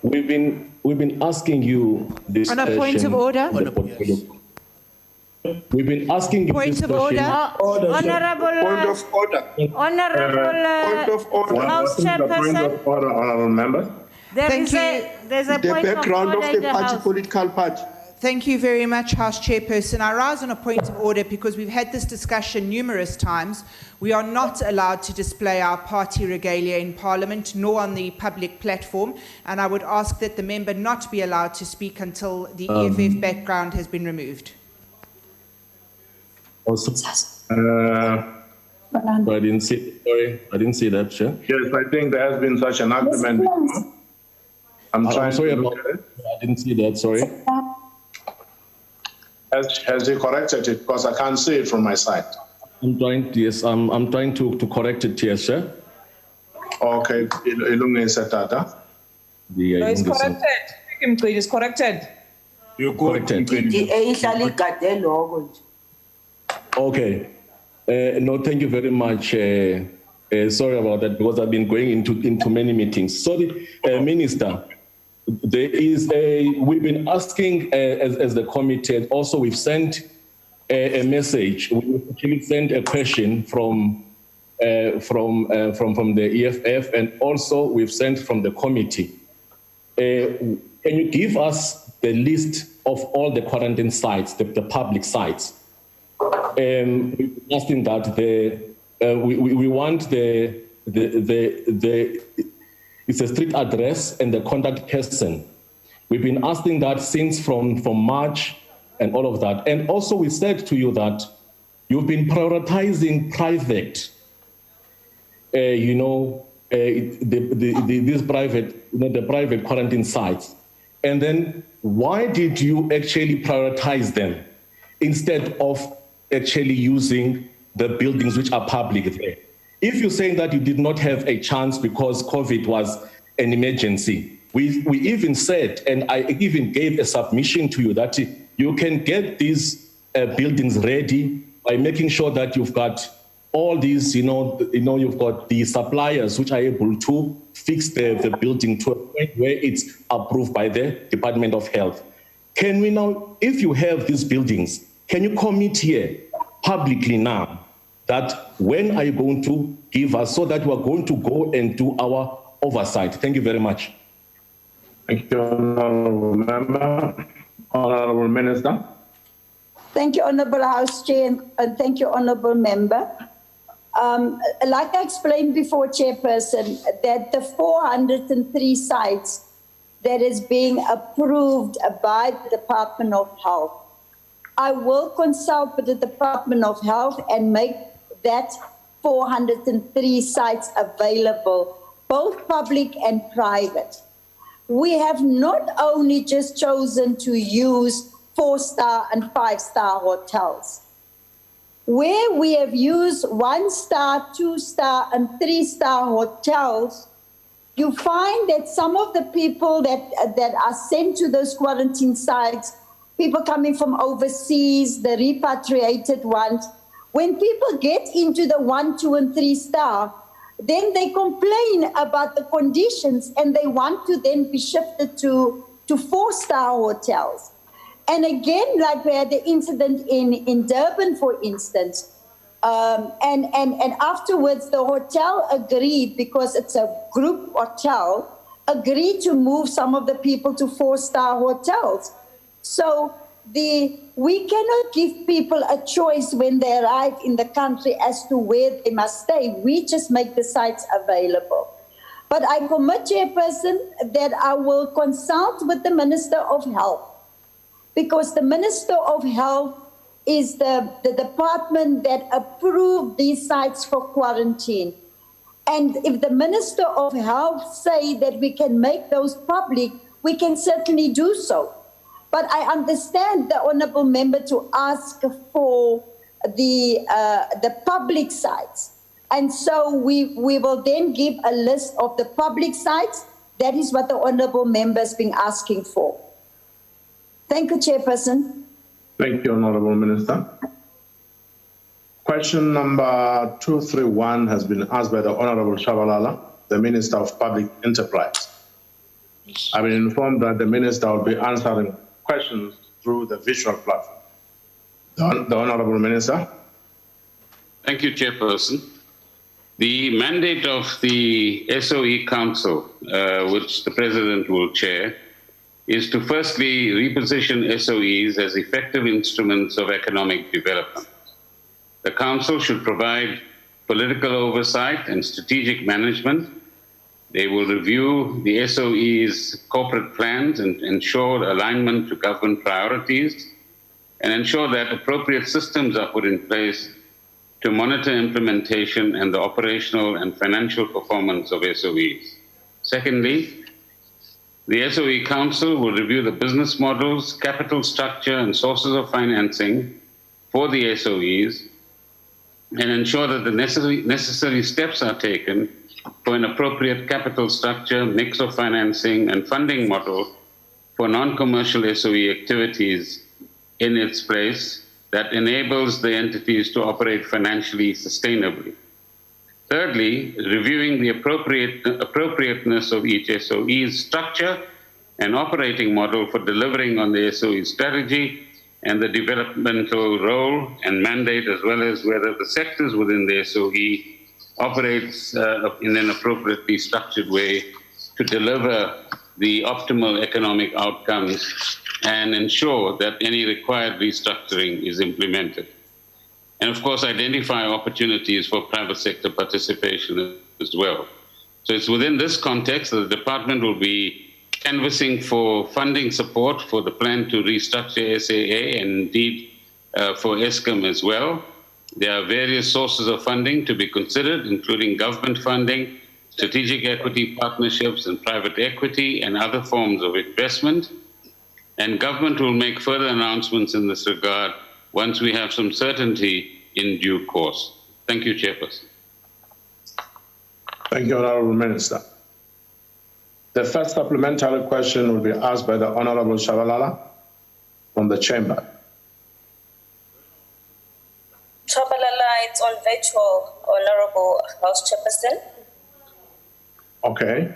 We've been we've been asking you this On a point of order. We've been asking you Point this of question. order. Honorable. Point of order. Honorable. Point of order. House What is the point Chairperson. of order, honorable member? There's a The point background of of order in the the party, House. political party. Thank you very much, House Chairperson. I rise on a point of order because we've had this discussion numerous times. We are not allowed to display our party regalia in Parliament, nor on the public platform, and I would ask that the member not be allowed to speak until the EFF background has been removed. Also, I didn't see. Sorry, I didn't see that, Chair. Yes, I think there has been such an argument. I'm trying sorry to about look at it. I didn't see that. Sorry. Has he corrected it? Because I can't see it from my side. I'm trying. Yes, I'm trying to correct it. Yes, sir. Okay, ilungise tata. No, it's corrected. It's corrected. You corrected. Okay. No, thank you very much. Sorry about that because I've been going into many meetings. Sorry, Minister. There is we've been asking as the committee, and also we've sent a message. We actually sent a question from the EFF, and also we've sent from the committee. Can you give us the list of all the quarantine sites, the public sites? We're asking that we want it's a street address and the contact person. We've been asking that since from March and all of that. And also we said to you that you've been prioritizing private, these private, the private quarantine sites. And then why did you actually prioritize them instead of actually using the buildings which are public there? If you're saying that you did not have a chance because COVID was an emergency, we even said, and I even gave a submission to you that you can get these buildings ready by making sure that you've got all these, you've got the suppliers which are able to fix the building to a point where it's approved by the Department of Health. Can we now, if you have these buildings, can you commit here publicly now that when are you going to give us so that we are going to go and do our oversight? Thank you very much. Thank you, Honourable Member. Honourable Minister. Thank you, Honourable House Chair, and thank you, Honourable Member. Like I explained before, Chairperson, that the 403 sites that is being approved by the Department of Health, I will consult with the Department of Health and make that 403 sites available, both public and private. We have not only just chosen to use 4-star and 5-star hotels. Where we have used 1-star, 2-star, and 3-star hotels, you find that some of the people that are sent to those quarantine sites, people coming from overseas, the repatriated ones, when people get into the 1, 2, and 3-star, then they complain about the conditions and they want to then be shifted to 4-star hotels. And again, like we had the incident in Durban, for instance, and afterwards the hotel agreed, because it's a group hotel, agreed to move some of the people to 4-star hotels. So we cannot give people a choice when they arrive in the country as to where they must stay. We just make the sites available. But I commit, Chairperson, that I will consult with the Minister of Health, because the Minister of Health is the department that approved these sites for quarantine. And if the Minister of Health say that we can make those public, we can certainly do so. But I understand the Honourable Member to ask for the public sites. And so we will then give a list of the public sites. That is what the Honourable Member has been asking for. Thank you, Chairperson. Thank you, Honourable Minister. Question number 231 has been asked by the Honourable Shabalala, the Minister of Public Enterprise. I've been informed that the Minister will be answering questions through the visual platform. The Honourable Minister. Thank you, Chairperson. The mandate of the SOE Council, which the President will chair, is to firstly reposition SOEs as effective instruments of economic development. The Council should provide political oversight and strategic management. They will review the SOE's corporate plans and ensure alignment to government priorities, and ensure that appropriate systems are put in place to monitor implementation and the operational and financial performance of SOEs. Secondly, the SOE Council will review the business models, capital structure, and sources of financing for the SOEs and ensure that the necessary steps are taken for an appropriate capital structure, mix of financing, and funding model for non-commercial SOE activities in its place that enables the entities to operate financially sustainably. Thirdly, reviewing the appropriateness of each SOE's structure and operating model for delivering on the SOE strategy and the developmental role and mandate, as well as whether the sectors within the SOE operates in an appropriately structured way to deliver the optimal economic outcomes and ensure that any required restructuring is implemented. And of course, identify opportunities for private sector participation as well. So it's within this context that the department will be canvassing for funding support for the plan to restructure SAA and indeed for Eskom as well. There are various sources of funding to be considered, including government funding, strategic equity partnerships, and private equity, and other forms of investment. And government will make further announcements in this regard once we have some certainty in due course. Thank you, Chairperson. Thank you, Honourable Minister. The first supplementary question will be asked by the Honourable Shabalala from the Chamber. Shabalala, it's on virtual, Honourable House Chairperson. Okay.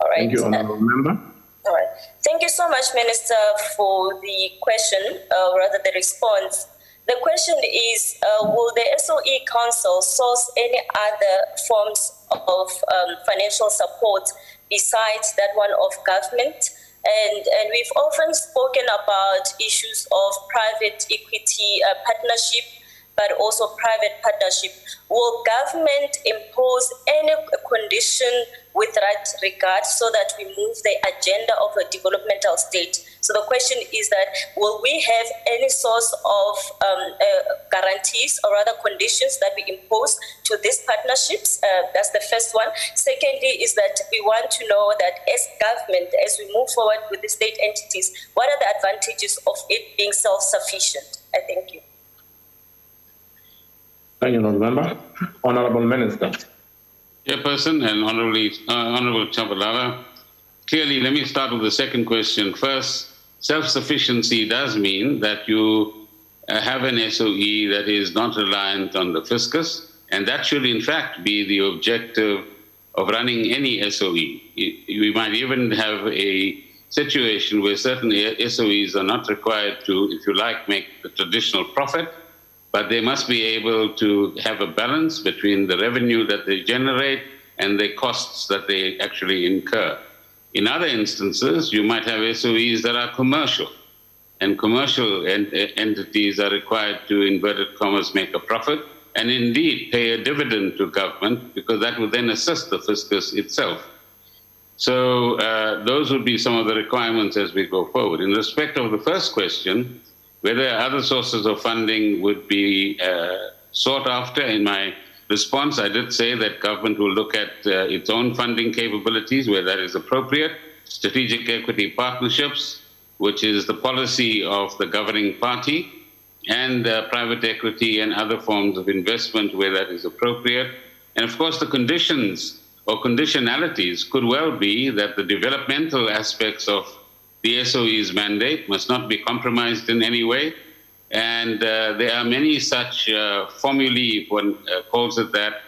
All right. Thank you, Honourable Member. All right. Thank you so much, Minister, for the question, rather the response. The question is, will the SOE Council source any other forms of financial support besides that one of government? And we've often spoken about issues of private equity partnership, but also private partnership. Will government impose any condition with that regard so that we move the agenda of a developmental state? So the question is that, will we have any source of guarantees or other conditions that we impose to these partnerships? That's the first one. Secondly is that we want to know that as government, as we move forward with the state entities, what are the advantages of it being self-sufficient? I thank you. Thank you, Honourable Member. Honourable Minister. Chairperson and Honourable Chabalala, clearly, let me start with the second question. First, self-sufficiency does mean that you have an SOE that is not reliant on the fiscus, and that should in fact be the objective of running any SOE. We might even have a situation where certain SOEs are not required to, if you like, make the traditional profit, but they must be able to have a balance between the revenue that they generate and the costs that they actually incur. In other instances, you might have SOEs that are commercial, and commercial entities are required to, inverted commas, make a profit, and indeed pay a dividend to government, because that would then assist the fiscus itself. So those would be some of the requirements as we go forward. In respect of the first question, whether other sources of funding would be sought after, in my response, I did say that government will look at its own funding capabilities where that is appropriate, strategic equity partnerships, which is the policy of the governing party, and private equity and other forms of investment where that is appropriate. And of course, the conditions or conditionalities could well be that the developmental aspects of the SOE's mandate must not be compromised in any way. And there are many such formulae, if one calls it that,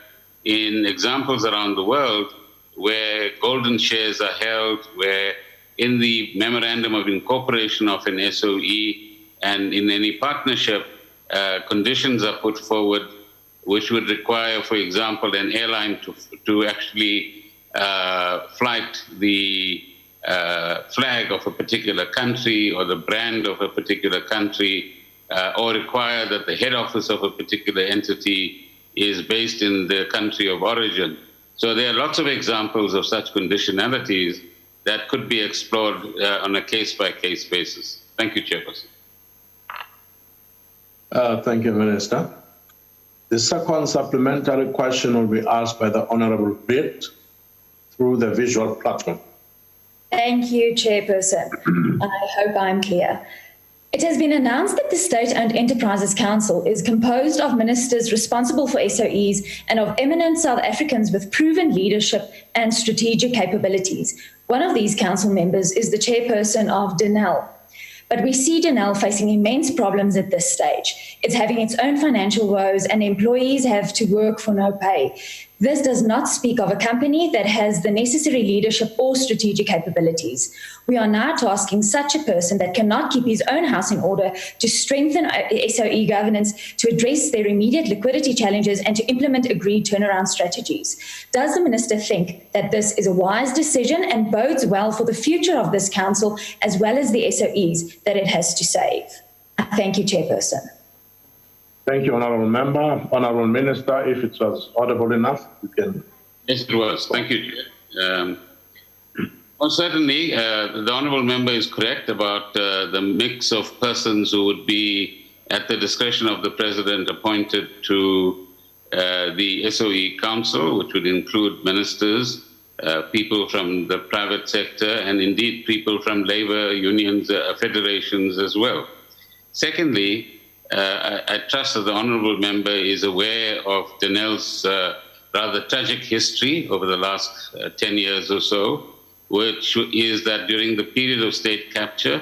in examples around the world where golden shares are held, where in the memorandum of incorporation of an SOE and in any partnership, conditions are put forward which would require, for example, an airline to actually flight the flag of a particular country or the brand of a particular country, or require that the head office of a particular entity is based in the country of origin. So there are lots of examples of such conditionalities that could be explored on a case-by-case basis. Thank you, Chairperson. Thank you, Minister. The second supplementary question will be asked by the Honourable Bid through the visual platform. Thank you, Chairperson. I hope I'm clear. It has been announced that the State-Owned Enterprises Council is composed of ministers responsible for SOEs and of eminent South Africans with proven leadership and strategic capabilities. One of these council members is the chairperson of Denel. But we see Denel facing immense problems at this stage. It's having its own financial woes and employees have to work for no pay. This does not speak of a company that has the necessary leadership or strategic capabilities. We are now tasking such a person that cannot keep his own house in order to strengthen SOE governance, to address their immediate liquidity challenges, and to implement agreed turnaround strategies. Does the Minister think that this is a wise decision and bodes well for the future of this council as well as the SOEs that it has to save? Thank you, Chairperson. Thank you, Honourable Member. Honourable Minister, if it was audible enough, you can. Yes, it was. Thank you, Chair. Well, certainly, the Honourable Member is correct about the mix of persons who would be at the discretion of the President appointed to the SOE Council, which would include ministers, people from the private sector, and indeed people from labour unions, federations as well. Secondly, I trust that the Honourable Member is aware of Denel's rather tragic history over the last 10 years or so, which is that during the period of state capture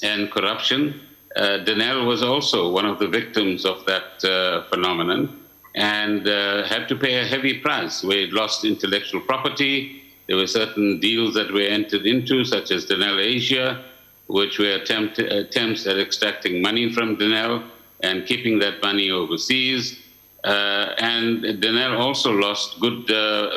and corruption, Denel was also one of the victims of that phenomenon and had to pay a heavy price where it lost intellectual property. There were certain deals that were entered into, such as Denel Asia, which were attempts at extracting money from Denel and keeping that money overseas. And Denel also lost good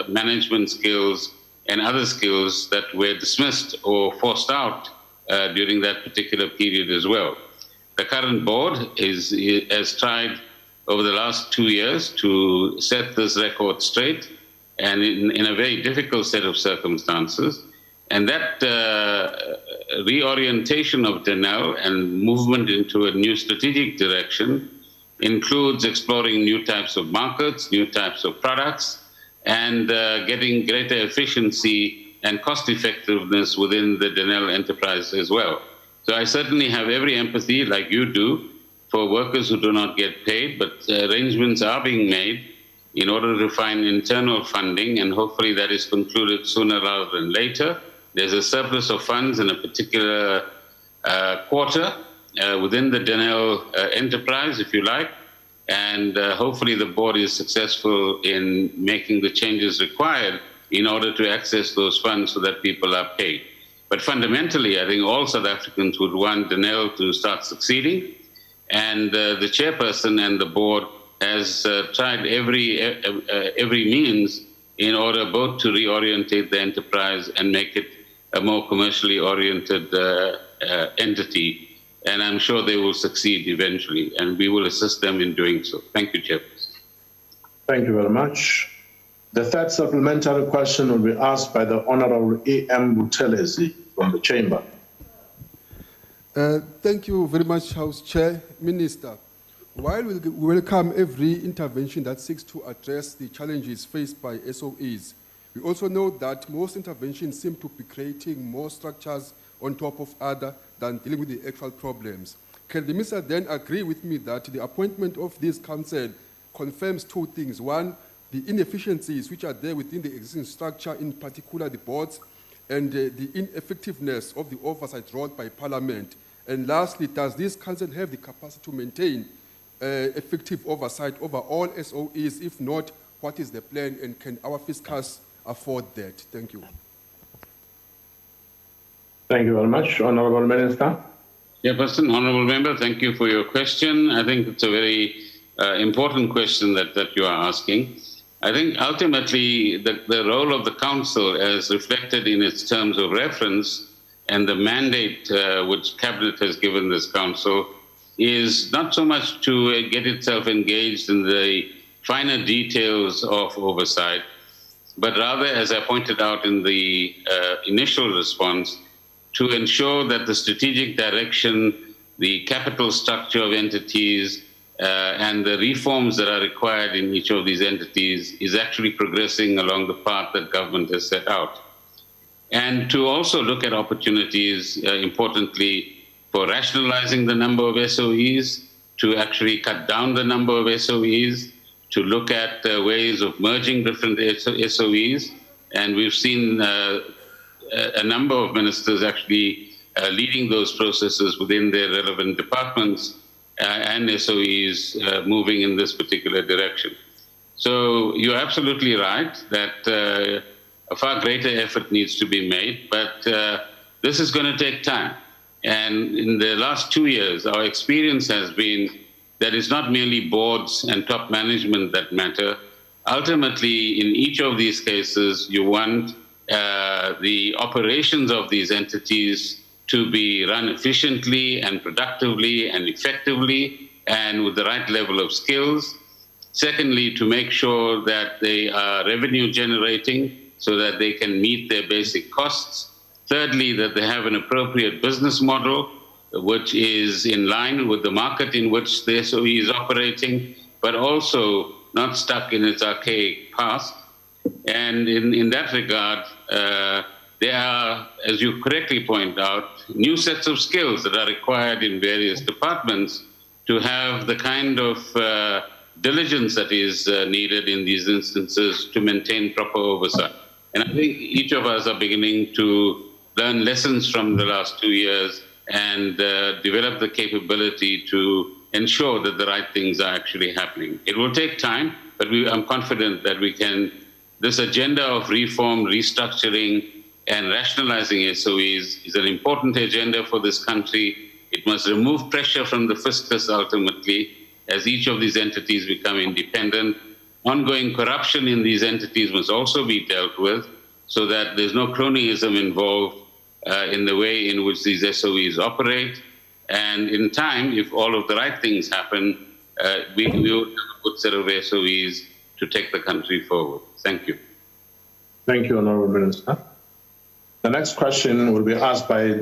management skills and other skills that were dismissed or forced out during that particular period as well. The current board has tried over the last 2 years to set this record straight, and in a very difficult set of circumstances. And that reorientation of Denel and movement into a new strategic direction includes exploring new types of markets, new types of products, and getting greater efficiency and cost effectiveness within the Denel enterprise as well. So I certainly have every empathy, like you do, for workers who do not get paid, but arrangements are being made in order to find internal funding, and hopefully that is concluded sooner rather than later. There's a surplus of funds in a particular quarter within the Denel enterprise, if you like, and hopefully the board is successful in making the changes required in order to access those funds so that people are paid. But fundamentally, I think all South Africans would want Denel to start succeeding, and the chairperson and the board has tried every means in order both to reorientate the enterprise and make it a more commercially oriented entity. And I'm sure they will succeed eventually, and we will assist them in doing so. Thank you, Chairperson. Thank you very much. The third supplementary question will be asked by the Honourable A.M. Buthelezi from the Chamber. Thank you very much, House Chair. Minister, while we welcome every intervention that seeks to address the challenges faced by SOEs, we also know that most interventions seem to be creating more structures on top of other than dealing with the actual problems. Can the Minister then agree with me that the appointment of this council confirms two things? One, the inefficiencies which are there within the existing structure, in particular the boards, and the ineffectiveness of the oversight role by Parliament. And lastly, does this council have the capacity to maintain effective oversight over all SOEs? If not, what is the plan, and can our fiscals afford that? Thank you. Thank you very much. Honourable Minister. Chairperson, Honourable Member, thank you for your question. I think it's a very important question that you are asking. I think ultimately the role of the Council, as reflected in its terms of reference and the mandate which Cabinet has given this Council, is not so much to get itself engaged in the finer details of oversight, but rather, as I pointed out in the initial response, to ensure that the strategic direction, the capital structure of entities, and the reforms that are required in each of these entities is actually progressing along the path that government has set out. And to also look at opportunities, importantly, for rationalizing the number of SOEs, to actually cut down the number of SOEs, to look at ways of merging different SOEs. And we've seen a number of ministers actually leading those processes within their relevant departments and SOEs moving in this particular direction. So you're absolutely right that a far greater effort needs to be made, but this is going to take time. And in the last 2 years, our experience has been that it's not merely boards and top management that matter. Ultimately, in each of these cases, you want the operations of these entities to be run efficiently and productively and effectively and with the right level of skills. Secondly, to make sure that they are revenue generating so that they can meet their basic costs. Thirdly, that they have an appropriate business model which is in line with the market in which the SOE is operating, but also not stuck in its archaic past. And in that regard, there are, as you correctly point out, new sets of skills that are required in various departments to have the kind of diligence that is needed in these instances to maintain proper oversight. And I think each of us are beginning to learn lessons from the last 2 years and develop the capability to ensure that the right things are actually happening. It will take time, but I'm confident that we can. This agenda of reform, restructuring, and rationalizing SOEs is an important agenda for this country. It must remove pressure from the fiscus ultimately, as each of these entities become independent. Ongoing corruption in these entities must also be dealt with so that there's no cronyism involved in the way in which these SOEs operate. And in time, if all of the right things happen, we will have a good set of SOEs to take the country forward. Thank you. Thank you, Honourable Minister. The next question will be asked by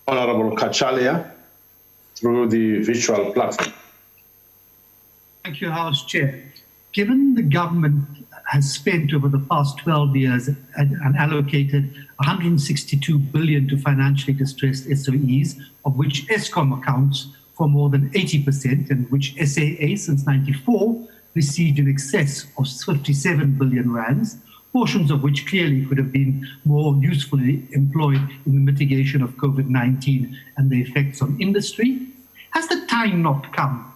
Honourable Kachalia through the virtual platform. Thank you, House Chair. Given the government has spent over the past 12 years and allocated 162 billion to financially distressed SOEs, of which Eskom accounts for more than 80%, and which SAA since '94 received in excess of 57 billion rands, portions of which clearly could have been more usefully employed in the mitigation of COVID-19 and the effects on industry. Has the time not come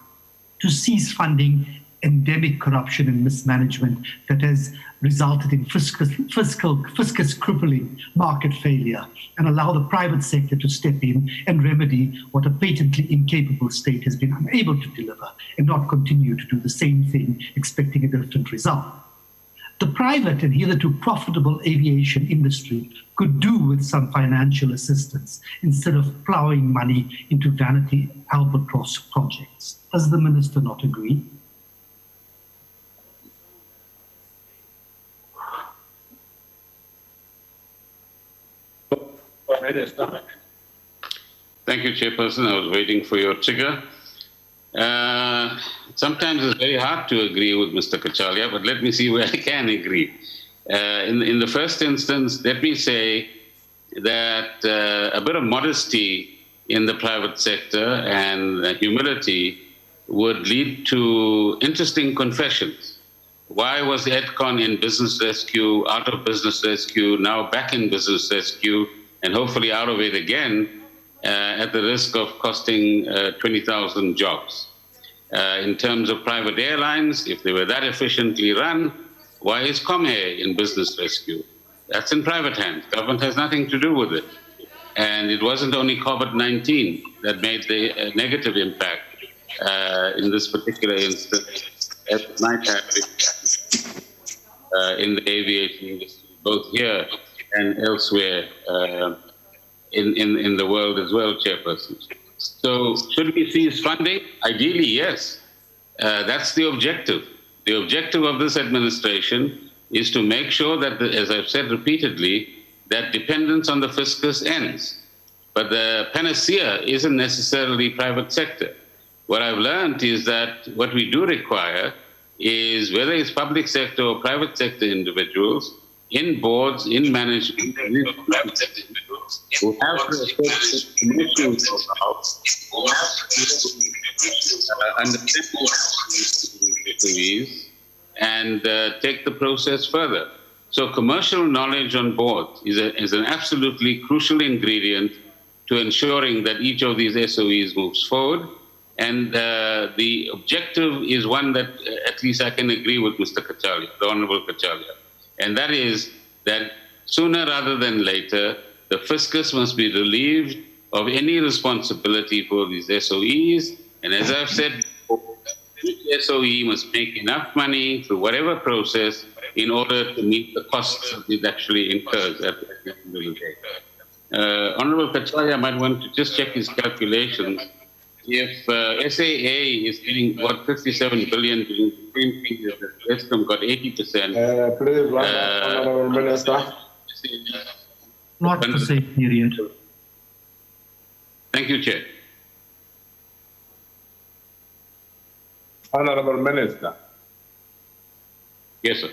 to cease funding endemic corruption and mismanagement that has resulted in fiscus crippling market failure, and allow the private sector to step in and remedy what a patently incapable state has been unable to deliver, and not continue to do the same thing expecting a different result? The private and hitherto profitable aviation industry could do with some financial assistance instead of ploughing money into vanity albatross projects. Does the Minister not agree? Thank you, Chairperson. I was waiting for your trigger. Sometimes it's very hard to agree with Mr. Kachalia, but let me see where I can agree. In the first instance, let me say that a bit of modesty in the private sector and humility would lead to interesting confessions. Why was EDCON in business rescue, out of business rescue, now back in business rescue, and hopefully out of it again, at the risk of costing 20,000 jobs? In terms of private airlines, if they were that efficiently run, why is Comair in business rescue? That's in private hands. Government has nothing to do with it. And it wasn't only COVID-19 that made the negative impact in this particular instance, as it might have in the aviation industry, both here and elsewhere in the world as well, Chairperson. So should we cease funding? Ideally, yes. That's the objective. The objective of this administration is to make sure that, as I've said repeatedly, that dependence on the fiscus ends. But the panacea isn't necessarily private sector. What I've learned is that what we do require is, whether it's public sector or private sector individuals, in boards, in management, in private sector individuals, who have to assess the commissions of the house, understand the and take the process further. So commercial knowledge on board is an absolutely crucial ingredient to ensuring that each of these SOEs moves forward. And the objective is one that at least I can agree with Mr. Kachalia, the Honorable Kachalia. And that is that sooner rather than later, the fiscus must be relieved of any responsibility for these SOEs. And as I've said before, each SOE must make enough money through whatever process in order to meet the costs that it actually incurs at the end of the day. Honorable Kachalia might want to just check his calculations. If SAA is getting, what, 57 billion, doing the same thing as Eskom got 80%. Please, Honorable Minister. Not the same period. Thank you, Chair. Honorable Minister. Yes, sir.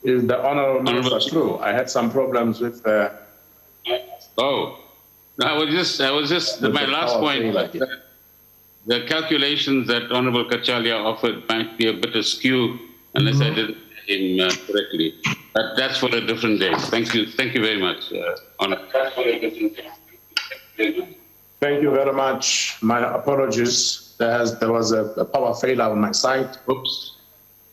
Is the Honorable Minister true? I had some problems with Oh, no, I was just my last point. The calculations that Honorable Kachalia offered might be a bit askew unless I didn't hear him correctly. But that's for a different day. Thank you very much, Honorable. Thank you very much. My apologies. There was a power failure on my side. Oops.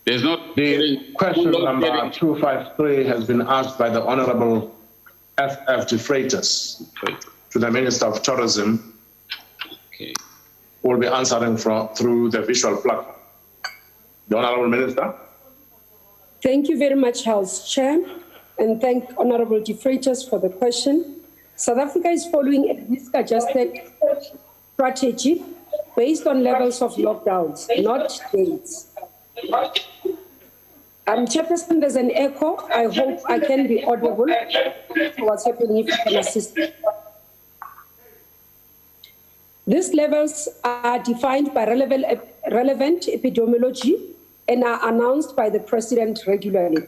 There's not. The question number 253 has been asked by the Honorable F.F. de Freitas to the Minister of Tourism. Okay. Who will be answering through the visual platform. The Honorable Minister. Thank you very much, House Chair, and thank Honorable de Freitas for the question. South Africa is following a risk-adjusted strategy based on levels of lockdowns, not dates. Chairperson, there's an echo. I hope I can be audible to what's happening, if you can assist. These levels are defined by relevant epidemiology and are announced by the President regularly.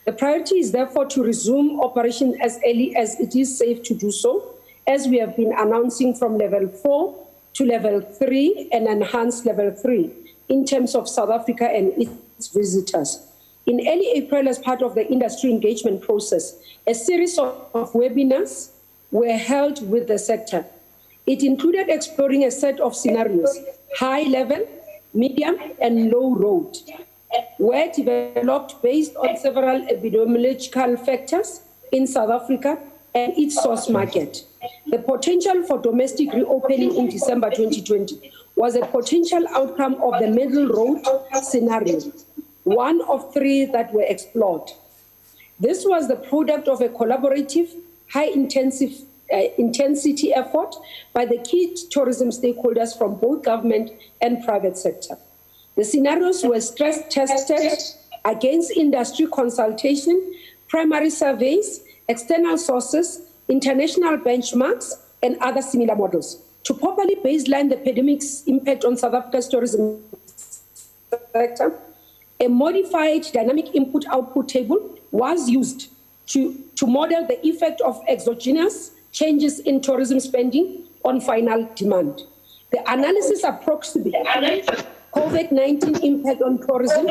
The priority is therefore to resume operation as early as it is safe to do so, as we have been announcing from level 4 to level 3 and enhanced level 3 in terms of South Africa and its visitors. In early April, as part of the industry engagement process, a series of webinars were held with the sector. It included exploring a set of scenarios, high level, medium, and low road, were developed based on several epidemiological factors in South Africa and its source market. The potential for domestic reopening in December 2020 was a potential outcome of the middle road scenario, one of 3 that were explored. This was the product of a collaborative, high-intensity effort by the key tourism stakeholders from both government and private sector. The scenarios were stress-tested against industry consultation, primary surveys, external sources, international benchmarks, and other similar models. To properly baseline the pandemic's impact on South Africa's tourism sector, a modified dynamic input-output table was used to model the effect of exogenous changes in tourism spending on final demand. The analysis approximates COVID-19 impact on tourism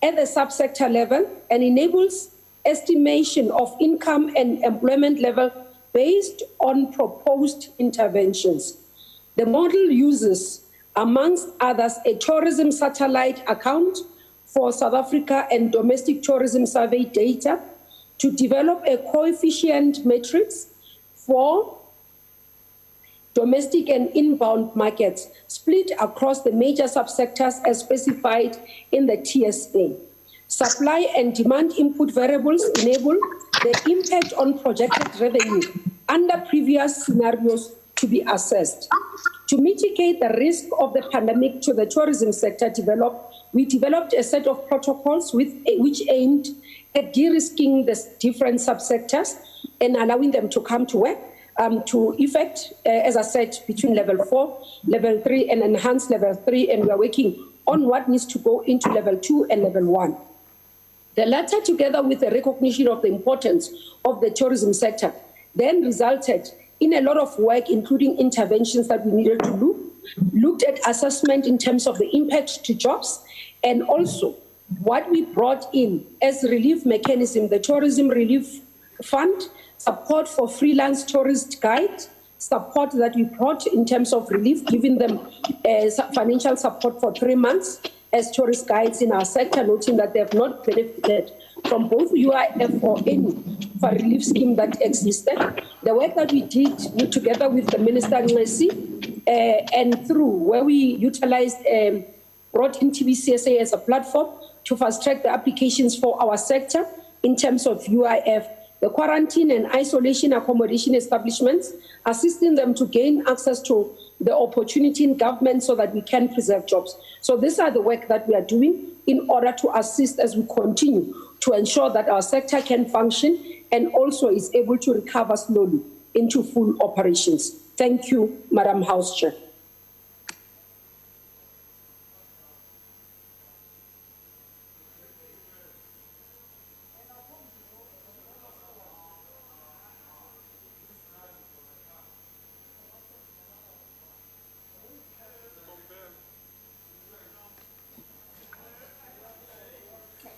at the subsector level and enables estimation of income and employment level based on proposed interventions. The model uses, amongst others, a tourism satellite account for South Africa and domestic tourism survey data to develop a coefficient matrix for domestic and inbound markets split across the major subsectors as specified in the TSA. Supply and demand input variables enable the impact on projected revenue under previous scenarios to be assessed. To mitigate the risk of the pandemic to the tourism sector, we developed a set of protocols which aimed at de-risking the different subsectors and allowing them to come to work to effect, as I said, between level 4, level 3, and enhanced level 3, and we are working on what needs to go into level 2 and level 1. The latter, together with the recognition of the importance of the tourism sector, then resulted in a lot of work, including interventions that we needed to looked at assessment in terms of the impact to jobs, and also what we brought in as relief mechanism, the Tourism Relief Fund, support for freelance tourist guides, support that we brought in terms of relief, giving them financial support for 3 months as tourist guides in our sector, noting that they have not benefited from both UIF or any relief scheme that existed. The work that we did together with the Minister Ngesi, and through where we utilized, brought in TBCSA as a platform to fast track the applications for our sector in terms of UIF, the quarantine and isolation accommodation establishments, assisting them to gain access to the opportunity in government so that we can preserve jobs. So these are the work that we are doing in order to assist as we continue to ensure that our sector can function and also is able to recover slowly into full operations. Thank you, Madam House Chair.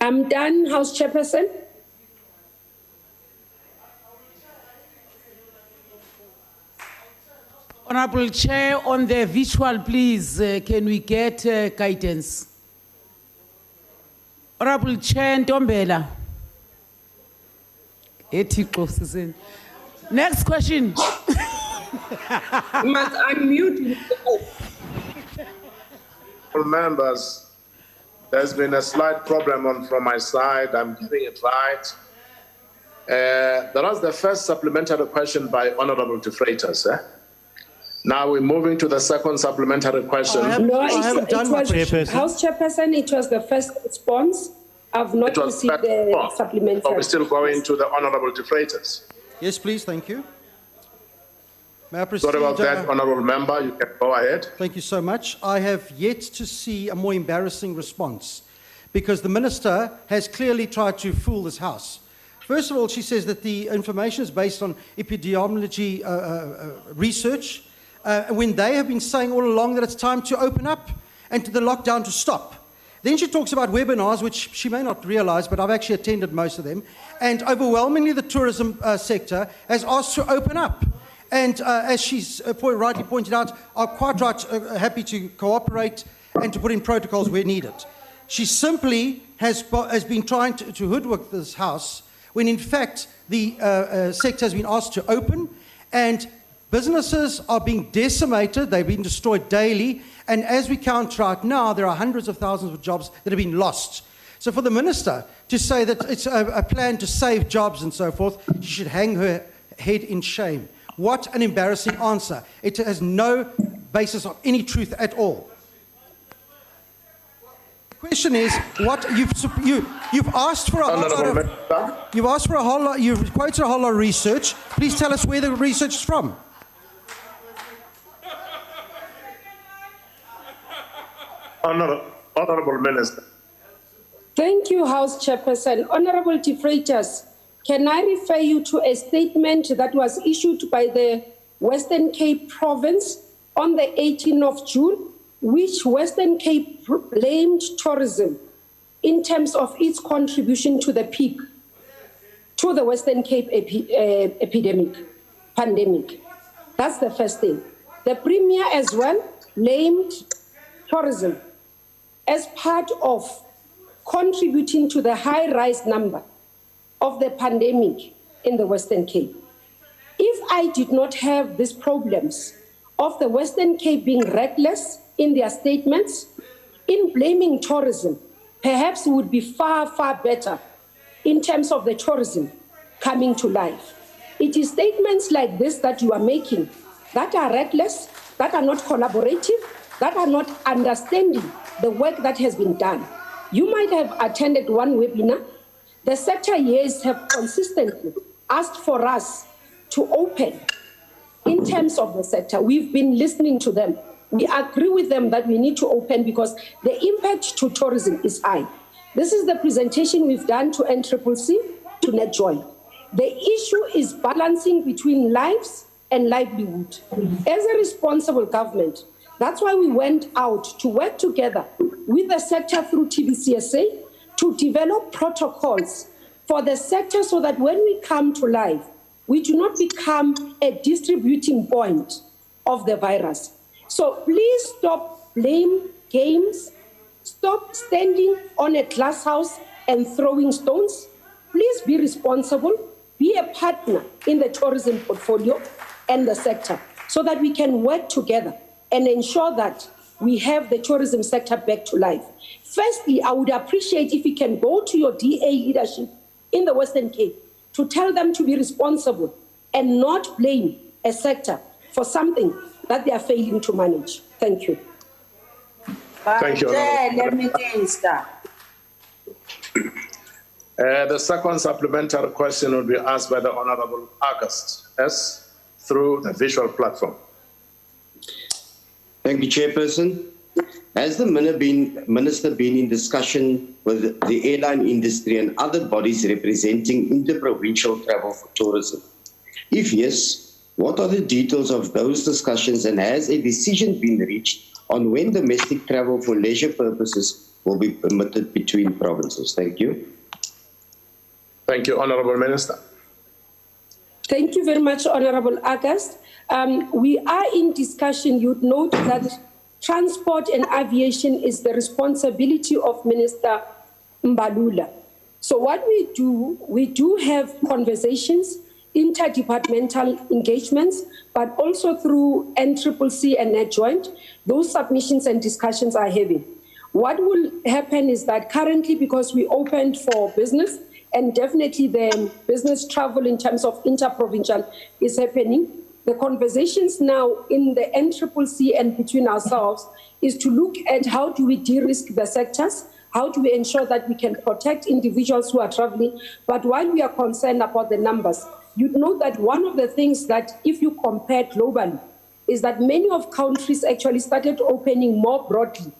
I'm done, House Chairperson. Honorable Chair, on the visual, please, can we get guidance? Honorable Chair Ntombela. Next question. You must unmute. Members, there's been a slight problem from my side. I'm getting it right. That was the first supplementary question by Honorable De Freitas. Now we're moving to the second supplementary question. House Chairperson, it was the first response. I've not received the supplementary. So we're still going to the Honorable De Freitas. Yes, please. Thank you. May I proceed? Sorry about that, Honourable Member. You can go ahead. Thank you so much. I have yet to see a more embarrassing response because the Minister has clearly tried to fool this House. First of all, she says that the information is based on epidemiology research, when they have been saying all along that it's time to open up and to the lockdown to stop. Then she talks about webinars, which she may not realize, but I've actually attended most of them. And overwhelmingly, the tourism sector has asked to open up. And as she's rightly pointed out, are quite right, happy to cooperate and to put in protocols where needed. She simply has been trying to hoodwink this House when, in fact, the sector has been asked to open and businesses are being decimated. They've been destroyed daily. And as we count right now, there are hundreds of thousands of jobs that have been lost. So for the Minister to say that it's a plan to save jobs and so forth, she should hang her head in shame. What an embarrassing answer. It has no basis of any truth at all. The question is, what you've asked for a whole lot of, you've quoted a whole lot of research. Please tell us where the research is from. Honourable Minister. Thank you, House Chairperson. Honourable De Freitas, can I refer you to a statement that was issued by the Western Cape Province on the 18th of June, which Western Cape blamed tourism in terms of its contribution to the peak, to the Western Cape pandemic. That's the first thing. The Premier as well blamed tourism as part of contributing to the high rise number of the pandemic in the Western Cape. If I did not have these problems of the Western Cape being reckless in their statements, in blaming tourism, perhaps it would be far, far better in terms of the tourism coming to life. It is statements like this that you are making that are reckless, that are not collaborative, that are not understanding the work that has been done. You might have attended one webinar. The sector years have consistently asked for us to open in terms of the sector. We've been listening to them. We agree with them that we need to open because the impact to tourism is high. This is the presentation we've done to NCCC, to NetJoin. The issue is balancing between lives and livelihood. As a responsible government, that's why we went out to work together with the sector through TBCSA to develop protocols for the sector so that when we come to life, we do not become a distributing point of the virus. So please stop blame games, stop standing on a glass house and throwing stones. Please be responsible, be a partner in the tourism portfolio and the sector so that we can work together and ensure that we have the tourism sector back to life. Firstly, I would appreciate if you can go to your DA leadership in the Western Cape to tell them to be responsible and not blame a sector for something that they are failing to manage. Thank you. Thank you. Let me The second supplementary question will be asked by the Honorable August S. through the visual platform. Thank you, Chairperson. Has the Minister been in discussion with the airline industry and other bodies representing interprovincial travel for tourism? If yes, what are the details of those discussions, and has a decision been reached on when domestic travel for leisure purposes will be permitted between provinces? Thank you. Thank you, Honourable Minister. Thank you very much, Honourable August. We are in discussion. You'd note that transport and aviation is the responsibility of Minister Mbalula. So what we do have conversations, interdepartmental engagements, but also through NCCC and NetJoint, those submissions and discussions are heavy. What will happen is that currently, because we opened for business, and definitely the business travel in terms of interprovincial is happening, the conversations now in the NCCC and between ourselves is to look at how do we de-risk the sectors, how do we ensure that we can protect individuals who are traveling. But while we are concerned about the numbers, you'd know that one of the things that if you compare globally is that many of countries actually started opening more broadly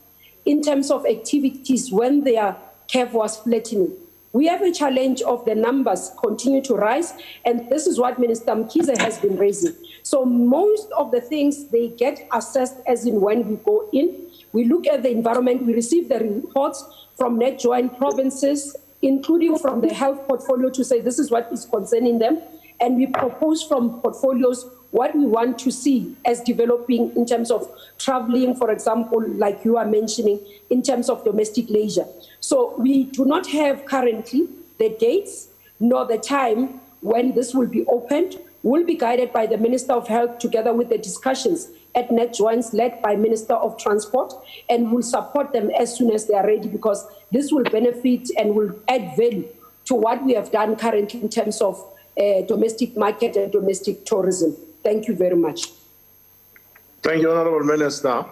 in terms of activities when their curve was flattening. We have a challenge of the numbers continue to rise, and this is what Minister Mkhize has been raising. So most of the things, they get assessed as in when we go in. We look at the environment, we receive the reports from NetJoint provinces, including from the health portfolio to say this is what is concerning them, and we propose from portfolios what we want to see as developing in terms of traveling, for example, like you are mentioning, in terms of domestic leisure. So we do not have currently the dates nor the time when this will be opened. We'll be guided by the Minister of Health together with the discussions at NetJoints led by Minister of Transport, and we'll support them as soon as they are ready, because this will benefit and will add value to what we have done currently in terms of domestic market and domestic tourism. Thank you very much. Thank you, Honourable Minister.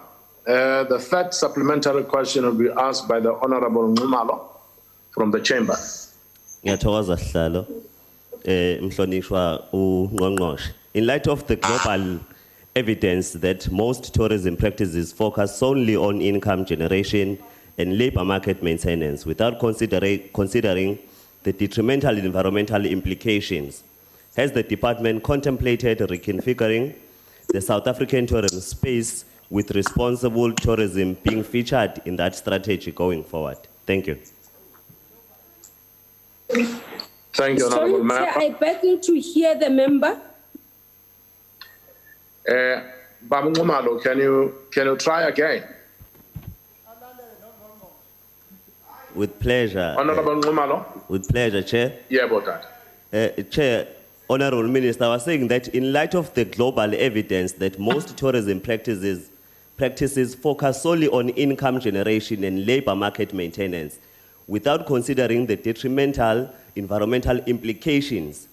The third supplementary question will be asked by the Honourable Ngumalo from the Chamber. Ngiyathokoza Sihlalo. Mhlonishwa uNgqongqoshe. In light of the global evidence that most tourism practices focus solely on income generation and labor market maintenance without considering the detrimental environmental implications, has the department contemplated reconfiguring the South African tourism space with responsible tourism being featured in that strategy going forward? Thank you. Thank you, Honourable Member. I beg you to hear the member. Babu Ngumalo, can you try again? With pleasure. Honorable Ngumalo. With pleasure, Chair. Yeah, about that. Chair, Honorable Minister, I was saying that in light of the global evidence that most tourism practices focus solely on income generation and labor market maintenance, without considering the detrimental environmental implications,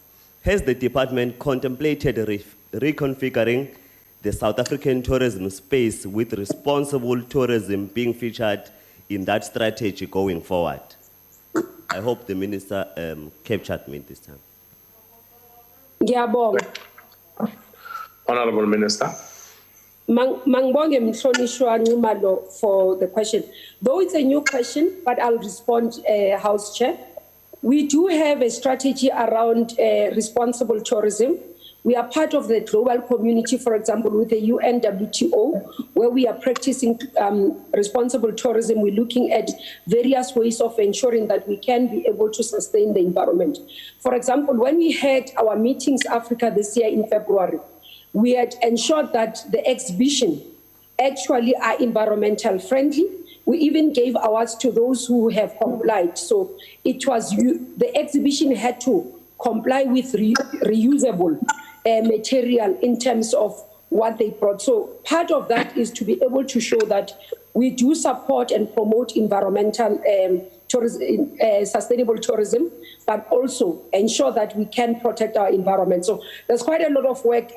has the department contemplated reconfiguring the South African tourism space with responsible tourism being featured in that strategy going forward? I hope the minister captured me this time. Honorable Minister. Mangbonge Mhlonishwa Ngumalo for the question. Though it's a new question, but I'll respond, House Chair. We do have a strategy around responsible tourism. We are part of the global community, for example, with the UNWTO, where we are practicing responsible tourism. We're looking at various ways of ensuring that we can be able to sustain the environment. For example, when we had our Meetings Africa this year in February, we had ensured that the exhibition actually are environmental friendly. We even gave awards to those who have complied. So it was, the exhibition had to comply with reusable material in terms of what they brought. So part of that is to be able to show that we do support and promote environmental tourism, sustainable tourism, but also ensure that we can protect our environment. So there's quite a lot of work,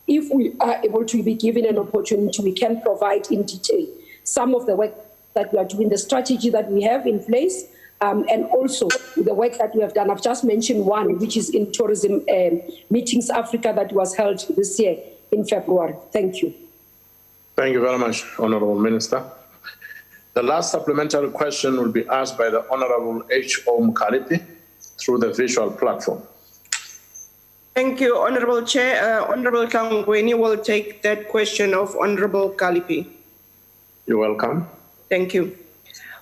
if we are able to be given an opportunity, we can provide in detail some of the work that we are doing, the strategy that we have in place, and also the work that we have done. I've just mentioned one, which is in tourism Meetings Africa that was held this year in February. Thank you. Thank you very much, Honorable Minister. The last supplementary question will be asked by the Honorable H.O. Mkalipi through the visual platform. Thank you, Honorable Chair. Honorable Kangweni will take that question of Honorable Kalipi. You're welcome. Thank you.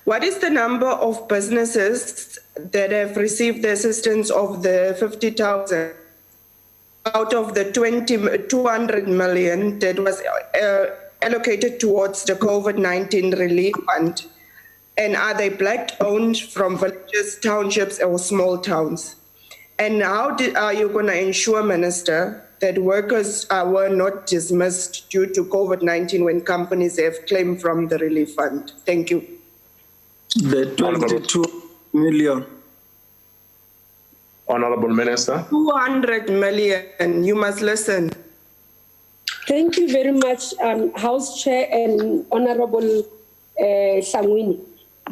What is the number of businesses that have received the assistance of the 50,000 out of the 200 million that was allocated towards the COVID-19 relief fund? And are they black-owned from villages, townships, or small towns? And how are you going to ensure, Minister, that workers were not dismissed due to COVID-19 when companies have claimed from the relief fund? Thank you. The 22 million. Honorable Minister. 200 million. You must listen. Thank you very much, House Chair and Honorable Sangwini.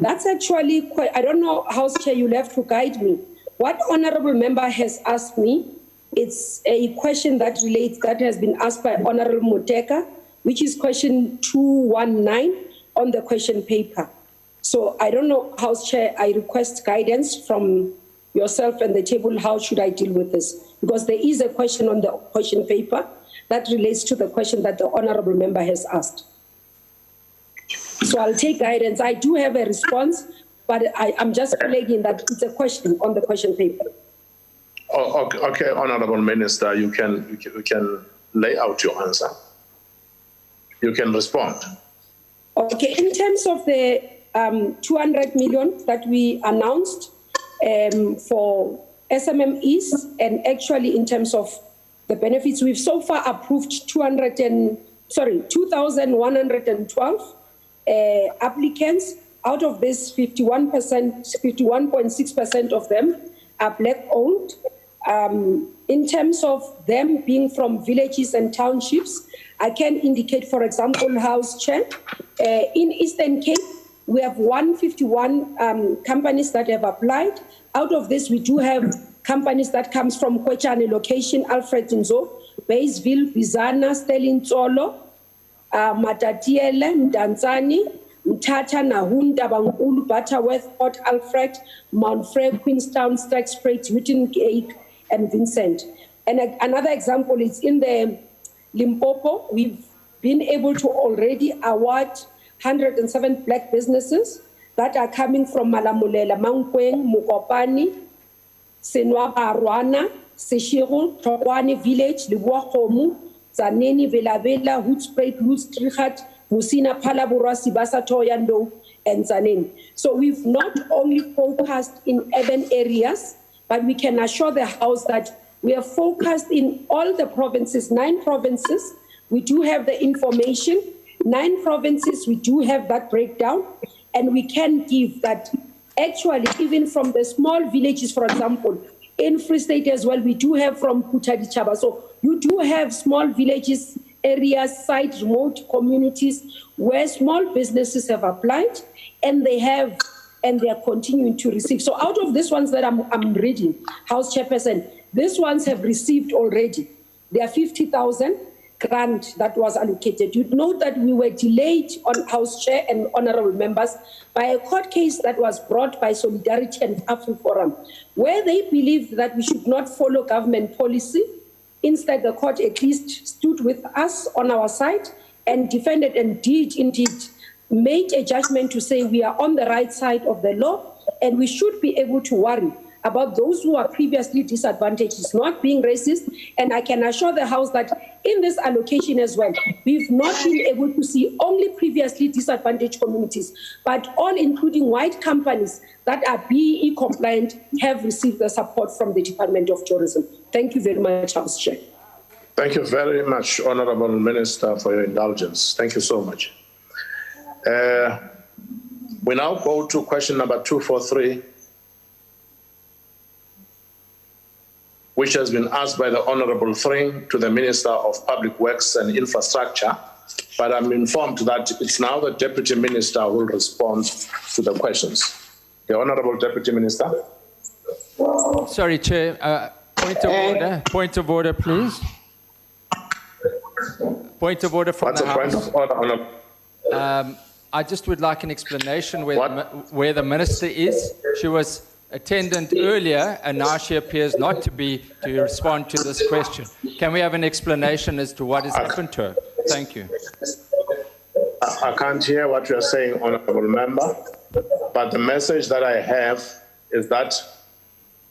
That's actually quite, I don't know, House Chair, you'll have to guide me. What Honorable Member has asked me, it's a question that relates, that has been asked by Honorable Muteka, which is question 219 on the question paper. So I don't know, House Chair, I request guidance from yourself and the table, how should I deal with this? Because there is a question on the question paper that relates to the question that the Honorable Member has asked. So I'll take guidance. I do have a response, but I'm just flagging that it's a question on the question paper. Oh, okay, Honorable Minister, you can lay out your answer. You can respond. Okay, in terms of the 200 million that we announced for SMEs, and actually in terms of the benefits, we've so far approved 2,112 applicants. Out of this, 51.6% of them are black-owned. In terms of them being from villages and townships, I can indicate, for example, House Chair, in Eastern Cape, we have 151 companies that have applied. Out of this, we do have companies that comes from Kwechane location, Alfred Nzo, Bayesville, Bizana, Sterling Tsolo, Matatiele, Mdantsani, Mthatha, Nahunda, Bangulu, Butterworth, Port Alfred, Mount Frere, Queenstown, Sterkspruit, Houghton Cape, and Vincent. And another example is in the Limpopo. We've been able to already award 107 black businesses that are coming from Malamulela, Mankweng, Mukopani, Senwaba, Rwana, Seshiro, Trokwani Village, Libuakomu, Zaneni, Velavela, Hoedspruit, Loos, Trichat, Musina, Palabura, Sibasa, Toyando, and Zanin. So we've not only focused in urban areas, but we can assure the House that we are focused in all the provinces, 9 provinces. We do have the information. 9 provinces, we do have that breakdown, and we can give that actually even from the small villages, for example, in Free State as well, we do have from Kutadichaba. So you do have small villages, areas, site, remote communities where small businesses have applied and they are continuing to receive. So out of these ones that I'm reading, House Chairperson, these ones have received already. There are 50,000 grant that was allocated. You'd note that we were delayed on House Chair and honorable members by a court case that was brought by Solidarity and AfriForum, where they believed that we should not follow government policy. Instead, the court at least stood with us on our side and defended and did indeed made a judgment to say we are on the right side of the law and we should be able to worry about those who are previously disadvantaged. It's not being racist, and I can assure the House that in this allocation as well, we've not been able to see only previously disadvantaged communities, but all including white companies that are BEE compliant have received the support from the Department of Tourism. Thank you very much, House Chair. Thank you very much, Honorable Minister, for your indulgence. Thank you so much. We now go to question number 243, which has been asked by the Honorable Thring to the Minister of Public Works and Infrastructure, but I'm informed that it's now the Deputy Minister who will respond to the questions. The Honorable Deputy Minister. Sorry, Chair. Point of order, please. Point of order from the House. Point of order, I just would like an explanation where the Minister is. She was attendant earlier, and now she appears not to be to respond to this question. Can we have an explanation as to what has happened to her? Thank you. I can't hear what you're saying, Honourable Member, but the message that I have is that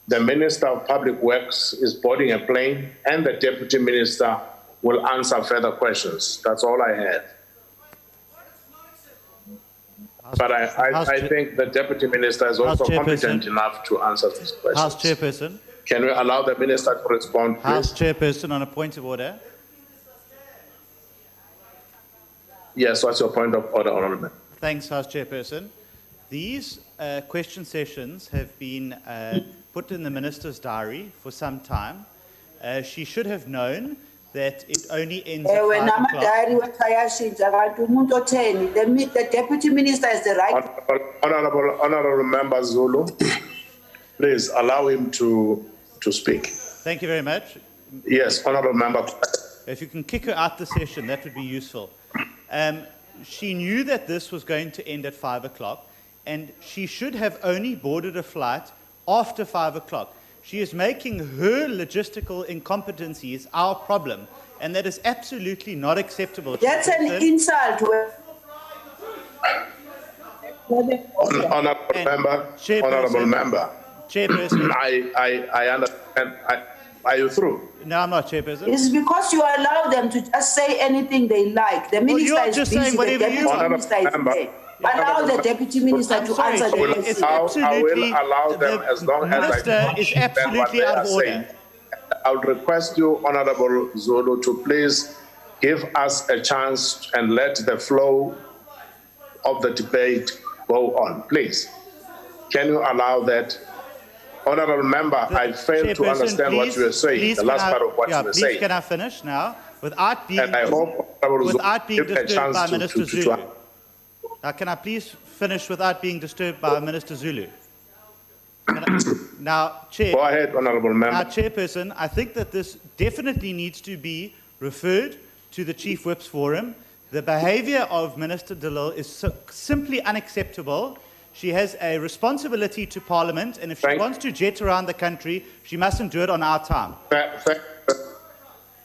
the Minister of Public Works is boarding a plane and the Deputy Minister will answer further questions. That's all I have. But I think the Deputy Minister is also competent enough to answer these questions. House Chairperson. Can we allow the Minister to respond, please? House Chairperson, on a point of order. Yes, what's your point of order, Honourable Member? Thanks, House Chairperson. These question sessions have been put in the Minister's diary for some time. She should have known that it only ends at 5 o'clock. The Deputy Minister has the right. Honourable Member Zulu, please allow him to speak. Thank you very much. Yes, Honourable Member. If you can kick her out the session, that would be useful. She knew that this was going to end at 5 o'clock, and she should have only boarded a flight after 5 o'clock. She is making her logistical incompetencies our problem, and that is absolutely not acceptable. That's an insult. Honourable Member, Chairperson. I understand. Are you through? No, I'm not, Chairperson. It's because you allow them to just say anything they like. The Minister is busy, the Deputy Minister is there. Allow the Deputy Minister to answer the question. I will allow them as long as I is absolutely out of order. I would request you, Honourable Zulu, to please give us a chance and let the flow of the debate go on. Please. Can you allow that? Honourable Member, I failed to understand what you were saying, the last part of what you were saying. Please, can I finish now? Without being disturbed by Minister Zulu. Now, can I please finish without being disturbed by Minister Zulu? Now, Chair. Go ahead, Honourable Member. Now, Chairperson, I think that this definitely needs to be referred to the Chief Whips Forum. The behaviour of Minister de Lille is simply unacceptable. She has a responsibility to Parliament, and if she wants to jet around the country, she mustn't do it on our time.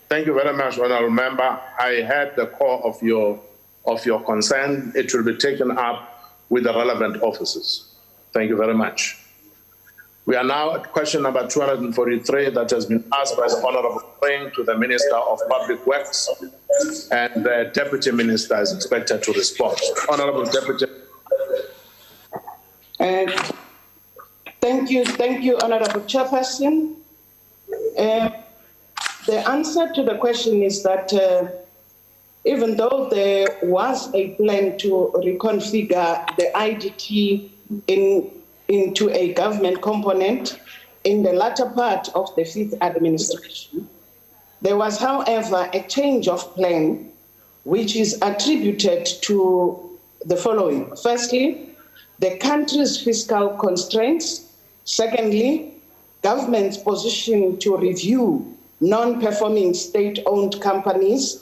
Thank you very much, Honourable Member. I heard the core of your concern. It will be taken up with the relevant officers. Thank you very much. We are now at question number 243 that has been asked by the Honourable Praying to the Minister of Public Works, and the Deputy Minister is expected to respond. Honourable Deputy. Thank you, Honourable Chairperson. The answer to the question is that even though there was a plan to reconfigure the IDT into a government component in the latter part of the 5th administration, there was, however, a change of plan which is attributed to the following. Firstly, the country's fiscal constraints. Secondly, government's position to review non-performing state-owned companies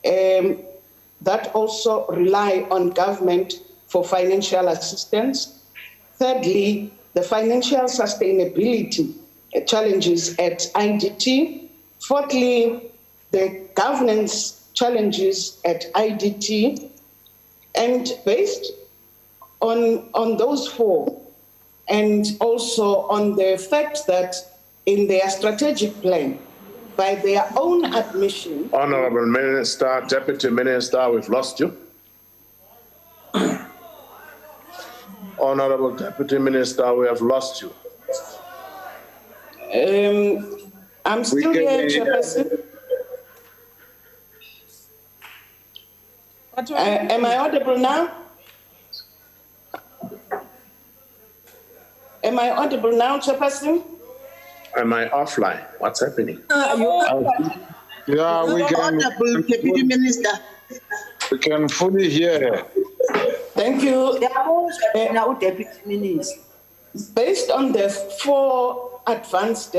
that also rely on government for financial assistance. Thirdly, the financial sustainability challenges at IDT. Fourthly, the governance challenges at IDT. And based on those four, and also on the fact that in their strategic plan, by their own admission... Honourable Minister, Deputy Minister, we've lost you. Honourable Deputy Minister, we have lost you. I'm still here, Chairperson. Am I audible now? Am I audible now, Chairperson? Am I offline? What's happening? Yeah, we can. Deputy Minister. We can fully hear her. Thank you. Now, Deputy Minister. Based on the four advanced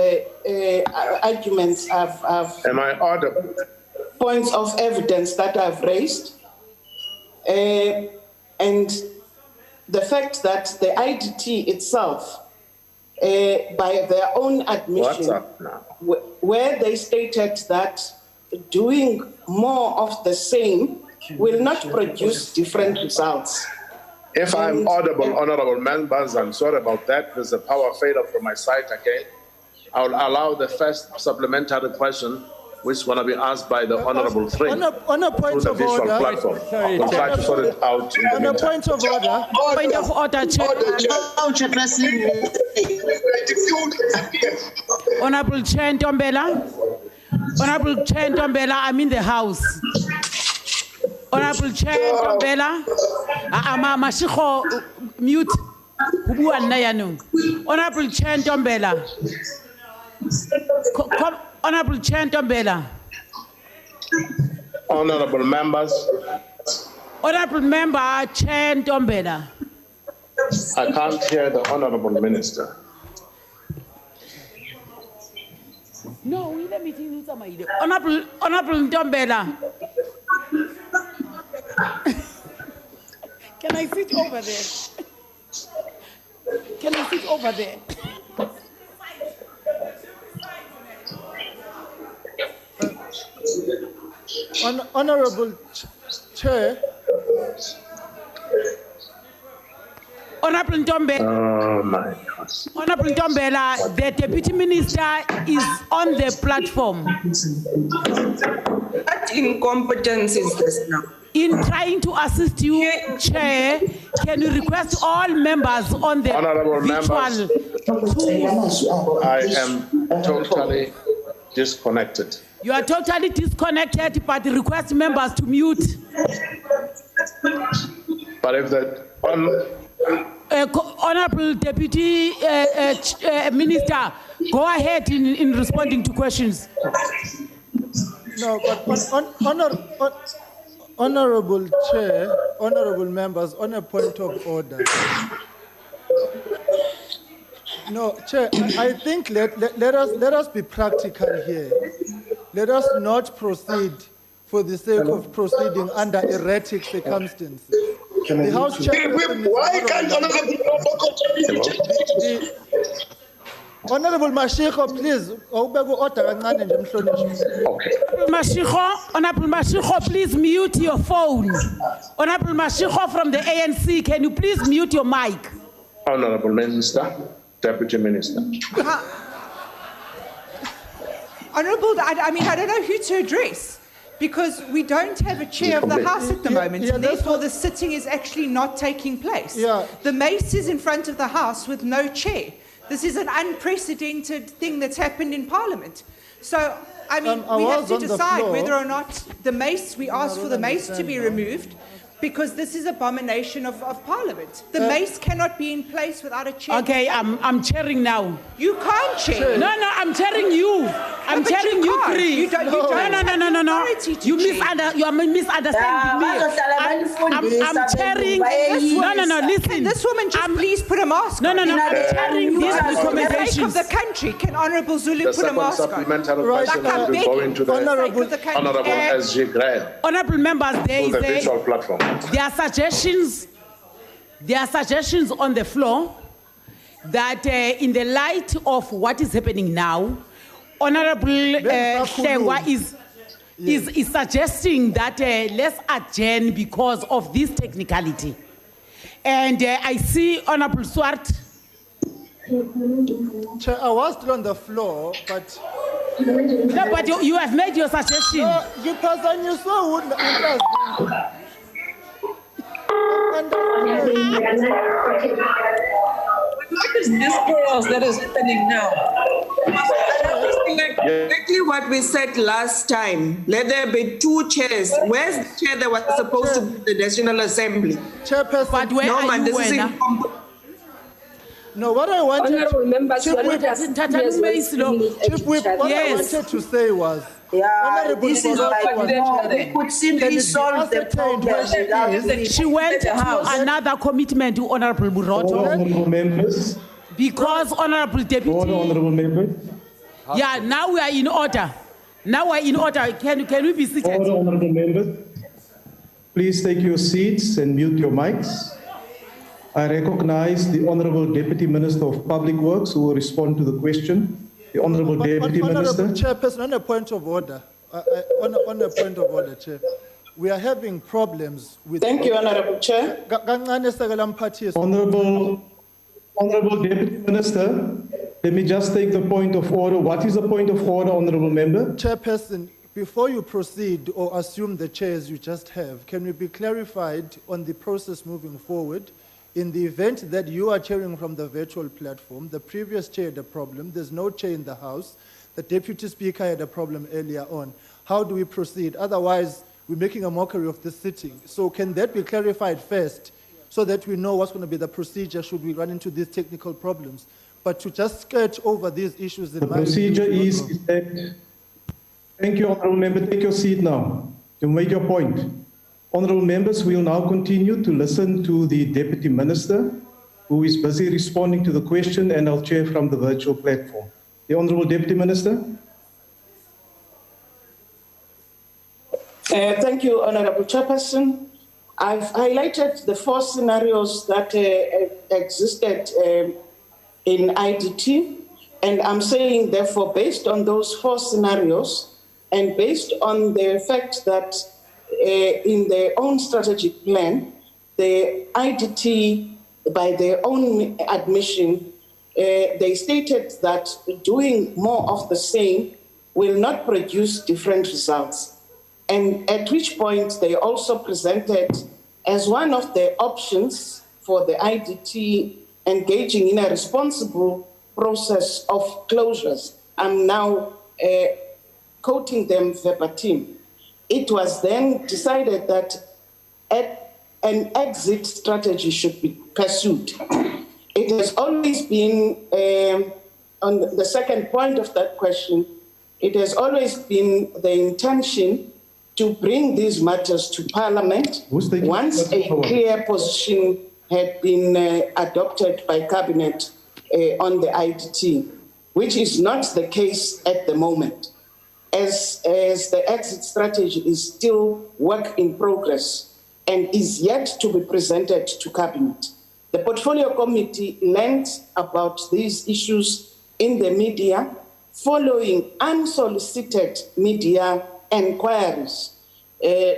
arguments am I audible? Points of evidence that I've raised, and the fact that the IDT itself, by their own admission, where they stated that doing more of the same will not produce different results. If I'm audible, honourable members, I'm sorry about that. There's a power failure from my side again. I'll allow the first supplementary question, which is going to be asked by the honourable three on a point through the of visual order. platform. We'll try to sort it out in the On a meantime. point of order. Point of order, Honourable Chair Ntombela. Honourable Chair Ntombela, I'm in the house. Honourable Chair Ntombela, Mashiko, mute. Honourable Chair Ntombela. Honourable Chair Ntombela. Honourable members. Honourable Member Chair Ntombela. I can't hear the honourable minister. No, we let me think. Honourable Ntombela. Can I sit over there? Can I sit over there? Honourable Chair. Honourable Ntombela. Oh my God. Honourable Ntombela, the Deputy Minister is on the platform. What incompetence is this now? In trying to assist you, Chair, can you request all members on the Honourable virtual members, I am totally disconnected. You are totally disconnected, but request members to mute. But if the Honourable Deputy Minister, go ahead in responding to questions. No, but Honourable Chair, honourable members, on a point of order. No, Chair, I think let us be practical here. Let us not proceed for the sake of proceeding under erratic circumstances. The House Chairperson why can't Honourable Mashiko, please. Honourable Mashiko, please mute your phone. Honourable Mashiko from the ANC, can you please mute your mic? Honourable Minister. Deputy Minister. Honourable, I mean, I don't know who to address because we don't have a chair of the House at the moment, and therefore the sitting is actually not taking place. The mace is in front of the House with no chair. This is an unprecedented thing that's happened in Parliament. So, I mean, we have to decide whether or not the mace, we ask for the mace to be removed, because this is abomination of Parliament. The mace cannot be in place without a chair. Okay, I'm chairing now. You can't chair. No, I'm chairing you. I'm chairing you three. You don't No. You are misunderstanding me. I'm chairing. No, listen. Can this woman just please put a mask on? No, I'm chairing these recommendations. For the sake of the country, can Honourable Zulu put a mask on? Supplementary question will go into the Honourable SG Graham. Honourable members, the virtual platform. There are suggestions on the floor that in the light of what is happening now, Honourable Hlengwa is suggesting that let's adjourn because of this technicality. And I see Honourable Swart. Chair, I was still on the floor, but... No, but you have made your suggestion. No, you person, you so wouldn't interest. What is this chaos that is happening now? Exactly what we said last time. Let there be two chairs. Where's the chair that was supposed to be the National Assembly? Chairperson, but where are you, this is No, what I wanted Honourable members, Chief Whip, what I wanted to say was, this is like we could simply solve the problem. She went to another commitment to Honourable Buroto. Honourable members. Because Honourable Deputy. Honourable members. Yeah, now we are in order. Can we be seated? Honourable members. Please take your seats and mute your mics. I recognize the Honourable Deputy Minister of Public Works who will respond to the question. The Honourable Deputy Minister. Honourable Chairperson, on a point of order. On a point of order, Chair. We are having problems with... Thank you, Honourable Chair. Honourable Deputy Minister, let me just take the point of order. What is the point of order, Honourable Member? Chairperson, before you proceed or assume the chairs you just have, can we be clarified on the process moving forward? In the event that you are chairing from the virtual platform, the previous chair had a problem, there's no chair in the House, the Deputy Speaker had a problem earlier on. How do we proceed? Otherwise, we're making a mockery of the sitting. So can that be clarified first so that we know what's going to be the procedure should we run into these technical problems? But to just skirt over these issues... The procedure is that... Thank you, Honourable Member. Take your seat now. You made your point. Honourable members, we will now continue to listen to the Deputy Minister, who is busy responding to the question, and I'll chair from the virtual platform. The Honourable Deputy Minister. Thank you, Honourable Chairperson. I've highlighted the 4 scenarios that existed in IDT, and I'm saying, therefore, based on those 4 scenarios, and based on the fact that in their own strategic plan, the IDT, by their own admission, they stated that doing more of the same will not produce different results. And at which point they also presented as one of the options for the IDT engaging in a responsible process of closures. I'm now quoting them verbatim. It was then decided that an exit strategy should be pursued. It has always been, on the second point of that question, it has always been the intention to bring these matters to Parliament once a clear position had been adopted by Cabinet on the IDT, which is not the case at the moment. As the exit strategy is still work in progress and is yet to be presented to Cabinet. The Portfolio Committee learned about these issues in the media following unsolicited media enquiries,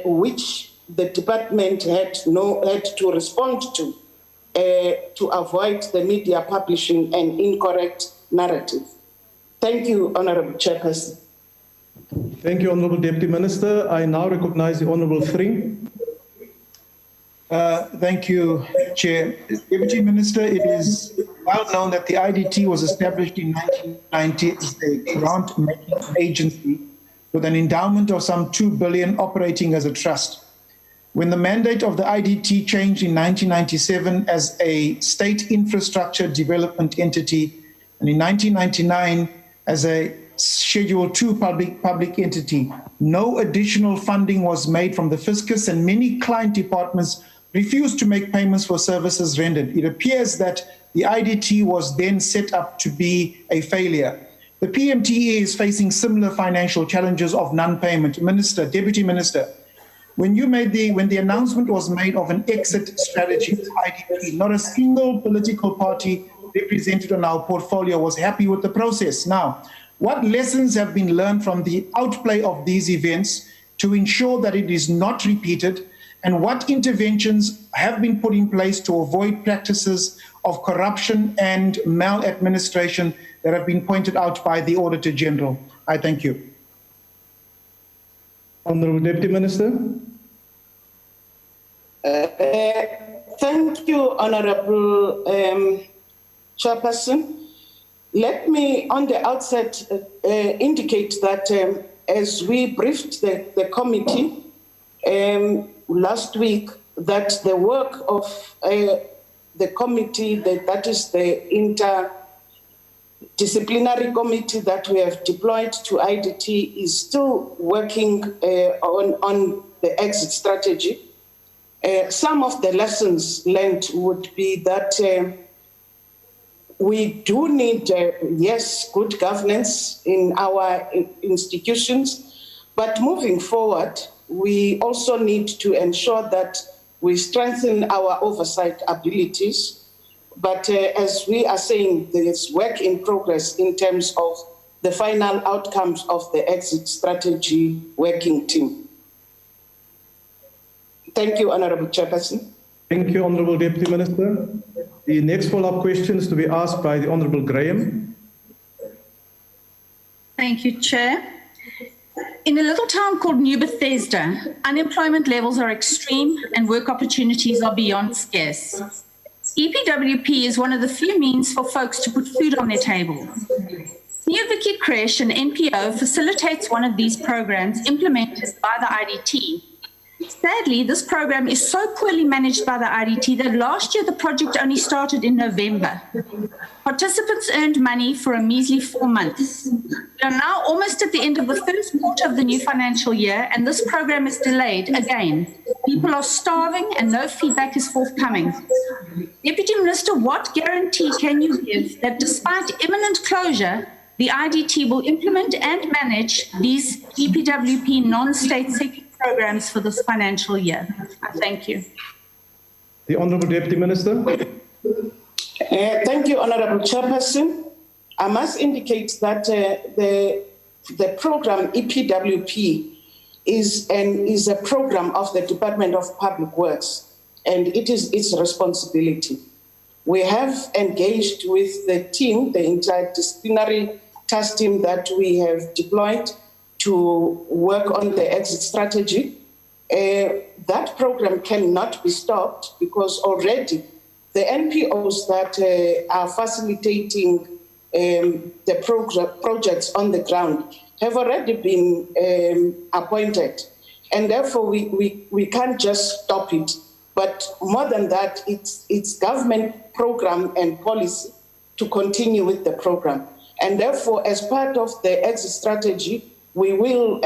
which the department had to respond to. to avoid the media publishing an incorrect narrative. Thank you, Honourable Chairperson. Thank you, Honourable Deputy Minister. I now recognize the Honourable Thring. Thank you, Chair. Deputy Minister, it is well known that the IDT was established in 1990 as a grant-making agency with an endowment of some 2 billion operating as a trust. When the mandate of the IDT changed in 1997 as a state infrastructure development entity, and in 1999 as a Schedule 2 public entity, no additional funding was made from the fiscus, and many client departments refused to make payments for services rendered. It appears that the IDT was then set up to be a failure. The PMTE is facing similar financial challenges of non-payment. Minister, Deputy Minister, when the announcement was made of an exit strategy to IDT, not a single political party represented on our portfolio was happy with the process. Now, what lessons have been learned from the outplay of these events to ensure that it is not repeated, and what interventions have been put in place to avoid practices of corruption and maladministration that have been pointed out by the Auditor General? I thank you. Honourable Deputy Minister. Thank you, Honourable Chairperson. Let me, on the outset, indicate that as we briefed the committee last week, that the work of the committee, that is the interdisciplinary committee that we have deployed to IDT, is still working on the exit strategy. Some of the lessons learned would be that we do need, yes, good governance in our institutions, but moving forward, we also need to ensure that we strengthen our oversight abilities. But as we are saying, there is work in progress in terms of the final outcomes of the exit strategy working team. Thank you, Honourable Chairperson. Thank you, Honourable Deputy Minister. The next follow-up question is to be asked by the Honourable Graham. Thank you, Chair. In a little town called New Bethesda, unemployment levels are extreme and work opportunities are beyond scarce. EPWP is one of the few means for folks to put food on their table. New Vicky Creche, an NPO, facilitates one of these programs implemented by the IDT. Sadly, this program is so poorly managed by the IDT that last year the project only started in November. Participants earned money for a measly 4 months. We are now almost at the end of the first quarter of the new financial year, and this program is delayed again. People are starving and no feedback is forthcoming. Deputy Minister, what guarantee can you give that despite imminent closure, the IDT will implement and manage these EPWP non-state sector programs for this financial year? Thank you. The Honourable Deputy Minister. Thank you, Honourable Chairperson. I must indicate that the program EPWP is a program of the Department of Public Works, and it is its responsibility. We have engaged with the team, the interdisciplinary task team that we have deployed to work on the exit strategy. That program cannot be stopped because already the NPOs that are facilitating the projects on the ground have already been appointed. And therefore, we can't just stop it. But more than that, it's government program and policy to continue with the program. And therefore, as part of the exit strategy, we will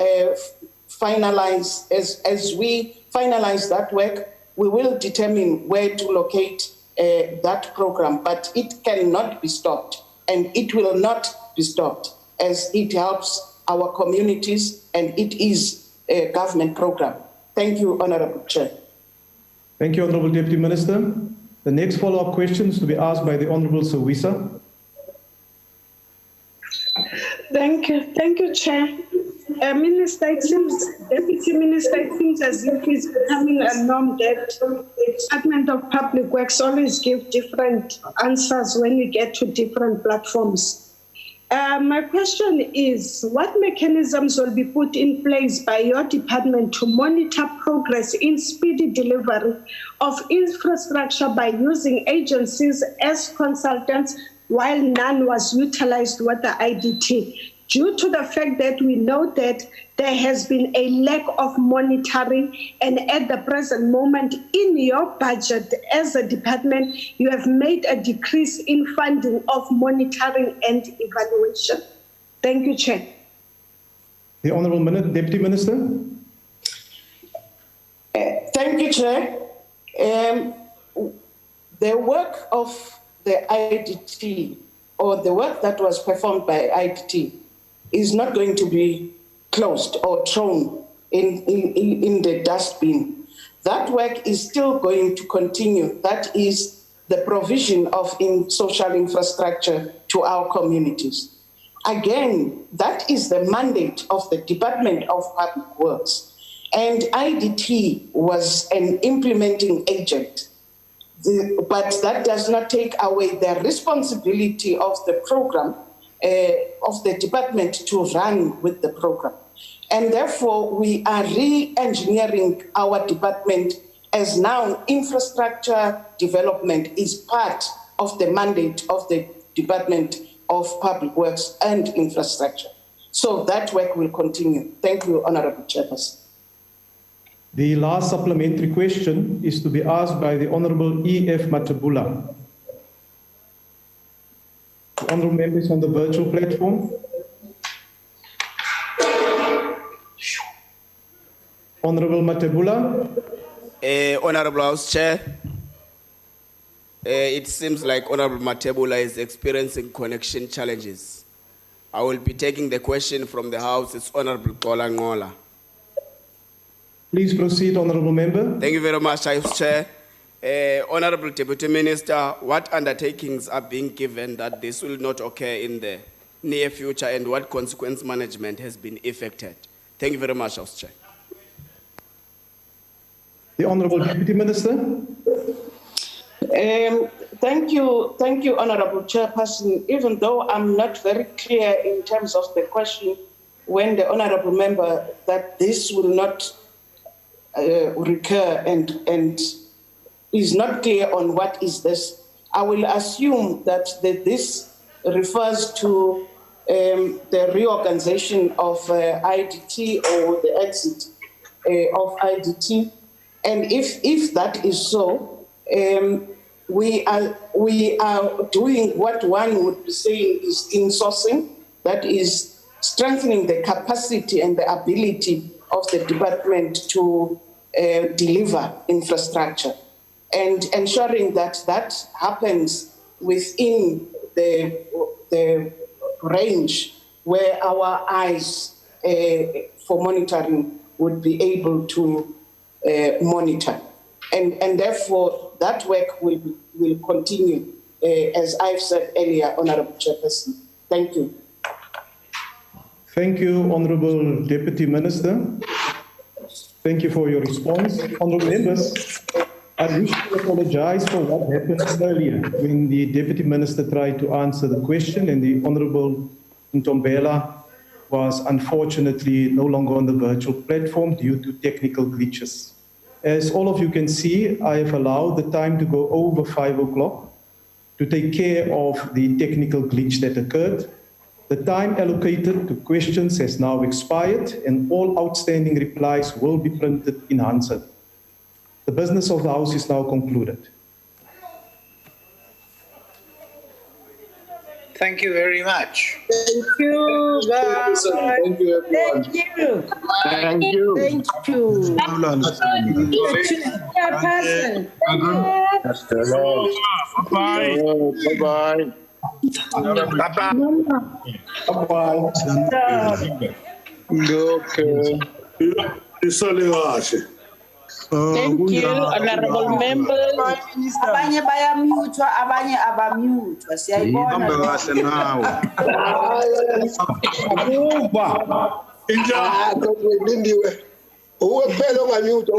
finalize, as we finalize that work, we will determine where to locate that program, but it cannot be stopped, and it will not be stopped, as it helps our communities, and it is a government program. Thank you, Honourable Chair. Thank you, Honourable Deputy Minister. The next follow-up question is to be asked by the Honourable Sowisa. Thank you, Chair. Minister, Deputy Minister, it seems as if it's becoming a norm that the Department of Public Works always give different answers when we get to different platforms. My question is, what mechanisms will be put in place by your department to monitor progress in speedy delivery of infrastructure by using agencies as consultants while none was utilized with the IDT? Due to the fact that we know that there has been a lack of monitoring, and at the present moment in your budget as a department, you have made a decrease in funding of monitoring and evaluation. Thank you, Chair. The Honourable Deputy Minister. Thank you, Chair. The work of the IDT, or the work that was performed by IDT, is not going to be closed or thrown in the dustbin. That work is still going to continue. That is the provision of social infrastructure to our communities. Again, that is the mandate of the Department of Public Works. And IDT was an implementing agent. But that does not take away the responsibility of the program, of the department to run with the program. And therefore, we are re-engineering our department as now infrastructure development is part of the mandate of the Department of Public Works and Infrastructure. So that work will continue. Thank you, Honourable Chairperson. The last supplementary question is to be asked by the Honourable E.F. Matabula. Honourable members on the virtual platform. Honourable Matabula. Honourable House Chair, it seems like Honourable Matabula is experiencing connection challenges. I will be taking the question from the House. It's Honourable Gola Ngola. Please proceed, Honourable Member. Thank you very much, House Chair. Honourable Deputy Minister, what undertakings are being given that this will not occur in the near future, and what consequence management has been effected? Thank you very much, House Chair. The Honourable Deputy Minister. Thank you, Honourable Chairperson. Even though I'm not very clear in terms of the question, when the Honourable Member that this will not recur and is not clear on what is this, I will assume that this refers to the reorganization of IDT or the exit of IDT. And if that is so, we are doing what one would be saying is insourcing, that is strengthening the capacity and the ability of the department to deliver infrastructure, and ensuring that that happens within the range where our eyes for monitoring would be able to monitor. And therefore, that work will continue, as I've said earlier, Honourable Chairperson. Thank you. Thank you, Honourable Deputy Minister. Thank you for your response. Honourable members, I wish to apologise for what happened earlier when the Deputy Minister tried to answer the question and the Honourable Ntombela was unfortunately no longer on the virtual platform due to technical glitches. As all of you can see, I have allowed the time to go over 5 o'clock to take care of the technical glitch that occurred. The time allocated to questions has now expired, and all outstanding replies will be printed in Hansard. The business of the House is now concluded. Thank you very much. Thank you. Bye. Thank you, everyone. Thank you. Thank you. Thank you. Chairperson. Bye-bye. Bye-bye. Okay. Thank you, honourable members. Abanye bayamutwa, abanye abamutwa. Siyayibona. Lindiwe. Uwe phela ongamute